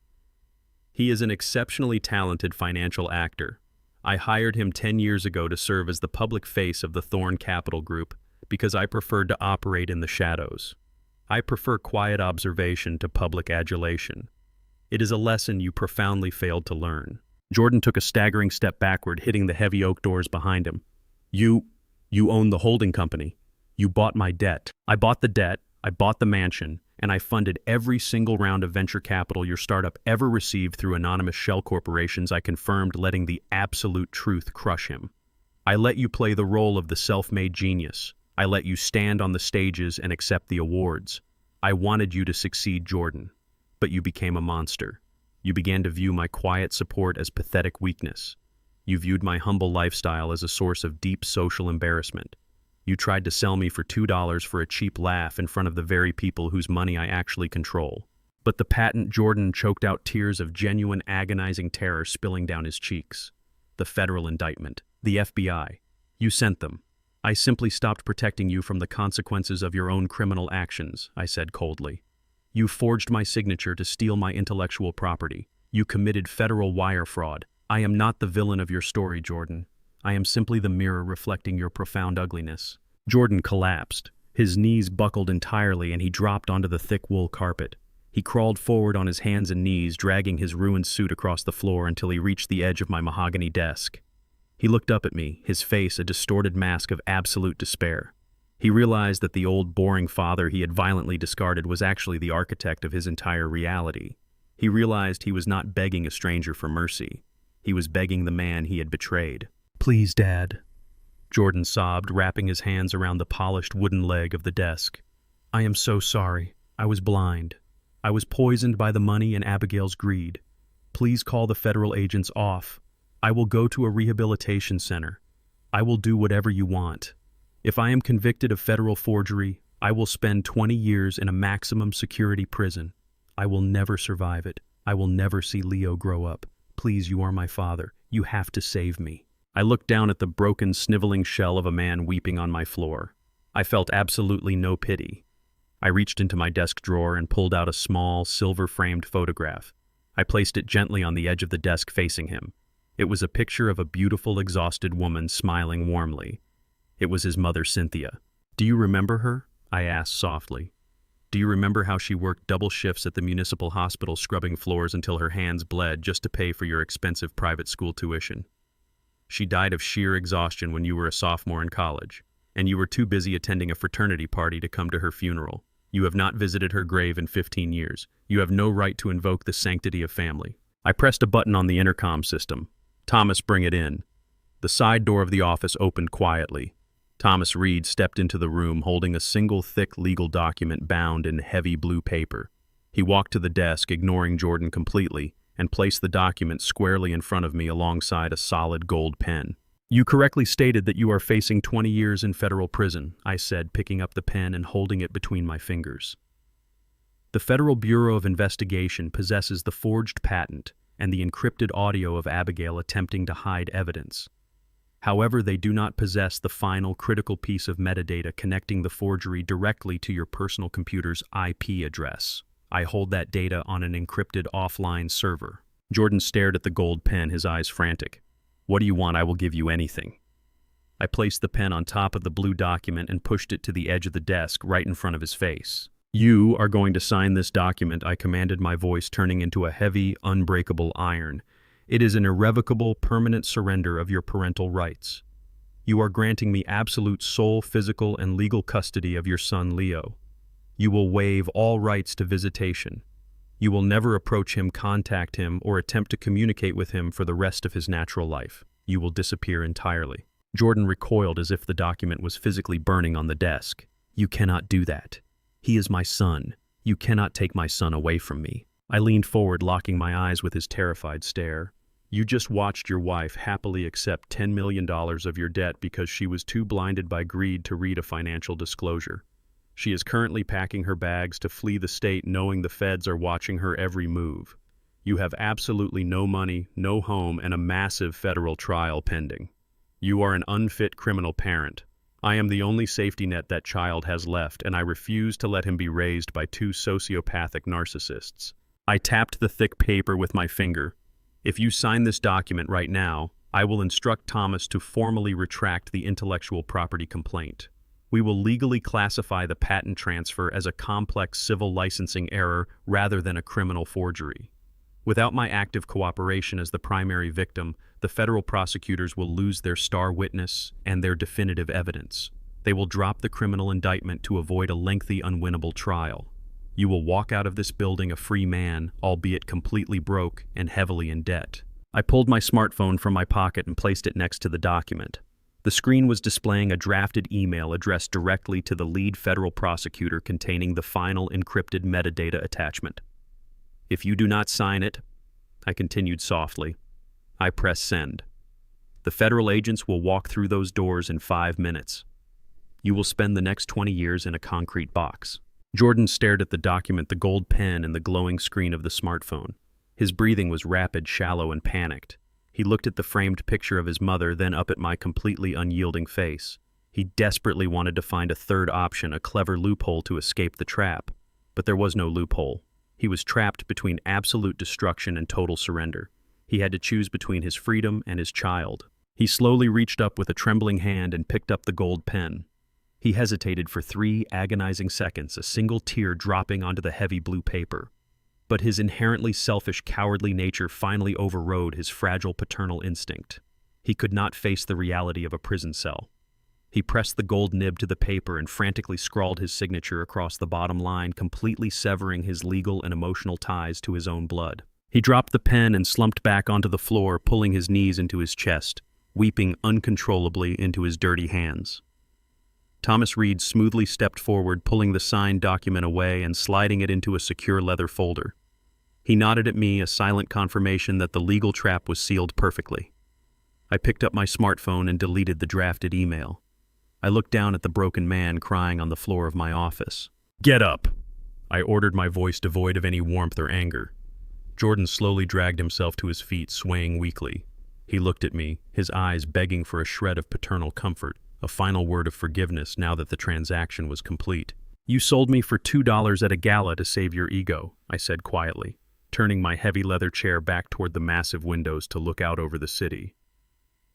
"He is an exceptionally talented financial actor. I hired him 10 years ago to serve as the public face of the Thorne Capital Group because I preferred to operate in the shadows. I prefer quiet observation to public adulation. It is a lesson you profoundly failed to learn." Jordan took a staggering step backward, hitting the heavy oak doors behind him. You own the holding company. You bought my debt." "I bought the debt, I bought the mansion, and I funded every single round of venture capital your startup ever received through anonymous shell corporations," I confirmed, letting the absolute truth crush him. "I let you play the role of the self-made genius. I let you stand on the stages and accept the awards. I wanted you to succeed, Jordan. But you became a monster. You began to view my quiet support as pathetic weakness. You viewed my humble lifestyle as a source of deep social embarrassment. You tried to sell me for $2 for a cheap laugh in front of the very people whose money I actually control." But the patent Jordan choked out tears of genuine agonizing terror spilling down his cheeks. "The federal indictment. The FBI. You sent them. I simply stopped protecting you from the consequences of your own criminal actions," I said coldly. "You forged my signature to steal my intellectual property. You committed federal wire fraud. I am not the villain of your story, Jordan. I am simply the mirror reflecting your profound ugliness." Jordan collapsed. His knees buckled entirely and he dropped onto the thick wool carpet. He crawled forward on his hands and knees, dragging his ruined suit across the floor until he reached the edge of my mahogany desk. He looked up at me, his face a distorted mask of absolute despair. He realized that the old boring father he had violently discarded was actually the architect of his entire reality. He realized he was not begging a stranger for mercy. He was begging the man he had betrayed. "Please, Dad," Jordan sobbed, wrapping his hands around the polished wooden leg of the desk. "I am so sorry. I was blind. I was poisoned by the money and Abigail's greed. Please call the federal agents off. I will go to a rehabilitation center. I will do whatever you want. If I am convicted of federal forgery, I will spend 20 years in a maximum security prison. I will never survive it. I will never see Leo grow up. Please, you are my father. You have to save me." I looked down at the broken, sniveling shell of a man weeping on my floor. I felt absolutely no pity. I reached into my desk drawer and pulled out a small, silver-framed photograph. I placed it gently on the edge of the desk facing him. It was a picture of a beautiful, exhausted woman smiling warmly. It was his mother, Cynthia. "Do you remember her?" I asked softly. "Do you remember how she worked double shifts at the municipal hospital scrubbing floors until her hands bled just to pay for your expensive private school tuition? She died of sheer exhaustion when you were a sophomore in college, and you were too busy attending a fraternity party to come to her funeral. You have not visited her grave in 15 years. You have no right to invoke the sanctity of family." I pressed a button on the intercom system. "Thomas, bring it in." The side door of the office opened quietly. Thomas Reed stepped into the room holding a single thick legal document bound in heavy blue paper. He walked to the desk, ignoring Jordan completely, and placed the document squarely in front of me alongside a solid gold pen. "You correctly stated that you are facing 20 years in federal prison," I said, picking up the pen and holding it between my fingers. "The Federal Bureau of Investigation possesses the forged patent and the encrypted audio of Abigail attempting to hide evidence. However, they do not possess the final critical piece of metadata connecting the forgery directly to your personal computer's IP address. I hold that data on an encrypted offline server." Jordan stared at the gold pen, his eyes frantic. "What do you want? I will give you anything." I placed the pen on top of the blue document and pushed it to the edge of the desk, right in front of his face. "You are going to sign this document," I commanded, my voice turning into a heavy, unbreakable iron. "It is an irrevocable, permanent surrender of your parental rights. You are granting me absolute sole physical and legal custody of your son Leo. You will waive all rights to visitation. You will never approach him, contact him, or attempt to communicate with him for the rest of his natural life. You will disappear entirely." Jordan recoiled as if the document was physically burning on the desk. "You cannot do that. He is my son. You cannot take my son away from me." I leaned forward, locking my eyes with his terrified stare. "You just watched your wife happily accept $10 million of your debt because she was too blinded by greed to read a financial disclosure. She is currently packing her bags to flee the state, knowing the feds are watching her every move. You have absolutely no money, no home, and a massive federal trial pending. You are an unfit criminal parent. I am the only safety net that child has left, and I refuse to let him be raised by two sociopathic narcissists. I tapped the thick paper with my finger. If you sign this document right now, I will instruct Thomas to formally retract the intellectual property complaint. We will legally classify the patent transfer as a complex civil licensing error rather than a criminal forgery. Without my active cooperation as the primary victim, the federal prosecutors will lose their star witness and their definitive evidence. They will drop the criminal indictment to avoid a lengthy, unwinnable trial. You will walk out of this building a free man, albeit completely broke and heavily in debt. I pulled my smartphone from my pocket and placed it next to the document. The screen was displaying a drafted email addressed directly to the lead federal prosecutor containing the final encrypted metadata attachment. If you do not sign it, I continued softly, I press send. The federal agents will walk through those doors in 5 minutes. You will spend the next 20 years in a concrete box. Jordan stared at the document, the gold pen, and the glowing screen of the smartphone. His breathing was rapid, shallow, and panicked. He looked at the framed picture of his mother, then up at my completely unyielding face. He desperately wanted to find a third option, a clever loophole to escape the trap. But there was no loophole. He was trapped between absolute destruction and total surrender. He had to choose between his freedom and his child. He slowly reached up with a trembling hand and picked up the gold pen. He hesitated for 3 agonizing seconds, a single tear dropping onto the heavy blue paper. But his inherently selfish, cowardly nature finally overrode his fragile paternal instinct. He could not face the reality of a prison cell. He pressed the gold nib to the paper and frantically scrawled his signature across the bottom line, completely severing his legal and emotional ties to his own blood. He dropped the pen and slumped back onto the floor, pulling his knees into his chest, weeping uncontrollably into his dirty hands. Thomas Reed smoothly stepped forward, pulling the signed document away and sliding it into a secure leather folder. He nodded at me, a silent confirmation that the legal trap was sealed perfectly. I picked up my smartphone and deleted the drafted email. I looked down at the broken man crying on the floor of my office. "Get up!" I ordered, my voice devoid of any warmth or anger. Jordan slowly dragged himself to his feet, swaying weakly. He looked at me, his eyes begging for a shred of paternal comfort, a final word of forgiveness now that the transaction was complete. "You sold me for $2 at a gala to save your ego," I said quietly, turning my heavy leather chair back toward the massive windows to look out over the city.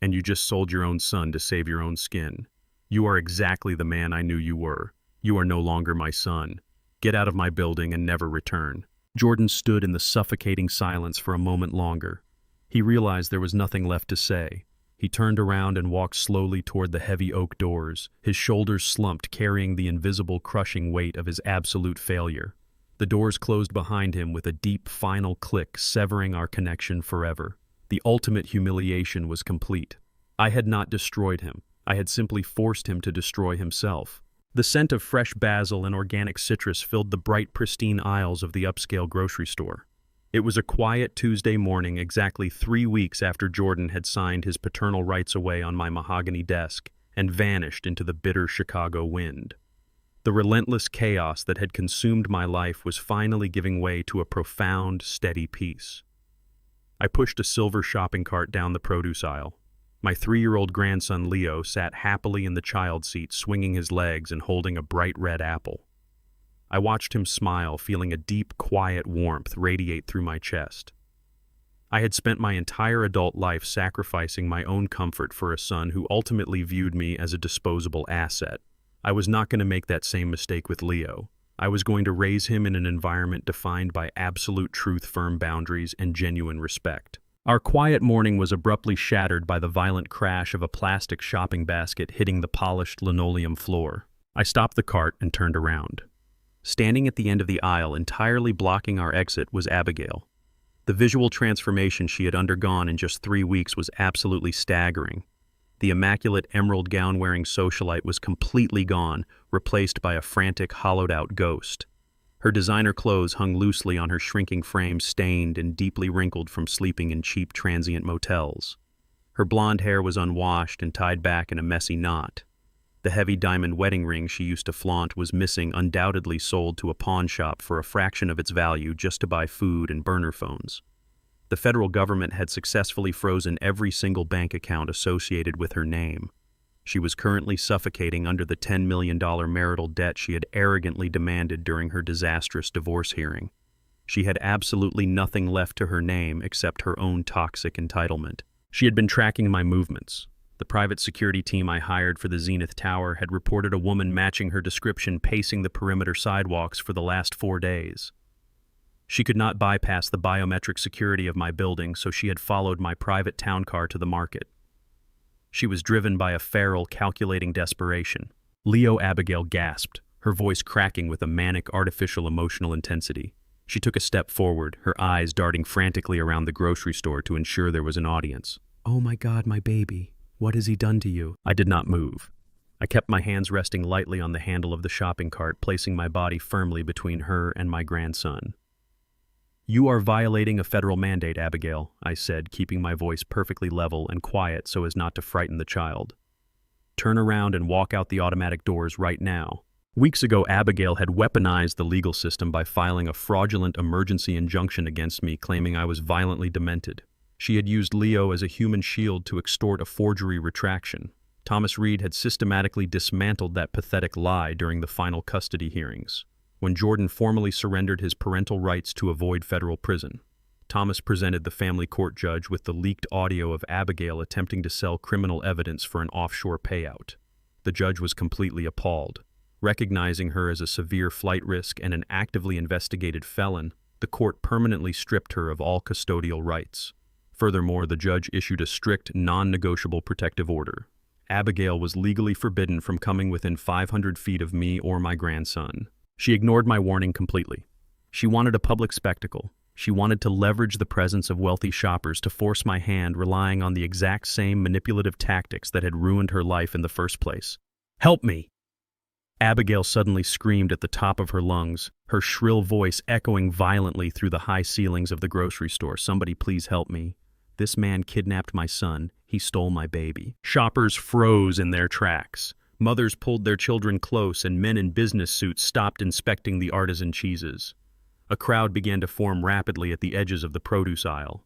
"And you just sold your own son to save your own skin. You are exactly the man I knew you were. You are no longer my son. Get out of my building and never return." Jordan stood in the suffocating silence for a moment longer. He realized there was nothing left to say. He turned around and walked slowly toward the heavy oak doors, his shoulders slumped, carrying the invisible, crushing weight of his absolute failure. The doors closed behind him with a deep, final click, severing our connection forever. The ultimate humiliation was complete. I had not destroyed him. I had simply forced him to destroy himself. The scent of fresh basil and organic citrus filled the bright, pristine aisles of the upscale grocery store. It was a quiet Tuesday morning, exactly 3 weeks after Jordan had signed his paternal rights away on my mahogany desk and vanished into the bitter Chicago wind. The relentless chaos that had consumed my life was finally giving way to a profound, steady peace. I pushed a silver shopping cart down the produce aisle. My 3-year-old grandson Leo sat happily in the child seat, swinging his legs and holding a bright red apple. I watched him smile, feeling a deep, quiet warmth radiate through my chest. I had spent my entire adult life sacrificing my own comfort for a son who ultimately viewed me as a disposable asset. I was not going to make that same mistake with Leo. I was going to raise him in an environment defined by absolute truth, firm boundaries, and genuine respect. Our quiet morning was abruptly shattered by the violent crash of a plastic shopping basket hitting the polished linoleum floor. I stopped the cart and turned around. Standing at the end of the aisle, entirely blocking our exit, was Abigail. The visual transformation she had undergone in just 3 weeks was absolutely staggering. The immaculate emerald gown-wearing socialite was completely gone, replaced by a frantic, hollowed-out ghost. Her designer clothes hung loosely on her shrinking frame, stained and deeply wrinkled from sleeping in cheap transient motels. Her blonde hair was unwashed and tied back in a messy knot. The heavy diamond wedding ring she used to flaunt was missing, undoubtedly sold to a pawn shop for a fraction of its value just to buy food and burner phones. The federal government had successfully frozen every single bank account associated with her name. She was currently suffocating under the $10 million marital debt she had arrogantly demanded during her disastrous divorce hearing. She had absolutely nothing left to her name except her own toxic entitlement. She had been tracking my movements. The private security team I hired for the Zenith Tower had reported a woman matching her description pacing the perimeter sidewalks for the last 4 days. She could not bypass the biometric security of my building, so she had followed my private town car to the market. She was driven by a feral, calculating desperation. Leo, Abigail gasped, her voice cracking with a manic, artificial emotional intensity. She took a step forward, her eyes darting frantically around the grocery store to ensure there was an audience. "Oh my God, my baby. What has he done to you?" I did not move. I kept my hands resting lightly on the handle of the shopping cart, placing my body firmly between her and my grandson. "You are violating a federal mandate, Abigail," I said, keeping my voice perfectly level and quiet so as not to frighten the child. "Turn around and walk out the automatic doors right now." Weeks ago, Abigail had weaponized the legal system by filing a fraudulent emergency injunction against me, claiming I was violently demented. She had used Leo as a human shield to extort a forgery retraction. Thomas Reed had systematically dismantled that pathetic lie during the final custody hearings, when Jordan formally surrendered his parental rights to avoid federal prison. Thomas presented the family court judge with the leaked audio of Abigail attempting to sell criminal evidence for an offshore payout. The judge was completely appalled. Recognizing her as a severe flight risk and an actively investigated felon, the court permanently stripped her of all custodial rights. Furthermore, the judge issued a strict, non-negotiable protective order. Abigail was legally forbidden from coming within 500 feet of me or my grandson. She ignored my warning completely. She wanted a public spectacle. She wanted to leverage the presence of wealthy shoppers to force my hand, relying on the exact same manipulative tactics that had ruined her life in the first place. "Help me!" Abigail suddenly screamed at the top of her lungs, her shrill voice echoing violently through the high ceilings of the grocery store. "Somebody please help me. This man kidnapped my son. He stole my baby." Shoppers froze in their tracks. Mothers pulled their children close, and men in business suits stopped inspecting the artisan cheeses. A crowd began to form rapidly at the edges of the produce aisle.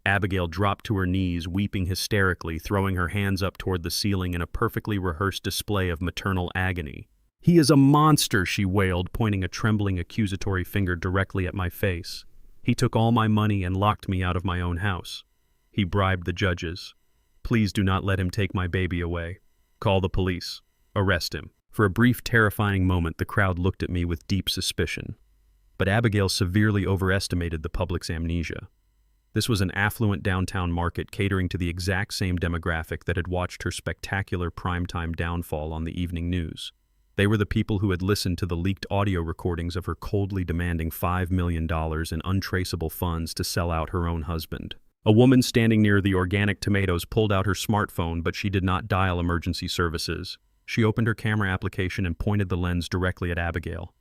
Abigail dropped to her knees, weeping hysterically, throwing her hands up toward the ceiling in a perfectly rehearsed display of maternal agony. "He is a monster," she wailed, pointing a trembling accusatory finger directly at my face. "He took all my money and locked me out of my own house. He bribed the judges. Please do not let him take my baby away. Call the police. Arrest him." For a brief, terrifying moment, the crowd looked at me with deep suspicion. But Abigail severely overestimated the public's amnesia. This was an affluent downtown market catering to the exact same demographic that had watched her spectacular primetime downfall on the evening news. They were the people who had listened to the leaked audio recordings of her coldly demanding $5 million in untraceable funds to sell out her own husband. A woman standing near the organic tomatoes pulled out her smartphone, but she did not dial emergency services. She opened her camera application and pointed the lens directly at Abigail.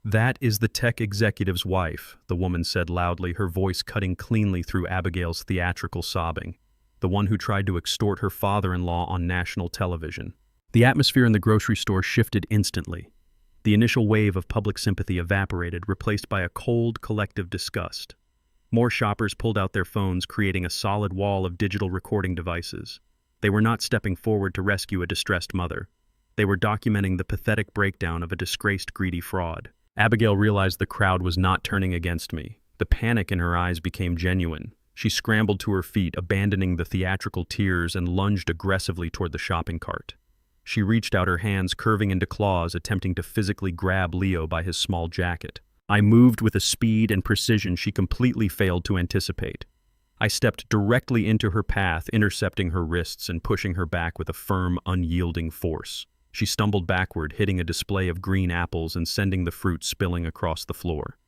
"That is the tech executive's wife," the woman said loudly, her voice cutting cleanly through Abigail's theatrical sobbing. "The one who tried to extort her father-in-law on national television." The atmosphere in the grocery store shifted instantly. The initial wave of public sympathy evaporated, replaced by a cold, collective disgust. More shoppers pulled out their phones, creating a solid wall of digital recording devices. They were not stepping forward to rescue a distressed mother. They were documenting the pathetic breakdown of a disgraced, greedy fraud. Abigail realized the crowd was not turning against me. The panic in her eyes became genuine. She scrambled to her feet, abandoning the theatrical tears, and lunged aggressively toward the shopping cart. She reached out her hands, curving into claws, attempting to physically grab Leo by his small jacket. I moved with a speed and precision she completely failed to anticipate. I stepped directly into her path, intercepting her wrists and pushing her back with a firm, unyielding force. She stumbled backward, hitting a display of green apples and sending the fruit spilling across the floor.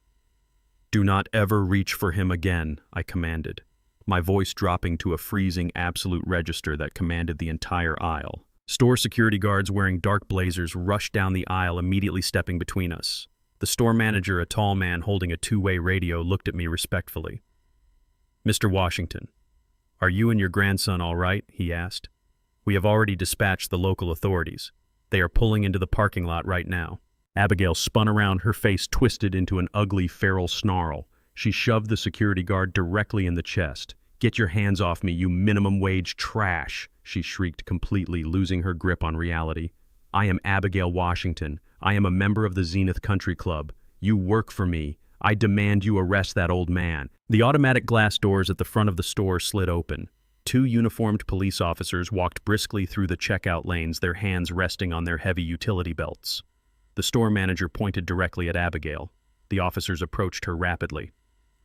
"Do not ever reach for him again," I commanded, my voice dropping to a freezing absolute register that commanded the entire aisle. Store security guards wearing dark blazers rushed down the aisle, immediately stepping between us. The store manager, a tall man holding a two-way radio, looked at me respectfully. "Mr. Washington, are you and your grandson all right?" he asked. "We have already dispatched the local authorities. They are pulling into the parking lot right now. Abigail spun around, her face twisted into an ugly, feral snarl. She shoved the security guard directly in the chest. "Get your hands off me, you minimum wage trash," she shrieked, completely losing her grip on reality. "I am Abigail Washington. I am a member of the Zenith Country Club. You work for me. I demand you arrest that old man." The automatic glass doors at the front of the store slid open. Two uniformed police officers walked briskly through the checkout lanes, their hands resting on their heavy utility belts. The store manager pointed directly at Abigail. The officers approached her rapidly.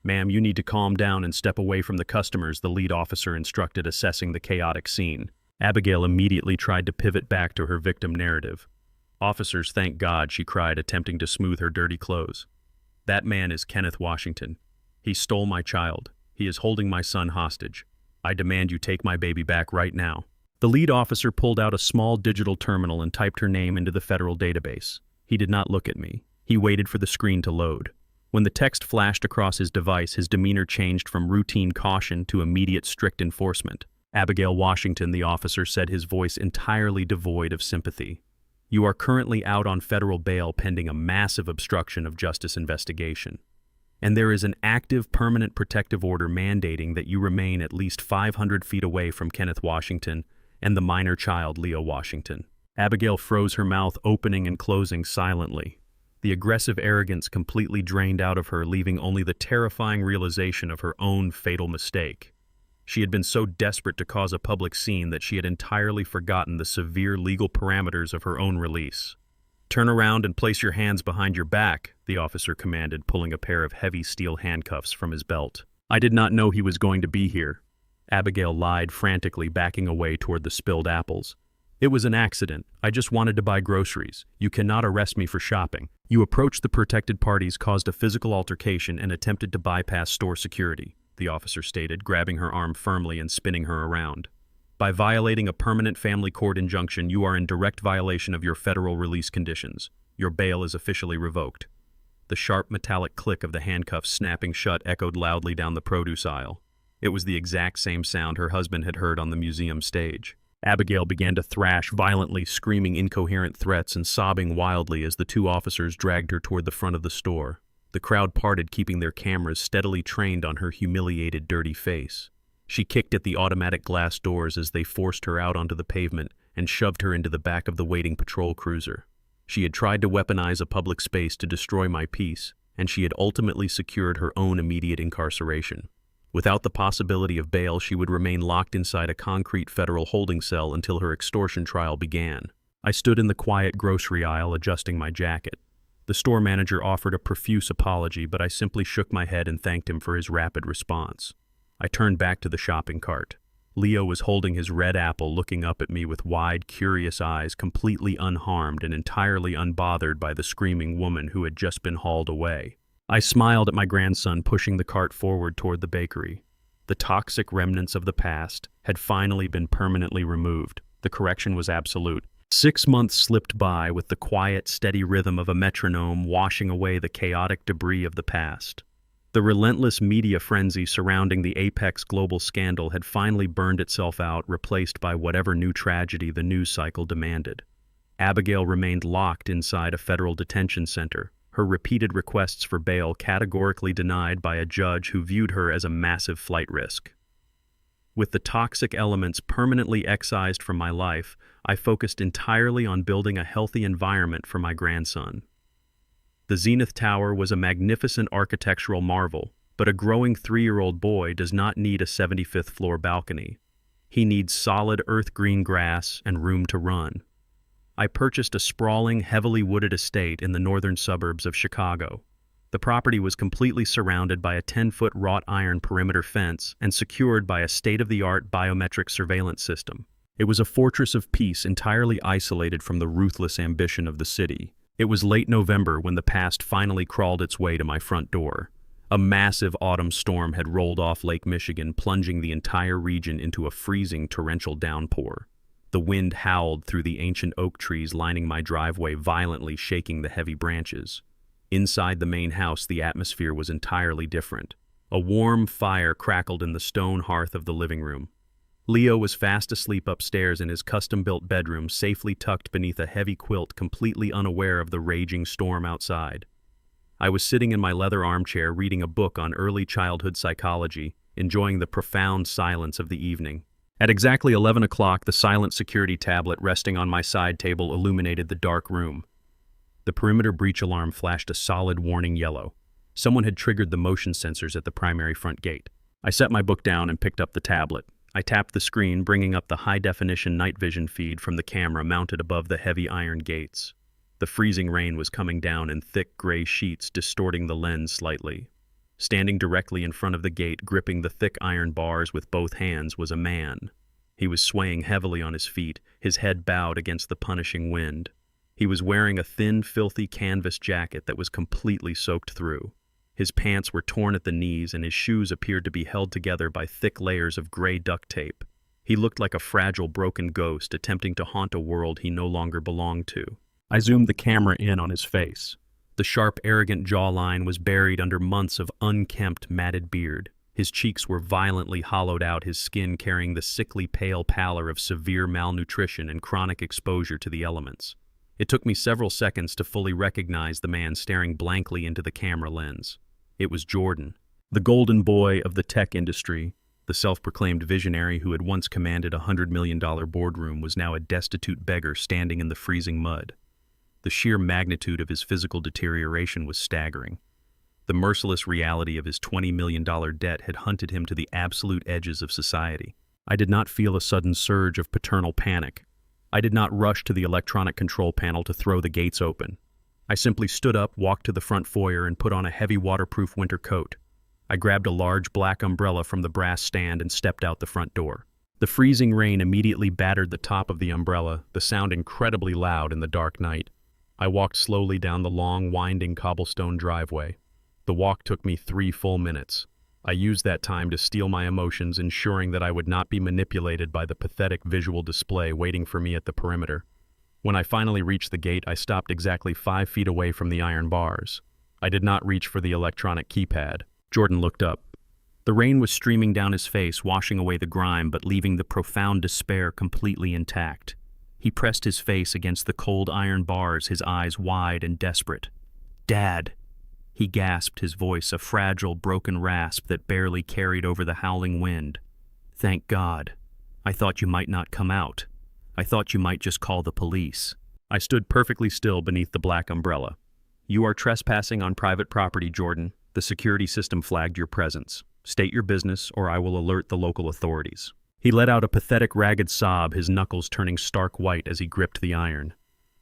"Ma'am, you need to calm down and step away from the customers," the lead officer instructed, assessing the chaotic scene. Abigail immediately tried to pivot back to her victim narrative. "Officers, thank God," she cried, attempting to smooth her dirty clothes. "That man is Kenneth Washington. He stole my child. He is holding my son hostage. I demand you take my baby back right now." The lead officer pulled out a small digital terminal and typed her name into the federal database. He did not look at me. He waited for the screen to load. When the text flashed across his device, his demeanor changed from routine caution to immediate strict enforcement. "Abigail Washington," the officer said, his voice entirely devoid of sympathy. "You are currently out on federal bail pending a massive obstruction of justice investigation. And there is an active permanent protective order mandating that you remain at least 500 feet away from Kenneth Washington and the minor child, Leo Washington." Abigail froze, her mouth opening and closing silently. The aggressive arrogance completely drained out of her, leaving only the terrifying realization of her own fatal mistake. She had been so desperate to cause a public scene that she had entirely forgotten the severe legal parameters of her own release. "Turn around and place your hands behind your back," the officer commanded, pulling a pair of heavy steel handcuffs from his belt. "I did not know he was going to be here." Abigail lied frantically, backing away toward the spilled apples. "It was an accident. I just wanted to buy groceries. You cannot arrest me for shopping. You approached the protected parties, caused a physical altercation, and attempted to bypass store security," the officer stated, grabbing her arm firmly and spinning her around. "By violating a permanent family court injunction, you are in direct violation of your federal release conditions. Your bail is officially revoked." The sharp metallic click of the handcuffs snapping shut echoed loudly down the produce aisle. It was the exact same sound her husband had heard on the museum stage. Abigail began to thrash violently, screaming incoherent threats and sobbing wildly as the two officers dragged her toward the front of the store. The crowd parted, keeping their cameras steadily trained on her humiliated, dirty face. She kicked at the automatic glass doors as they forced her out onto the pavement and shoved her into the back of the waiting patrol cruiser. She had tried to weaponize a public space to destroy my peace, and she had ultimately secured her own immediate incarceration. Without the possibility of bail, she would remain locked inside a concrete federal holding cell until her extortion trial began. I stood in the quiet grocery aisle adjusting my jacket. The store manager offered a profuse apology, but I simply shook my head and thanked him for his rapid response. I turned back to the shopping cart. Leo was holding his red apple, looking up at me with wide, curious eyes, completely unharmed and entirely unbothered by the screaming woman who had just been hauled away. I smiled at my grandson, pushing the cart forward toward the bakery. The toxic remnants of the past had finally been permanently removed. The correction was absolute. 6 months slipped by with the quiet, steady rhythm of a metronome washing away the chaotic debris of the past. The relentless media frenzy surrounding the Apex Global scandal had finally burned itself out, replaced by whatever new tragedy the news cycle demanded. Abigail remained locked inside a federal detention center, her repeated requests for bail categorically denied by a judge who viewed her as a massive flight risk. With the toxic elements permanently excised from my life, I focused entirely on building a healthy environment for my grandson. The Zenith Tower was a magnificent architectural marvel, but a growing 3-year-old boy does not need a 75th floor balcony. He needs solid earth-green grass and room to run. I purchased a sprawling, heavily wooded estate in the northern suburbs of Chicago. The property was completely surrounded by a 10-foot wrought iron perimeter fence and secured by a state-of-the-art biometric surveillance system. It was a fortress of peace entirely isolated from the ruthless ambition of the city. It was late November when the past finally crawled its way to my front door. A massive autumn storm had rolled off Lake Michigan, plunging the entire region into a freezing torrential downpour. The wind howled through the ancient oak trees lining my driveway, violently shaking the heavy branches. Inside the main house, the atmosphere was entirely different. A warm fire crackled in the stone hearth of the living room. Leo was fast asleep upstairs in his custom-built bedroom, safely tucked beneath a heavy quilt, completely unaware of the raging storm outside. I was sitting in my leather armchair reading a book on early childhood psychology, enjoying the profound silence of the evening. At exactly 11 o'clock, the silent security tablet resting on my side table illuminated the dark room. The perimeter breach alarm flashed a solid warning yellow. Someone had triggered the motion sensors at the primary front gate. I set my book down and picked up the tablet. I tapped the screen, bringing up the high-definition night vision feed from the camera mounted above the heavy iron gates. The freezing rain was coming down in thick gray sheets, distorting the lens slightly. Standing directly in front of the gate, gripping the thick iron bars with both hands, was a man. He was swaying heavily on his feet, his head bowed against the punishing wind. He was wearing a thin, filthy canvas jacket that was completely soaked through. His pants were torn at the knees, and his shoes appeared to be held together by thick layers of gray duct tape. He looked like a fragile, broken ghost attempting to haunt a world he no longer belonged to. I zoomed the camera in on his face. The sharp, arrogant jawline was buried under months of unkempt, matted beard. His cheeks were violently hollowed out, his skin carrying the sickly pale pallor of severe malnutrition and chronic exposure to the elements. It took me several seconds to fully recognize the man staring blankly into the camera lens. It was Jordan, the golden boy of the tech industry. The self-proclaimed visionary who had once commanded a $100 million boardroom was now a destitute beggar standing in the freezing mud. The sheer magnitude of his physical deterioration was staggering. The merciless reality of his $20 million debt had hunted him to the absolute edges of society. I did not feel a sudden surge of paternal panic. I did not rush to the electronic control panel to throw the gates open. I simply stood up, walked to the front foyer, and put on a heavy waterproof winter coat. I grabbed a large black umbrella from the brass stand and stepped out the front door. The freezing rain immediately battered the top of the umbrella, the sound incredibly loud in the dark night. I walked slowly down the long, winding cobblestone driveway. The walk took me 3 full minutes. I used that time to steel my emotions, ensuring that I would not be manipulated by the pathetic visual display waiting for me at the perimeter. When I finally reached the gate, I stopped exactly 5 feet away from the iron bars. I did not reach for the electronic keypad. Jordan looked up. The rain was streaming down his face, washing away the grime, but leaving the profound despair completely intact. He pressed his face against the cold iron bars, his eyes wide and desperate. "Dad," he gasped, his voice a fragile, broken rasp that barely carried over the howling wind. "Thank God. I thought you might not come out. I thought you might just call the police." I stood perfectly still beneath the black umbrella. "You are trespassing on private property, Jordan. The security system flagged your presence. State your business, or I will alert the local authorities." He let out a pathetic, ragged sob, his knuckles turning stark white as he gripped the iron.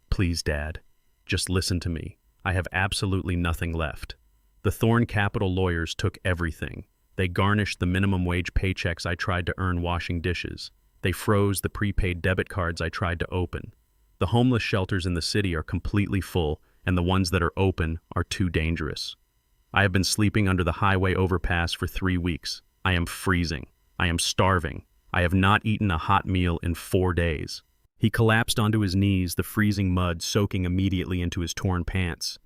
"Please, Dad. Just listen to me. I have absolutely nothing left. The Thorn Capital lawyers took everything. They garnished the minimum wage paychecks I tried to earn washing dishes. They froze the prepaid debit cards I tried to open. The homeless shelters in the city are completely full, and the ones that are open are too dangerous. I have been sleeping under the highway overpass for 3 weeks. I am freezing. I am starving. I have not eaten a hot meal in 4 days." He collapsed onto his knees, the freezing mud soaking immediately into his torn pants.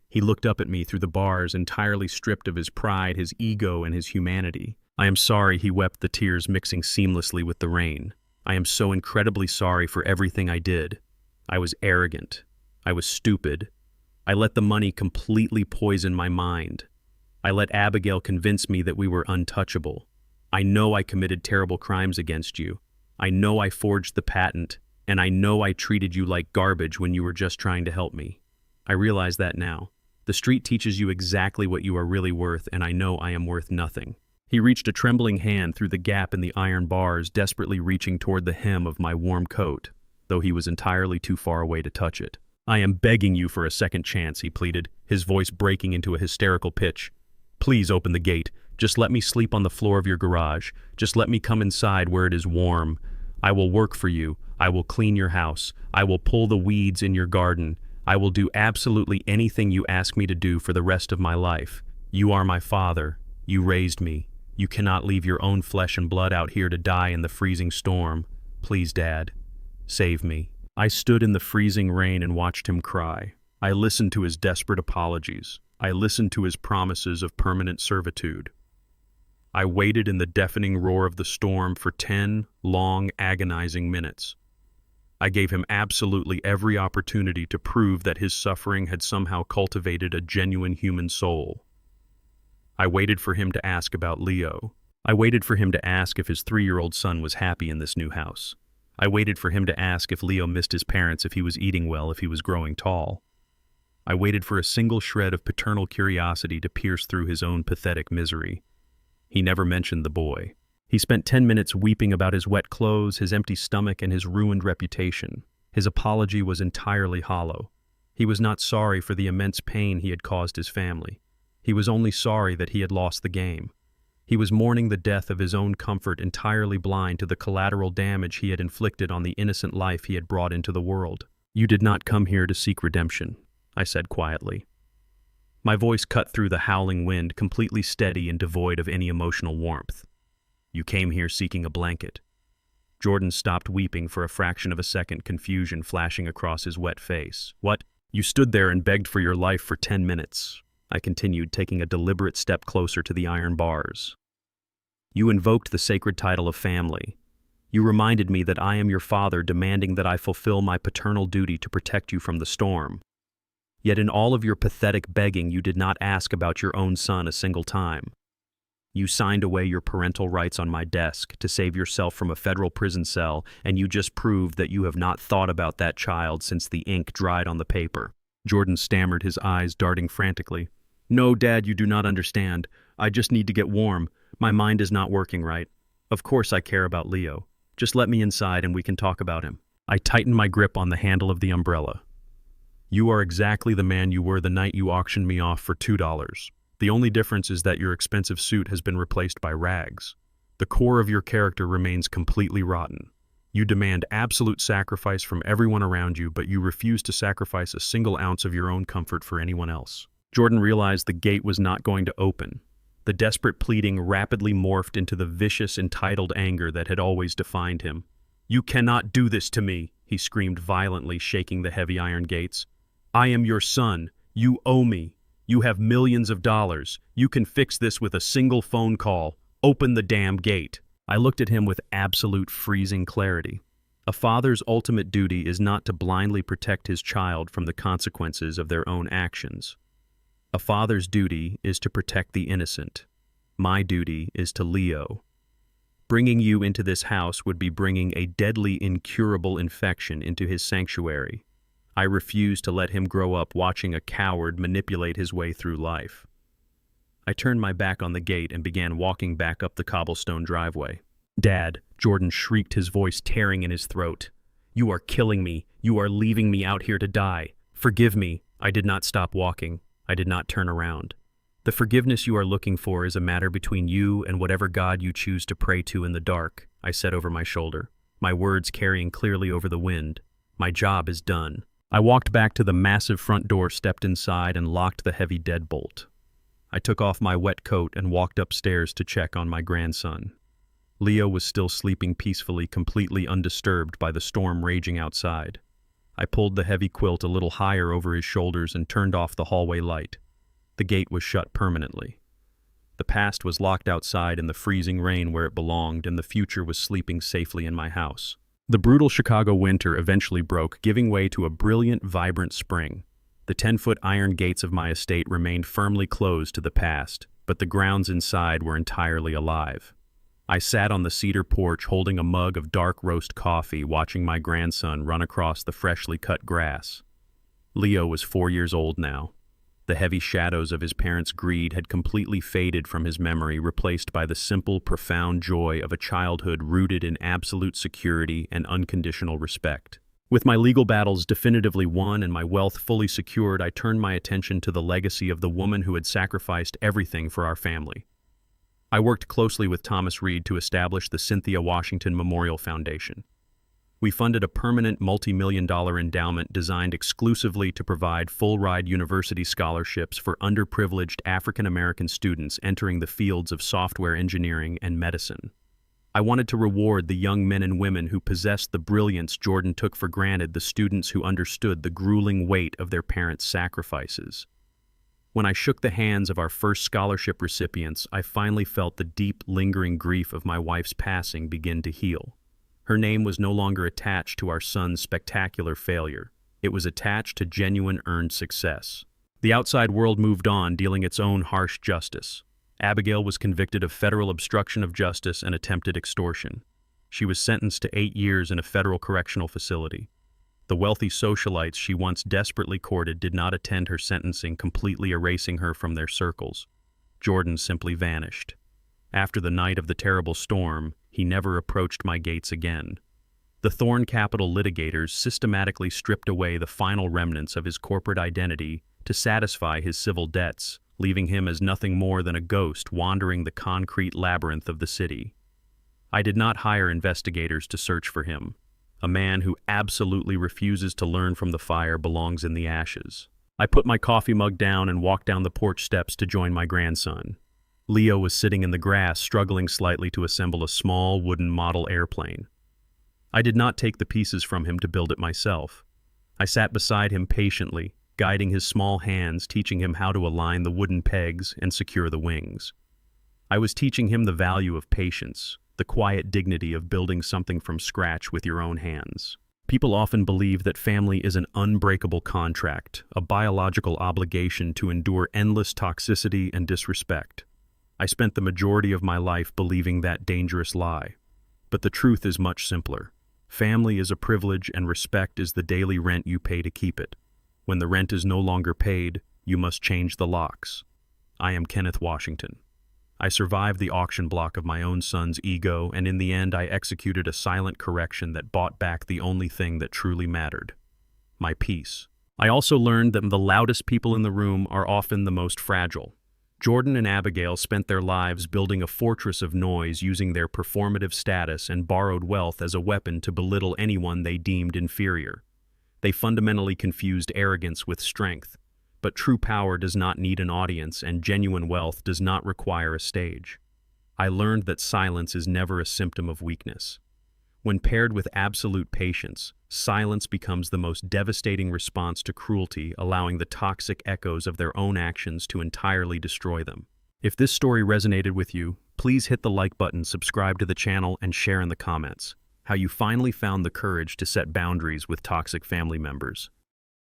He looked up at me through the bars, entirely stripped of his pride, his ego, and his humanity. "I am sorry," he wept, the tears mixing seamlessly with the rain. "I am so incredibly sorry for everything I did. I was arrogant. I was stupid. I let the money completely poison my mind. I let Abigail convince me that we were untouchable. I know I committed terrible crimes against you. I know I forged the patent, and I know I treated you like garbage when you were just trying to help me. I realize that now. The street teaches you exactly what you are really worth, and I know I am worth nothing." He reached a trembling hand through the gap in the iron bars, desperately reaching toward the hem of my warm coat, though he was entirely too far away to touch it. "I am begging you for a second chance," he pleaded, his voice breaking into a hysterical pitch. "Please open the gate. Just let me sleep on the floor of your garage. Just let me come inside where it is warm. I will work for you. I will clean your house. I will pull the weeds in your garden. I will do absolutely anything you ask me to do for the rest of my life. You are my father. You raised me. You cannot leave your own flesh and blood out here to die in the freezing storm. Please, Dad, save me." I stood in the freezing rain and watched him cry. I listened to his desperate apologies. I listened to his promises of permanent servitude. I waited in the deafening roar of the storm for 10 long, agonizing minutes. I gave him absolutely every opportunity to prove that his suffering had somehow cultivated a genuine human soul. I waited for him to ask about Leo. I waited for him to ask if his 3-year-old son was happy in this new house. I waited for him to ask if Leo missed his parents, if he was eating well, if he was growing tall. I waited for a single shred of paternal curiosity to pierce through his own pathetic misery. He never mentioned the boy. He spent 10 minutes weeping about his wet clothes, his empty stomach, and his ruined reputation. His apology was entirely hollow. He was not sorry for the immense pain he had caused his family. He was only sorry that he had lost the game. He was mourning the death of his own comfort, entirely blind to the collateral damage he had inflicted on the innocent life he had brought into the world. "You did not come here to seek redemption," I said quietly. My voice cut through the howling wind, completely steady and devoid of any emotional warmth. "You came here seeking a blanket." Jordan stopped weeping for a fraction of a second, confusion flashing across his wet face. "What? You stood there and begged for your life for 10 minutes. I continued, taking a deliberate step closer to the iron bars. "You invoked the sacred title of family. You reminded me that I am your father, demanding that I fulfill my paternal duty to protect you from the storm. Yet in all of your pathetic begging, you did not ask about your own son a single time. You signed away your parental rights on my desk to save yourself from a federal prison cell, and you just proved that you have not thought about that child since the ink dried on the paper." Jordan stammered, his eyes darting frantically. "No, Dad, you do not understand. I just need to get warm. My mind is not working right. Of course I care about Leo. Just let me inside and we can talk about him." I tightened my grip on the handle of the umbrella. "You are exactly the man you were the night you auctioned me off for $2. The only difference is that your expensive suit has been replaced by rags. The core of your character remains completely rotten. You demand absolute sacrifice from everyone around you, but you refuse to sacrifice a single ounce of your own comfort for anyone else." Jordan realized the gate was not going to open. The desperate pleading rapidly morphed into the vicious, entitled anger that had always defined him. "You cannot do this to me," he screamed violently, shaking the heavy iron gates. "I am your son. You owe me. You have millions of dollars. You can fix this with a single phone call. Open the damn gate." I looked at him with absolute freezing clarity. A father's ultimate duty is not to blindly protect his child from the consequences of their own actions. A father's duty is to protect the innocent. My duty is to Leo. Bringing you into this house would be bringing a deadly, incurable infection into his sanctuary. I refuse to let him grow up watching a coward manipulate his way through life. I turned my back on the gate and began walking back up the cobblestone driveway. "Dad," Jordan shrieked, his voice tearing in his throat. "You are killing me. You are leaving me out here to die. Forgive me." I did not stop walking. I did not turn around. "The forgiveness you are looking for is a matter between you and whatever God you choose to pray to in the dark," I said over my shoulder, my words carrying clearly over the wind. "My job is done." I walked back to the massive front door, stepped inside, and locked the heavy deadbolt. I took off my wet coat and walked upstairs to check on my grandson. Leo was still sleeping peacefully, completely undisturbed by the storm raging outside. I pulled the heavy quilt a little higher over his shoulders and turned off the hallway light. The gate was shut permanently. The past was locked outside in the freezing rain where it belonged, and the future was sleeping safely in my house. The brutal Chicago winter eventually broke, giving way to a brilliant, vibrant spring. The 10-foot iron gates of my estate remained firmly closed to the past, but the grounds inside were entirely alive. I sat on the cedar porch holding a mug of dark roast coffee, watching my grandson run across the freshly cut grass. Leo was 4 years old now. The heavy shadows of his parents' greed had completely faded from his memory, replaced by the simple, profound joy of a childhood rooted in absolute security and unconditional respect. With my legal battles definitively won and my wealth fully secured, I turned my attention to the legacy of the woman who had sacrificed everything for our family. I worked closely with Thomas Reed to establish the Cynthia Washington Memorial Foundation. We funded a permanent multi-million-dollar endowment designed exclusively to provide full-ride university scholarships for underprivileged African-American students entering the fields of software engineering and medicine. I wanted to reward the young men and women who possessed the brilliance Jordan took for granted, the students who understood the grueling weight of their parents' sacrifices. When I shook the hands of our first scholarship recipients, I finally felt the deep, lingering grief of my wife's passing begin to heal. Her name was no longer attached to our son's spectacular failure. It was attached to genuine earned success. The outside world moved on, dealing its own harsh justice. Abigail was convicted of federal obstruction of justice and attempted extortion. She was sentenced to 8 years in a federal correctional facility. The wealthy socialites she once desperately courted did not attend her sentencing, completely erasing her from their circles. Jordan simply vanished. After the night of the terrible storm, he never approached my gates again. The Thorn Capital litigators systematically stripped away the final remnants of his corporate identity to satisfy his civil debts, leaving him as nothing more than a ghost wandering the concrete labyrinth of the city. I did not hire investigators to search for him. A man who absolutely refuses to learn from the fire belongs in the ashes. I put my coffee mug down and walked down the porch steps to join my grandson. Leo was sitting in the grass, struggling slightly to assemble a small wooden model airplane. I did not take the pieces from him to build it myself. I sat beside him patiently, guiding his small hands, teaching him how to align the wooden pegs and secure the wings. I was teaching him the value of patience, the quiet dignity of building something from scratch with your own hands. People often believe that family is an unbreakable contract, a biological obligation to endure endless toxicity and disrespect. I spent the majority of my life believing that dangerous lie. But the truth is much simpler. Family is a privilege and respect is the daily rent you pay to keep it. When the rent is no longer paid, you must change the locks. I am Kenneth Washington. I survived the auction block of my own son's ego, and in the end I executed a silent correction that bought back the only thing that truly mattered: my peace. I also learned that the loudest people in the room are often the most fragile. Jordan and Abigail spent their lives building a fortress of noise, using their performative status and borrowed wealth as a weapon to belittle anyone they deemed inferior. They fundamentally confused arrogance with strength. But true power does not need an audience, and genuine wealth does not require a stage. I learned that silence is never a symptom of weakness. When paired with absolute patience, silence becomes the most devastating response to cruelty, allowing the toxic echoes of their own actions to entirely destroy them. If this story resonated with you, please hit the like button, subscribe to the channel, and share in the comments how you finally found the courage to set boundaries with toxic family members.